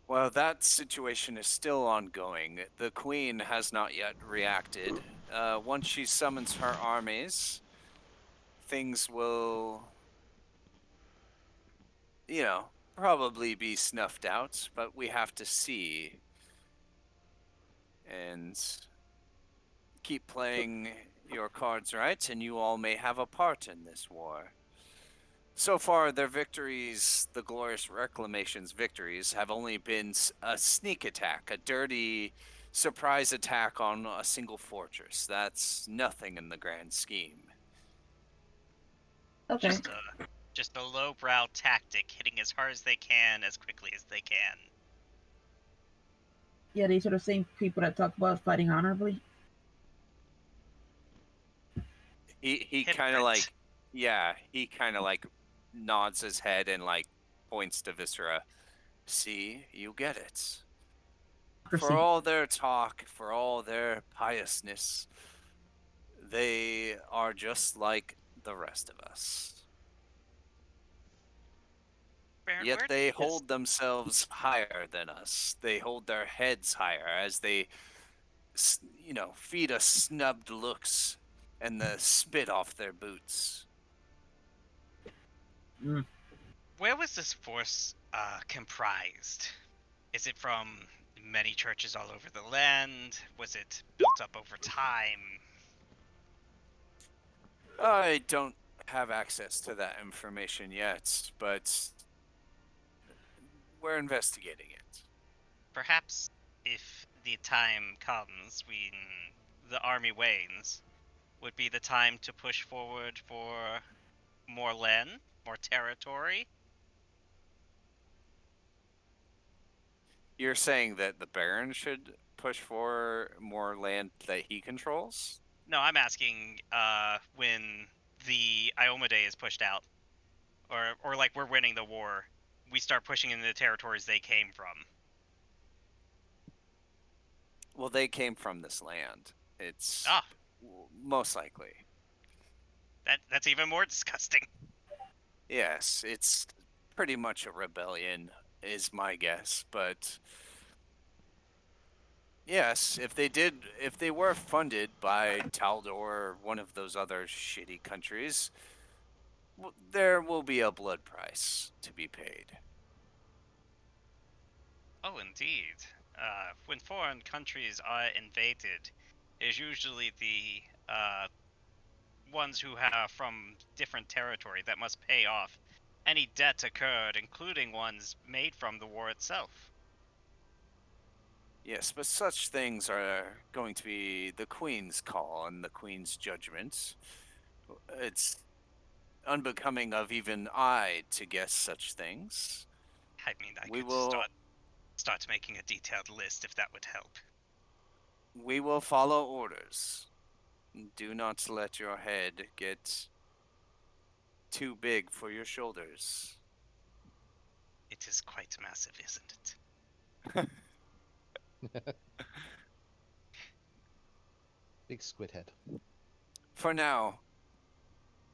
well, that situation is still ongoing. The queen has not yet reacted. Once she summons her armies, things will, probably be snuffed out, but we have to see and keep So playing your cards right, and you all may have a part in this war. So far, their victories, the Glorious Reclamation's victories, have only been a sneak attack, a dirty surprise attack on a single fortress. That's nothing in the grand scheme. okay. Just a lowbrow tactic, hitting as hard as they can, as quickly as they can. Yeah, these are the same people that talk about fighting honorably. He kind of Hypocrite. like, yeah, he kind of like nods his head and like points to Viscera. See, you get it. For Democracy. all their talk, for all their piousness, they are just like the rest of us. Baron, Yet where did they this? hold themselves higher than us. They hold their heads higher as they feed us snubbed looks and the spit off their boots. Mm. Where was this force comprised? Is it from many churches all over the land? Was it built up over time? I don't have access to that information yet, but we're investigating it. Perhaps if the time comes when the army wanes, would be the time to push forward for more land, more territory. You're saying that the Baron should push for more land that he controls? No, I'm asking when the Ioma Day is pushed out, or like we're winning the war, we start pushing into the territories they came from. Well, they came from this land. It's Ah, most likely. that's even more disgusting. Yes, it's pretty much a rebellion, is my guess. But yes, if they were funded by Taldor or one of those other shitty countries, there will be a blood price to be paid. Oh, indeed. When foreign countries are invaded, there's usually the ones who have from different territory that must pay off any debts occurred, including ones made from the war itself. Yes, but such things are going to be the Queen's call and the Queen's judgment. It's unbecoming of even I to guess such things. I mean, I We could will start making a detailed list if that would help. we will follow orders. Do not let your head get too big for your shoulders. It is quite massive, isn't it? Big squid head. For now,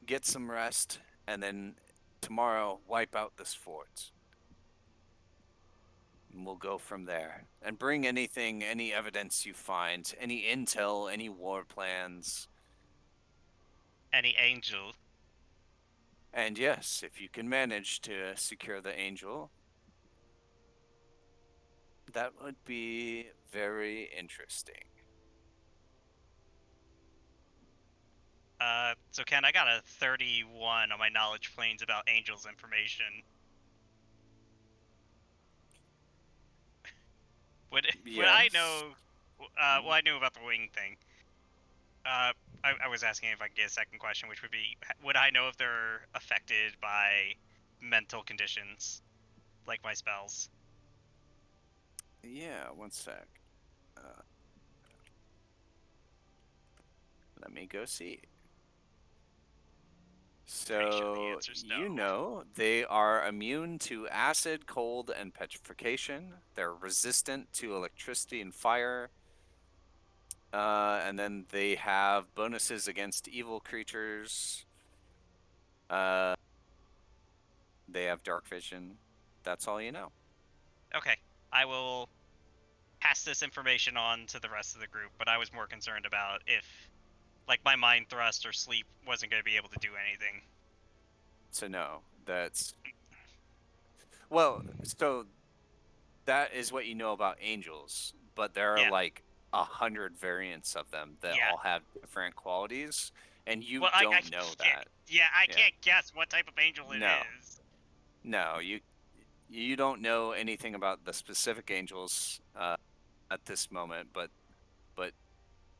get some rest and then tomorrow wipe out this fort. And we'll go from there. And bring anything, any evidence you find, any intel, any war plans. Any angel. And yes, if you can manage to secure the angel, that would be very interesting. So Ken, I got a 31 on my knowledge planes about angels information. Would I Yes. know? Well, I knew about the wing thing. I was asking if I could get a second question, which would be, would I know if they're affected by mental conditions, like my spells? Yeah, one sec. Let me go see. Pretty sure the So, answer's no. they are immune to acid, cold, and petrification. They're resistant to electricity and fire. And then they have bonuses against evil creatures. Uh, they have dark vision. That's all you know. Okay, I will pass this information on to the rest of the group, but I was more concerned about if, like, my mind thrust or sleep wasn't going to be able to do anything. So no, that's well. So that is what you know about angels, but there are Yeah, like 100 variants of them that yeah. all have different qualities, and you Well, I don't know can't. that. Yeah, I Yeah. can't guess what type of angel it No, is. no, you don't know anything about the specific angels at this moment, but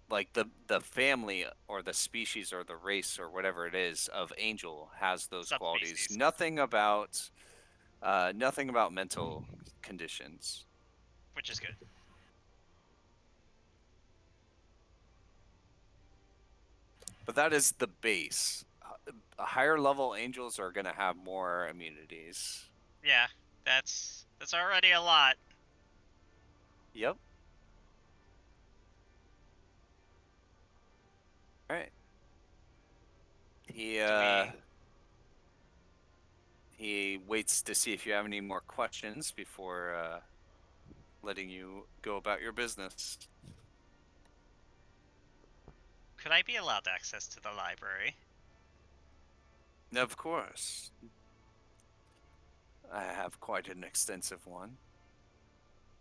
like the family or the species or the race or whatever it is of angel has those qualities. Subspecies, Nothing about mental conditions. which is good. But that is the base. Higher level angels are going to have more immunities. Yeah, that's already a lot. Yep. All right. He Do uh we? he waits to see if you have any more questions before letting you go about your business. Could I be allowed access to the library? Of course. I have quite an extensive one.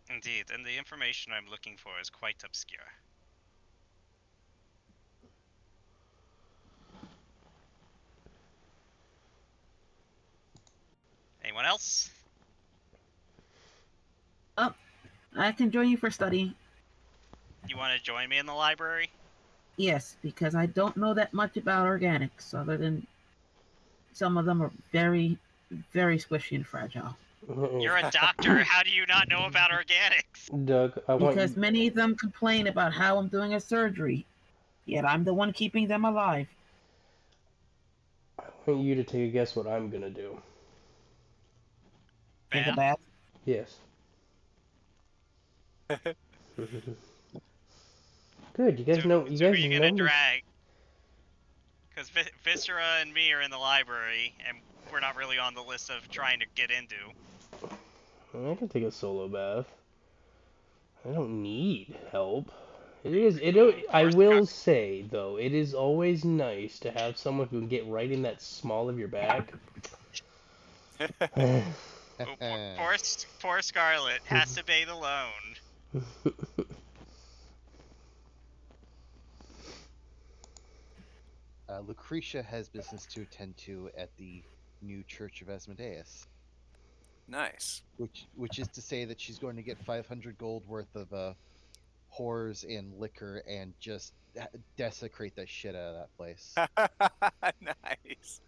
Indeed, and the information I'm looking for is quite obscure. Anyone else? Oh, I can join you for study. You want to join me in the library? Yes, because I don't know that much about organics, other than some of them are very, very squishy and fragile. You're a doctor. How do you not know about organics? Doug, I want Because you. many of them complain about how I'm doing a surgery, yet I'm the one keeping them alive. I want you to take a guess what I'm gonna do. Take a Bath? bath. Yes. Good. You guys So know. who You are guys you know gonna me. drag? Because Viscera and me are in the library, and we're not really on the list of trying to get into. I can take a solo bath. I don't need help. It is. It. I Force will say though, it is always nice to have someone who can get right in that small of your back. poor Scarlet has to bathe alone. Lucretia has business to attend to at the new Church of Asmodeus, Nice. which is to say that she's going to get 500 gold worth of whores and liquor and just desecrate the shit out of that place. Nice.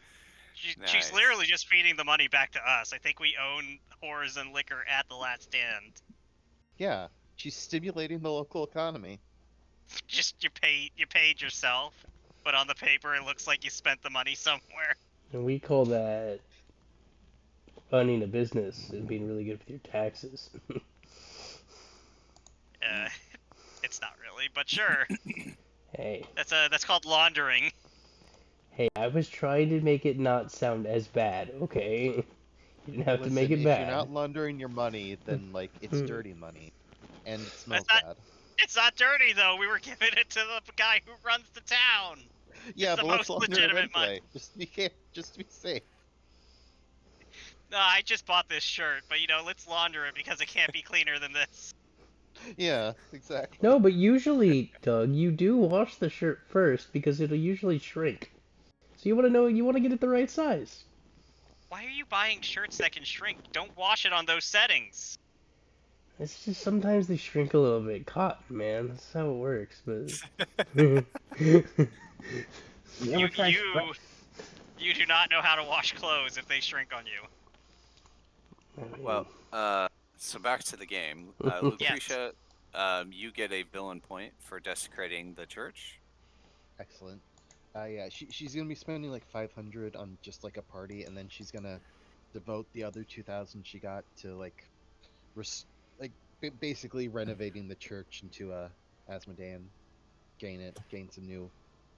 She's literally just feeding the money back to us. I think we own whores and liquor at the last stand. Yeah, she's stimulating the local economy. Just you paid yourself, but on the paper it looks like you spent the money somewhere. And we call that running a business and being really good with your taxes. It's not really, but sure. Hey, That's called laundering. hey, I was trying to make it not sound as bad, okay? You didn't have to make Listen, it if you're bad. not laundering your money, then like it's dirty money, and it smells That's not. bad. It's not dirty though. We were giving it to the guy who runs the town. Yeah, It's the but let's most launder it legitimate money. anyway. Just to be safe. No, I just bought this shirt, but let's launder it because it can't be cleaner than this. Yeah, exactly. No, but usually, Doug, you do wash the shirt first because it'll usually shrink. So you want to get it the right size. Why are you buying shirts that can shrink? Don't wash it on those settings. It's just sometimes they shrink a little bit. Cotton, man. That's how it works. But You You ever try you you do not know how to wash clothes if they shrink on you. Well, so back to the game. Yes. Lucretia, you get a villain point for desecrating the church. Excellent. Yeah, she's gonna be spending like 500 on just like a party, and then she's gonna devote the other 2,000 she got to like, res- like basically renovating the church into a Asmodean, gain some new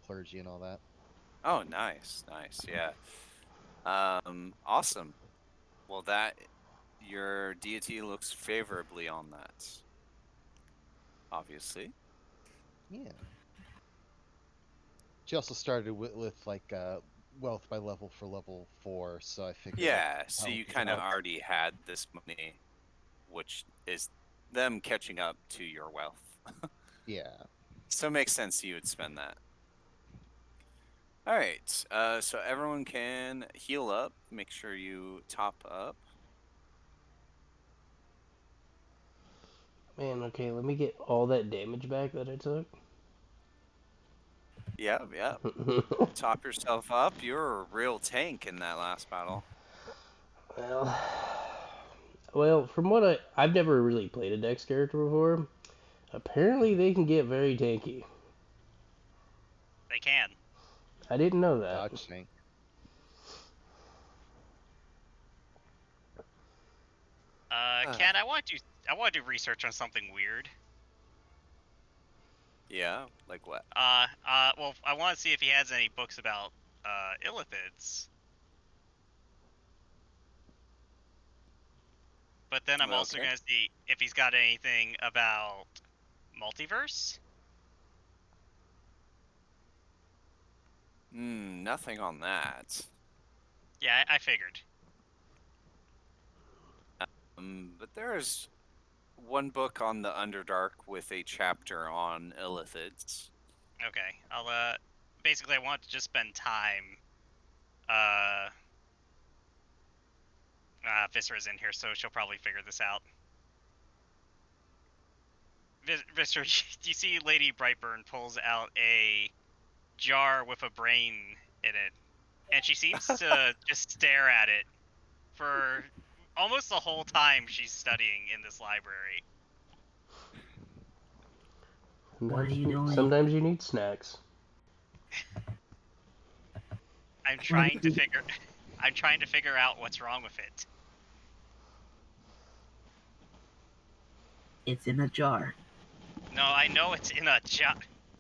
clergy and all that. Oh, nice, nice, yeah. Awesome. Well, that your deity looks favorably on that. Obviously. Yeah. She also started with like wealth by level for level 4, so I figure that Yeah. So you balances kind of out. already had this money, which is them catching up to your wealth. Yeah. So it makes sense you would spend that. All right. So everyone can heal up. Make sure you top up. man, okay, let me get all that damage back that I took. Yeah, yeah. Top yourself up. You're a real tank in that last battle. well, well, from what I've never really played a Dex character before. Apparently, they can get very tanky. They can. I didn't know that. Dodge tank. Ken, I want to do research on something weird. Yeah, like what? Well, I want to see if he has any books about illithids. But then I'm also Okay. gonna see if he's got anything about multiverse. Nothing on that. Yeah, I figured. But there's one book on the Underdark with a chapter on illithids. Okay, I'll basically I want to just spend time. Viscera's in here, so she'll probably figure this out. Viscera, you see Lady Brightburn pulls out a jar with a brain in it, and she seems to just stare at it for almost the whole time she's studying in this library. What are you doing? Sometimes you need snacks. I'm trying to figure out what's wrong with it. It's in a jar. No, I know it's in a jar.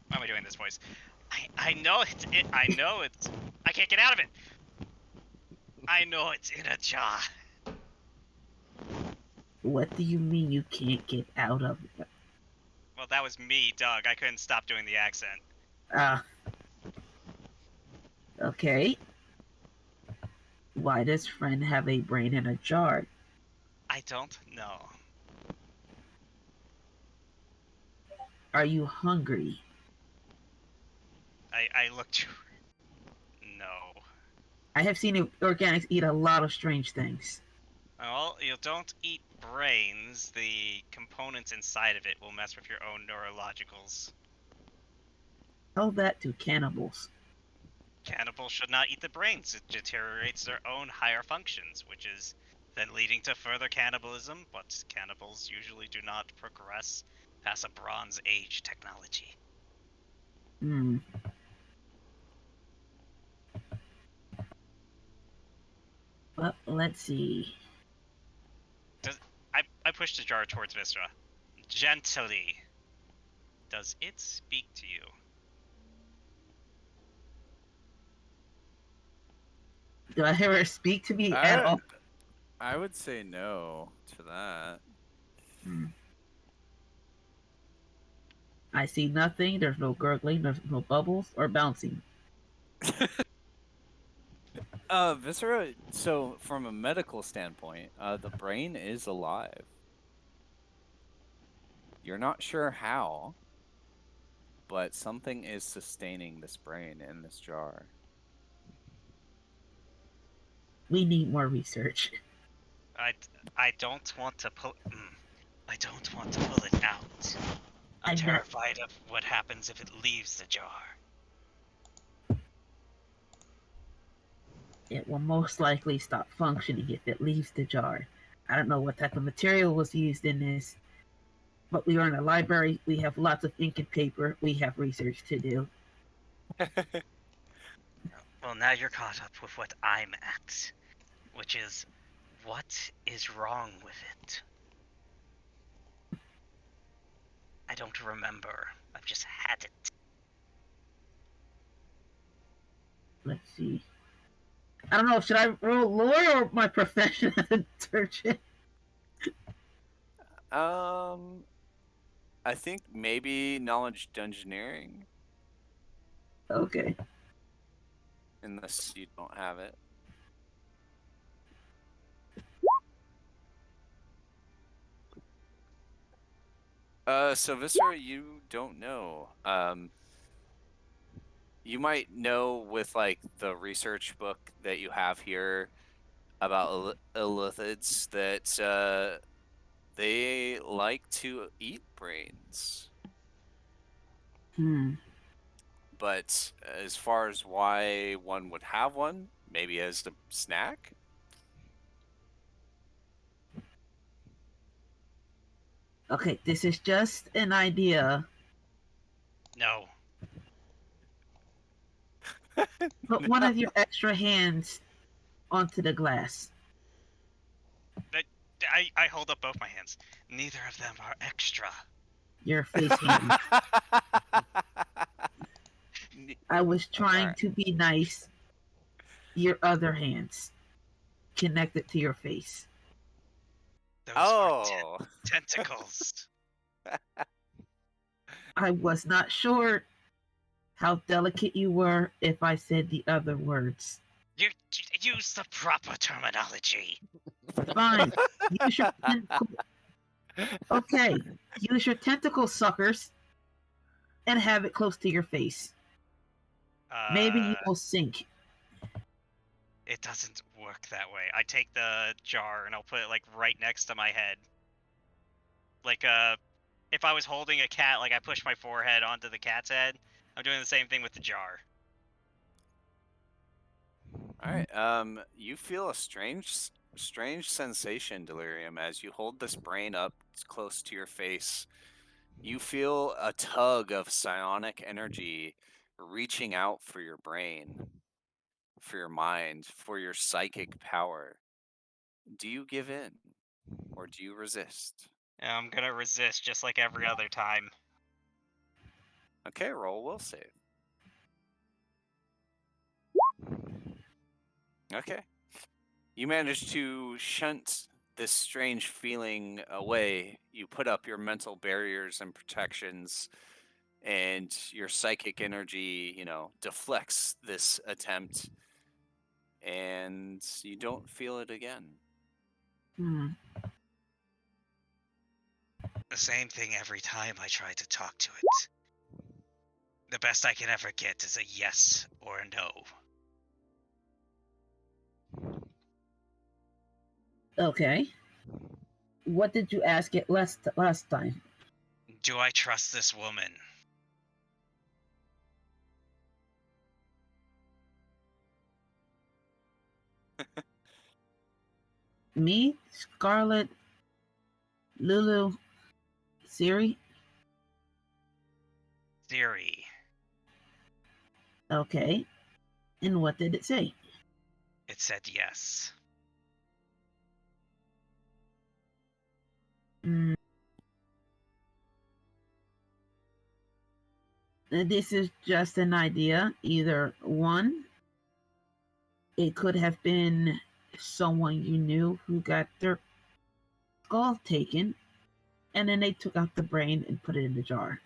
Why am I doing this voice? I know it's it. I know it's. I can't get out of it. I know it's in a jar. What do you mean you can't get out of it? Well, that was me, Doug. I couldn't stop doing the accent. Okay. Why does friend have a brain in a jar? I don't know. Are you hungry? I looked. No. I have seen organics eat a lot of strange things. Well, you don't eat brains. The components inside of it will mess with your own neurologicals. Tell that to cannibals. Cannibals should not eat the brains. It deteriorates their own higher functions, which is then leading to further cannibalism, but cannibals usually do not progress past a Bronze Age technology. Hmm. Well, let's see. I pushed the jar towards Vistra. Gently. Does it speak to you? Do I hear her speak to me at all? I would say no to that. Hmm. I see nothing. There's no gurgling. There's no bubbles or bouncing. Viscera, so from a medical standpoint, the brain is alive. You're not sure how, but something is sustaining this brain in this jar. We need more research. I don't want to pull. I don't want to pull it out. I'm I'm not- terrified of what happens if it leaves the jar. It will most likely stop functioning if it leaves the jar. I don't know what type of material was used in this, but we are in a library. We have lots of ink and paper. We have research to do. Well, now you're caught up with what I'm at, which is, what is wrong with it? I don't remember. I've just had it. Let's see. I don't know. Should I roll lore or my profession as a surgeon? I think maybe knowledge dungeoneering, Okay. unless you don't have it. So Viscera, you don't know. You might know with like the research book that you have here about illithids that they like to eat brains. But as far as why one would have one, maybe as a snack? Okay, this is just an idea. No. Put one of your extra hands onto the glass. I hold up both my hands. Neither of them are extra. Your face hand. I was trying Alright. to be nice. Your other hands connected to your face. Those Oh. are tentacles. I was not sure how delicate you were if I said the other words. You use the proper terminology. Fine. Use your tentacle. Okay. Use your tentacle suckers and have it close to your face. Maybe you will sink. It doesn't work that way. I take the jar and I'll put it like right next to my head. Like if I was holding a cat, like I push my forehead onto the cat's head. I'm doing the same thing with the jar. All right. You feel a strange sensation, Delirium, as you hold this brain up close to your face. You feel a tug of psionic energy reaching out for your brain, for your mind, for your psychic power. Do you give in, or do you resist? I'm gonna resist just like every other time. Okay, roll will save. Okay. You manage to shunt this strange feeling away. You put up your mental barriers and protections, and your psychic energy, deflects this attempt, and you don't feel it again. Hmm. The same thing every time I try to talk to it. The best I can ever get is a yes or a no. Okay. What did you ask it last time? Do I trust this woman? Me, Scarlet, Lulu, Siri? Theory. Okay. And what did it say? It said yes. Mm. This is just an idea. Either one, it could have been someone you knew who got their skull taken, and then they took out the brain and put it in the jar.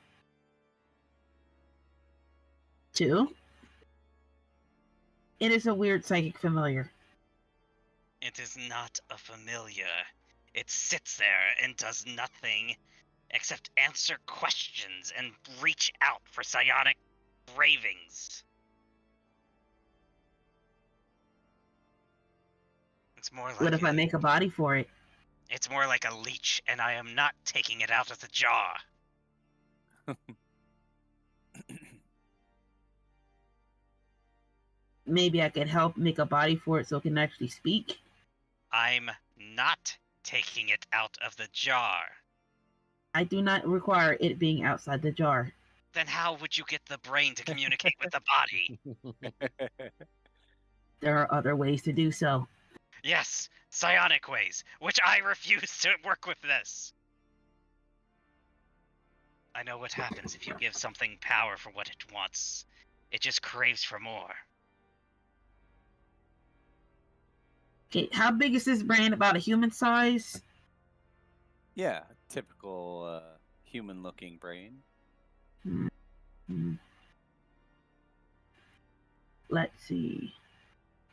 Two, it is a weird psychic familiar. It is not a familiar. It sits there and does nothing except answer questions and reach out for psionic ravings. It's more like What if I make a body for it? It's more like a leech, and I am not taking it out of the jar. Maybe I could help make a body for it so it can actually speak. I'm not taking it out of the jar. I do not require it being outside the jar. Then how would you get the brain to communicate with the body? There are other ways to do so. Yes, psionic ways, which I refuse to work with this. I know what happens if you give something power for what it wants. It just craves for more. Okay, how big is this brain? About a human size? Yeah, typical human-looking brain. Hmm. Let's see.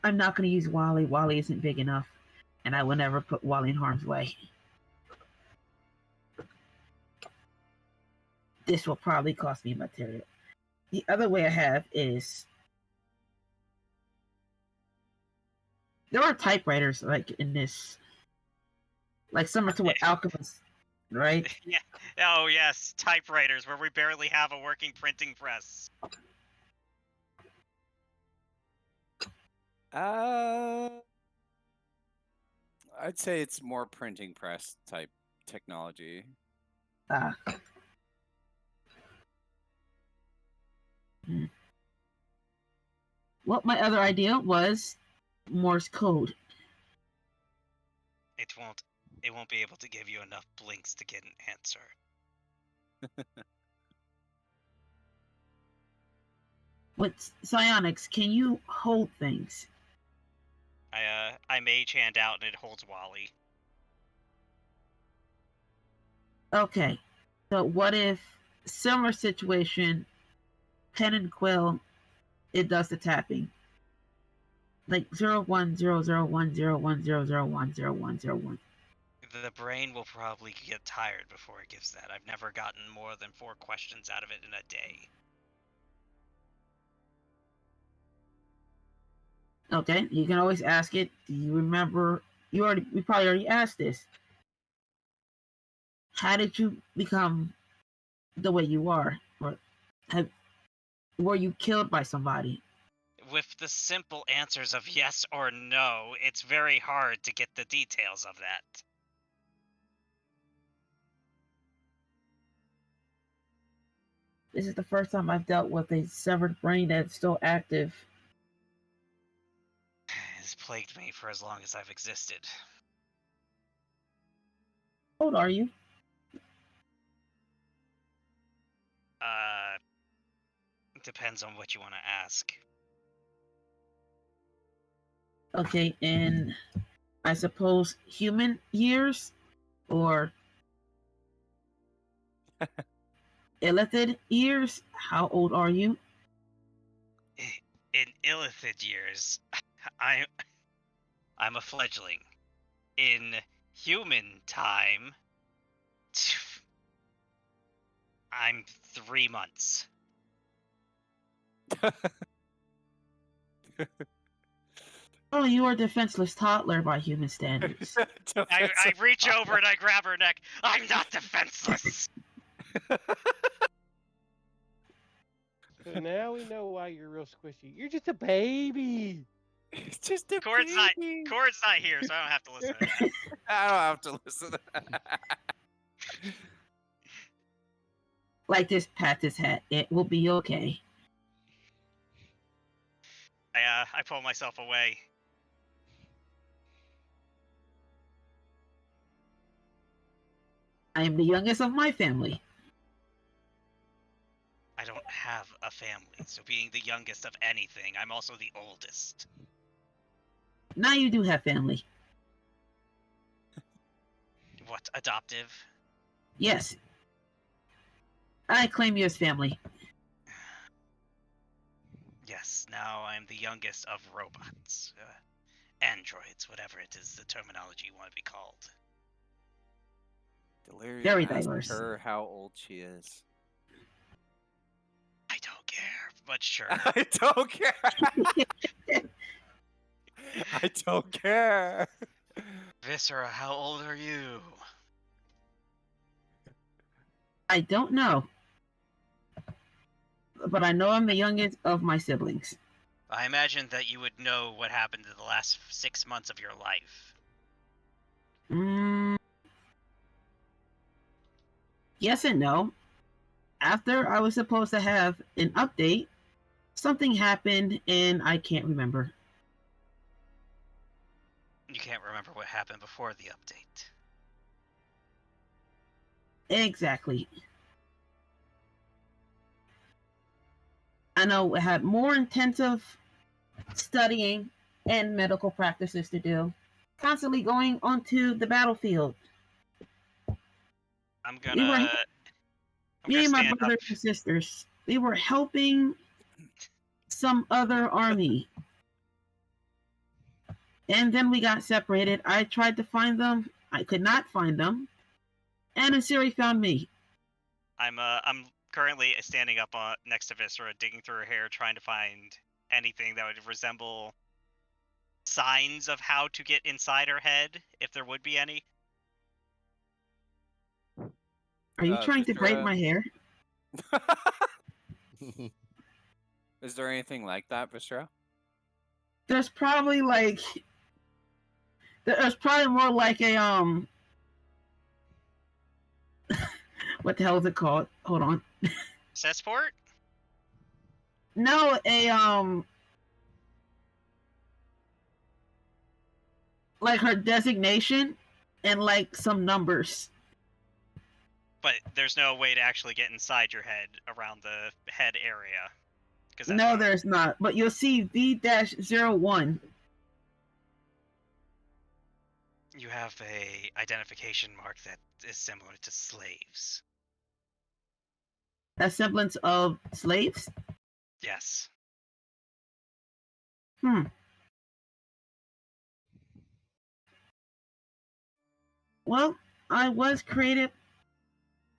I'm not going to use Wally. Wally isn't big enough, and I will never put Wally in harm's way. This will probably cost me material. The other way I have is there are typewriters like in this, like similar to what alchemists, right? Yeah. Oh yes, typewriters where we barely have a working printing press. I'd say it's more printing press type technology. Well, my other idea was Morse code. It won't be able to give you enough blinks to get an answer. With psionics, can you hold things? I mage hand out and it holds Wally. Okay. So what if similar situation, pen and quill, it does the tapping. Like 0100101001010101. The brain will probably get tired before it gives that. I've never gotten more than 4 questions out of it in a day. Okay, you can always ask it. Do you remember? We probably already asked this. How did you become the way you are? Or were you killed by somebody? With the simple answers of yes or no, it's very hard to get the details of that. This is the first time I've dealt with a severed brain that's still active. It's plagued me for as long as I've existed. How old are you? Depends on what you want to ask. Okay, in I suppose human years or illithid years. How old are you? In illithid years, I'm a fledgling. In human time, I'm 3 months. Oh, you are a defenseless toddler by human standards. I reach over and I grab her neck. I'm not defenseless. So now we know why you're real squishy. You're just a baby. It's just a Cord's baby. not here, so I don't have to listen to that. I don't have to listen to that. Like this, pat this hat. It will be okay. I pull myself away. I am the youngest of my family. I don't have a family, so being the youngest of anything, I'm also the oldest. Now you do have family. What, adoptive? Yes. I claim you as family. Yes, now I'm the youngest of robots. Androids, whatever it is, the terminology you want to be called. Delirium Very asked diverse. her how old she is. I don't care, but sure. I don't care. I don't care. Viscera, how old are you? I don't know. But I know I'm the youngest of my siblings. I imagine that you would know what happened in the last 6 months of your life. Yes and no. After I was supposed to have an update, something happened and I can't remember. You can't remember what happened before the update. Exactly. I know I had more intensive studying and medical practices to do. Constantly going onto the battlefield. I'm gonna Me and my stand up. brothers and sisters, we were helping some other army. And then we got separated. I tried to find them. I could not find them. And Asiri found me. I'm currently standing up next to Viscera, digging through her hair, trying to find anything that would resemble signs of how to get inside her head, if there would be any. Are you trying to braid my hair? Is there anything like that, Viscera? There's probably like there's probably more like a what the hell is it called? Hold on. Cessport? No, like her designation and like some numbers. But there's no way to actually get inside your head around the head area. No, there's not. But you'll see V-01. You have a identification mark that is similar to slaves. A semblance of slaves? Yes. Hmm. Well, I was created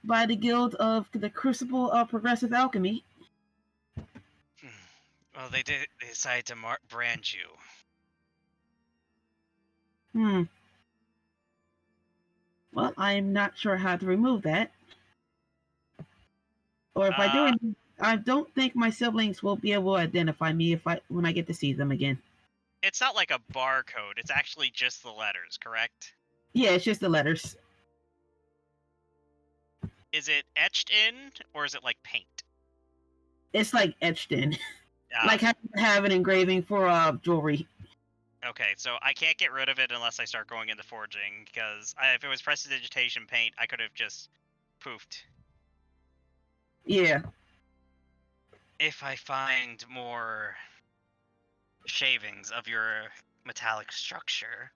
by the Guild of the Crucible of Progressive Alchemy. Well, they decided to brand you. Hmm. Well, I'm not sure how to remove that. Or if I do, I don't think my siblings will be able to identify me when I get to see them again. It's not like a barcode. It's actually just the letters, correct? Yeah, it's just the letters. Is it etched in, or is it like paint? It's like etched in, like Okay. have an engraving for jewelry. Okay, so I can't get rid of it unless I start going into forging, because if it was prestidigitation paint, I could have just poofed. Yeah. If I find more shavings of your metallic structure,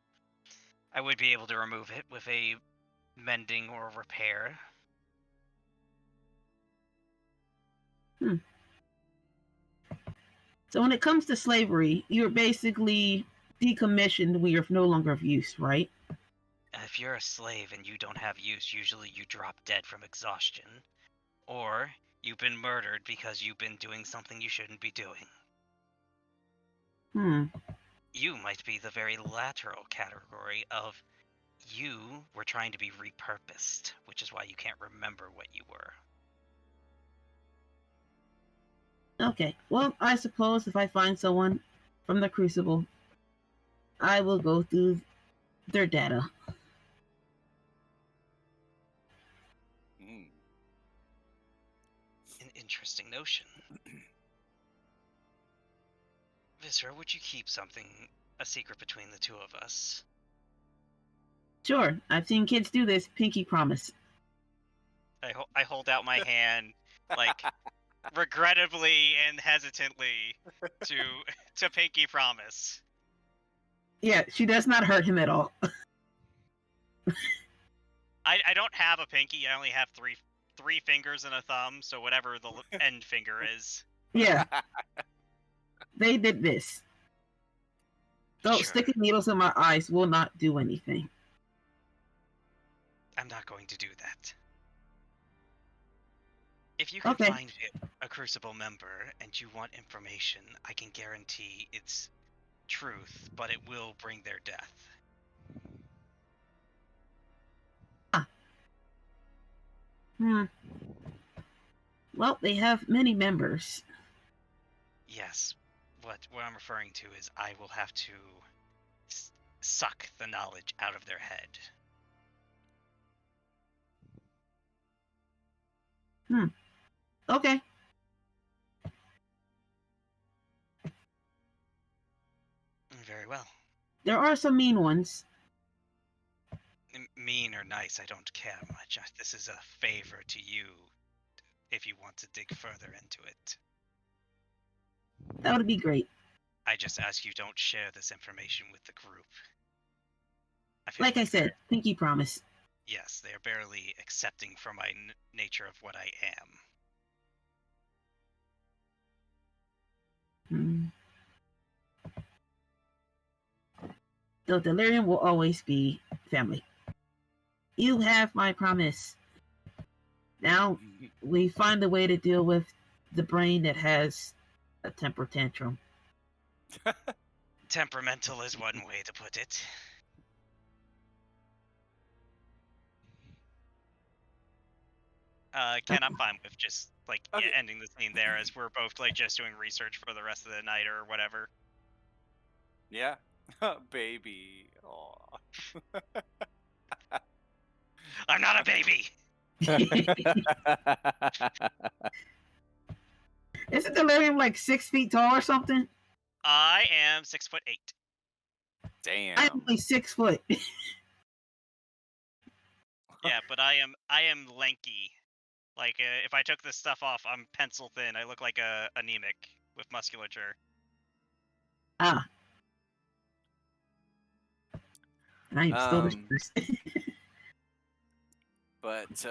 I would be able to remove it with a mending or repair. So when it comes to slavery, you're basically decommissioned when you're no longer of use, right? If you're a slave and you don't have use, usually you drop dead from exhaustion. Or you've been murdered because you've been doing something you shouldn't be doing. You might be the very lateral category of you were trying to be repurposed, which is why you can't remember what you were. Okay. Well, I suppose if I find someone from the Crucible, I will go through their data. Mm. An interesting notion. Viscera, would you keep a secret between the two of us? Sure, I've seen kids do this. Pinky promise. I hold out my hand, like, regrettably and hesitantly to Pinky Promise. Yeah, she does not hurt him at all. I don't have a pinky. I only have three fingers and a thumb, so whatever the end finger is. Yeah, they did this. So Sure. sticking needles in my eyes will not do anything. I'm not going to do that. If you can Okay. find a Crucible member and you want information, I can guarantee it's truth, but it will bring their death. Well, they have many members. Yes, what I'm referring to is I will have to suck the knowledge out of their head. Okay. Very well. There are some mean ones. Mean or nice, I don't care much. This is a favor to you if you want to dig further into it. That would be great. I just ask you don't share this information with the group. Like I said, pinky promise. Yes, they are barely accepting from my nature of what I am. The delirium will always be family. You have my promise. Now we find a way to deal with the brain that has a temper tantrum. Temperamental is one way to put it. Ken, I'm fine with just ending the scene there, as we're both just doing research for the rest of the night or whatever. Yeah, baby. Aw. I'm not a baby. Isn't delirium like 6 feet tall or something? I am 6'8". Damn. I'm only 6 foot. Yeah, but I am lanky. Like, if I took this stuff off, I'm pencil thin. I look like a anemic with musculature. I am still the first. But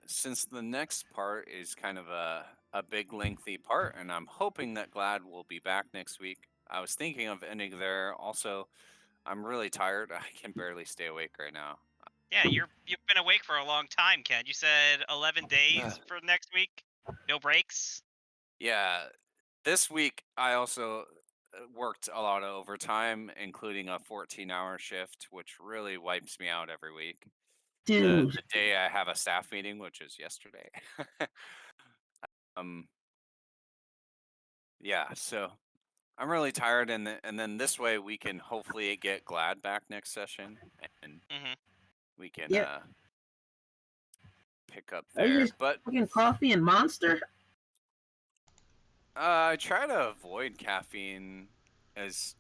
since the next part is kind of a a big lengthy part, and I'm hoping that Glad will be back next week. I was thinking of ending there. Also, I'm really tired. I can barely stay awake right now. Yeah, you've been awake for a long time, Ken. You said 11 days for next week. No breaks. Yeah, this week I also worked a lot of overtime, including a 14-hour shift, which really wipes me out every week. The Dude. the day I have a staff meeting, which is yesterday. um, yeah, so I'm really tired, and then this way we can hopefully get Glad back next session, and Mm-hmm. we can Yeah. pick up Are you there. just But drinking coffee and Monster? I try to avoid caffeine as